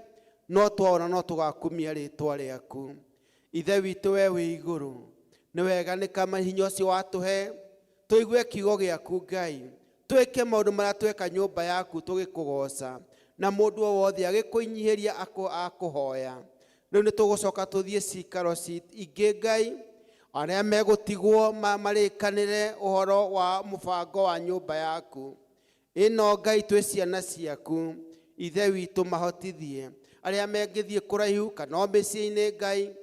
no twona no tũgakumia rĩtwa rĩaku. Ithe witũ we wĩ igũrũ, nĩ wega nĩ kama hinya ũcio watũhe tũigue kiugo gĩaku Ngai, twĩke maũndũ marĩa tweka nyũmba yaku tũgĩkũgoca, na mũndũ o wothe agĩkũnyihĩria akũhoya. Rĩu nĩ tũgũcoka tũthiĩ cikaro ingĩ Ngai, arĩa megũtigwo marĩkanĩre ũhoro wa mũbango wa nyũmba yaku ĩno Ngai. Twĩ ciana ciaku Ithe witũ, mahotithie arĩa mengĩthiĩ kũraihu kana mĩciĩ-inĩ Ngai,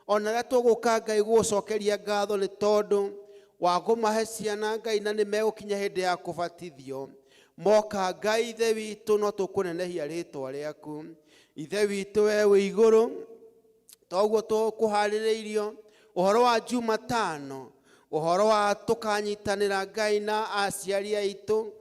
ona arĩa tũgũka Ngai gũcokeria ngatho nĩ tondũ wa kũmahe ciana Ngai, na nĩ megũkinya hĩndĩ ya kũbatithio. Moka Ngai Ithe witũ, no tũkũnenehia rĩtwa rĩaku. Ithe witũ we wĩ igũrũ, toguo tũkũharĩrĩirio ũhoro wa Jumatano, ũhoro wa tũkanyitanĩra Ngai na aciari aitũ,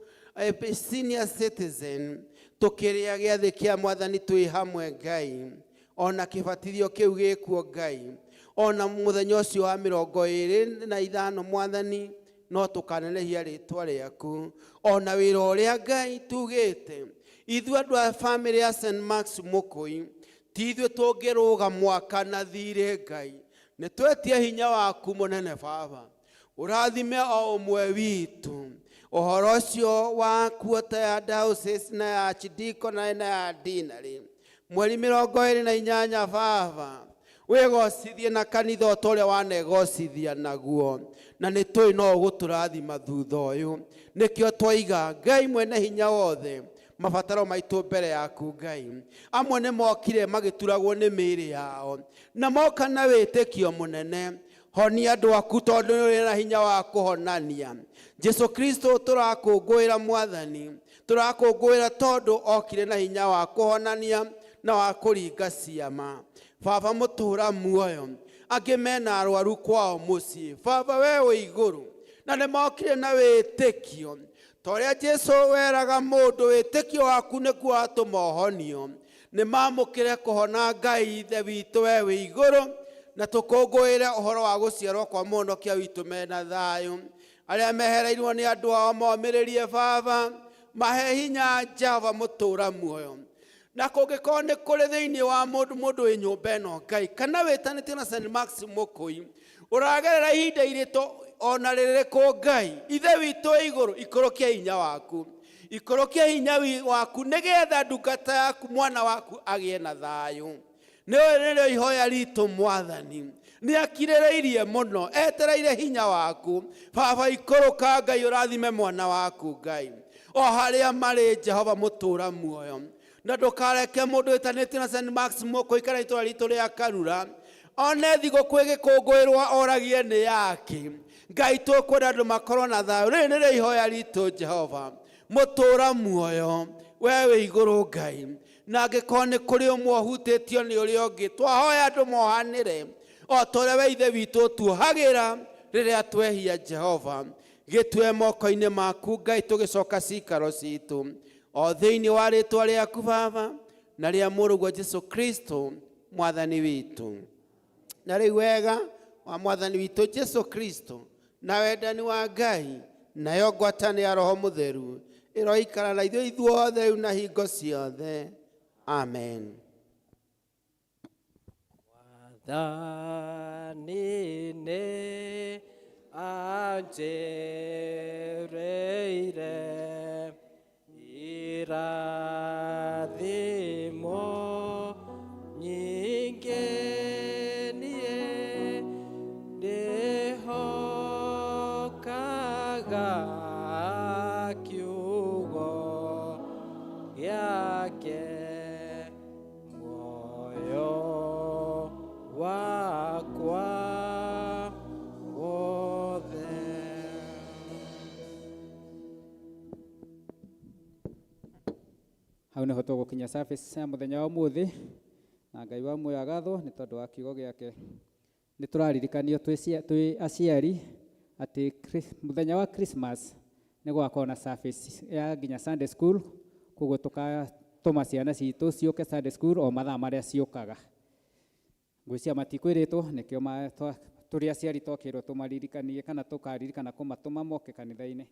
senior citizen, tũkĩrĩa gĩathĩ kĩa Mwathani twĩ hamwe Ngai, ona kĩbatithio kĩu gĩkuo Ngai, ona mũthenya ũcio wa 25 Mwathani, no tũkanenehia rĩtwa rĩaku. Ona wĩra ũrĩa Ngai tugĩte ithuĩ andũ a family ya St. Mark's Mũkũi, ti ithuĩ tũngĩrũga mwaka na thirĩ Ngai, nĩ twetie hinya waku mũnene Baba, ũrathime o ũmwe witũ. Ũhoro ũcio wa kuota ya diocese na ya archdeacon na ya dinary mweri 28 Baba, wĩgocithie na kanitha ũrĩa wanegocithia naguo, na nĩ tũĩ no ũgũtũrathima thutha ũyũ. Nĩkĩo twaiga Ngai mwene hinya wothe mabataro maitũ mbere yaku Ngai. Amwe nĩ mokire magĩturagwo nĩ mĩĩrĩ yao, na moka na wĩtĩkio mũnene. Honia andũ aku tondũ nĩ ũrĩ na hinya wa kũhonania. Jesu Kristo tũrakũngũĩra Mwathani, tũrakũngũĩra tondũ okire na hinya wa kũhonania na wa kũringa ciama. Baba mũtũra muoyo, angĩ mena arwaru kwao mũciĩ, Baba we wĩ igũrũ, na nĩ mokire na wĩtĩkio. Torĩa Jesu weraga mũndũ wĩtĩkio waku nĩkuo watũma ũhonio, nĩ mamũkĩre kũhona Ngai ithe witũ we wĩ igũrũ, na tũkũngũĩre ũhoro wa gũciarwo kwa mũhonokia witũ mena thayũ. Arĩa mehereirwo nĩ andũ ao momĩrĩrie Baba, mahe hinya Jehova mũtũũra muoyo. Na kũngĩkorwo nĩ kũrĩ thĩinĩ wa mũndũ wĩ nyũmba ĩno Ngai, kana wĩtanĩtio na St. Max Mũkũi, ũragerera ihinda iritũ ona rĩrĩkũ Ngai, ithe witũ wĩ igũrũ, ikũrũkia hinya waku. Ikũrũkia hinya waku nĩgetha ndungata yaku mwana waku agĩe na thayũ. Nĩrĩo ihoya ritũ Mwathani, nĩakirĩrĩirie mũno, etereire hinya waku. Baba, ikũrũka Ngai, ũrathime mwana waku Ngai, o harĩa marĩ Jehova mũtũũra muoyo. Na ndũkareke mũndũ wĩtanĩtio na St. Max Mũkũi kana itũũra ritũ rĩa Karura one thigũkũ ĩgĩkũngũĩrwo oragie nĩ yake. Ngai, tũkwenda andũ makorwo na thayũ. Rĩrĩ nĩrĩo ihoya ritũ Jehova mũtũũra muoyo, we wĩ igũrũ Ngai. Na angĩkorwo nĩ kũrĩ ũmwe ũhutĩtio nĩ ũrĩa ũngĩ, twahoya andũ mohanĩre o ta ũrĩa we ithe witũ tuohagĩra rĩrĩa twehia Jehova. Gĩtue moko-inĩ maku Ngai, tũgĩcoka cikaro citũ o thĩinĩ wa rĩtwa rĩaku Baba na rĩa mũrũguo Jesũ Kristo Mwathani witũ. Na rĩu wega wa Mwathani witũ Jesũ Kristo na wendani wa Ngai nayo ngwatanĩro ya Roho Mũtheru ĩroikara na ithuĩ ithuothe rĩu na hingo ciothe. Amen. Wathanine anjereire irathimo nyingĩ niĩ ndĩhokaga kiugo gĩake muoyo wakwa wothe. Hau nĩho tũgũkinya service ya mũthenya wa ũmũthĩ, na Ngai wa muoyo agathwo nĩ tondũ wa kiugo gĩake. Nĩ tũraririkanio twĩ aciari atĩ mũthenya wa Christmas nĩ gwakorwo na service ya nginya Sunday school, koguo tũgatũma ciana citũ ciũke Sunday school o mathaa marĩa ciũkaga. Ngwĩciria matikwĩrĩtwo, nĩkĩo tũrĩ aciari twokĩrwo tũmaririkanie kana tũkaririkana kũmatũma moke kanitha-inĩ.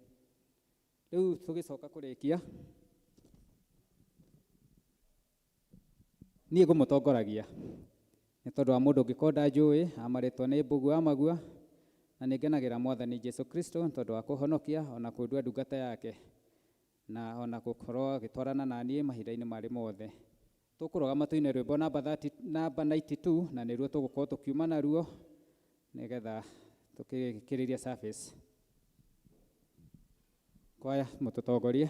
Rĩu tũgĩcoka kũrĩkia, niĩ ngũmũtongoragia nĩ tondũ wa mũndũ ũngĩkorwo ndanjũĩ, amarĩtwo nĩ Mbũgu wa Magua, na nĩngenagĩra Mwathani Jesũ Kristo nĩ tondũ wa kũhonokia ona kũndua ndungata yake na ona gũkorwo agĩtwarana na niĩ mahinda-inĩ marĩ mothe. Tũkũrũgama tũine rwĩmbo namba 92 na nĩruo tũgũkorwo tũkiuma naruo nĩgetha tũkĩrĩkia service. Kwaya mũtũtongorie.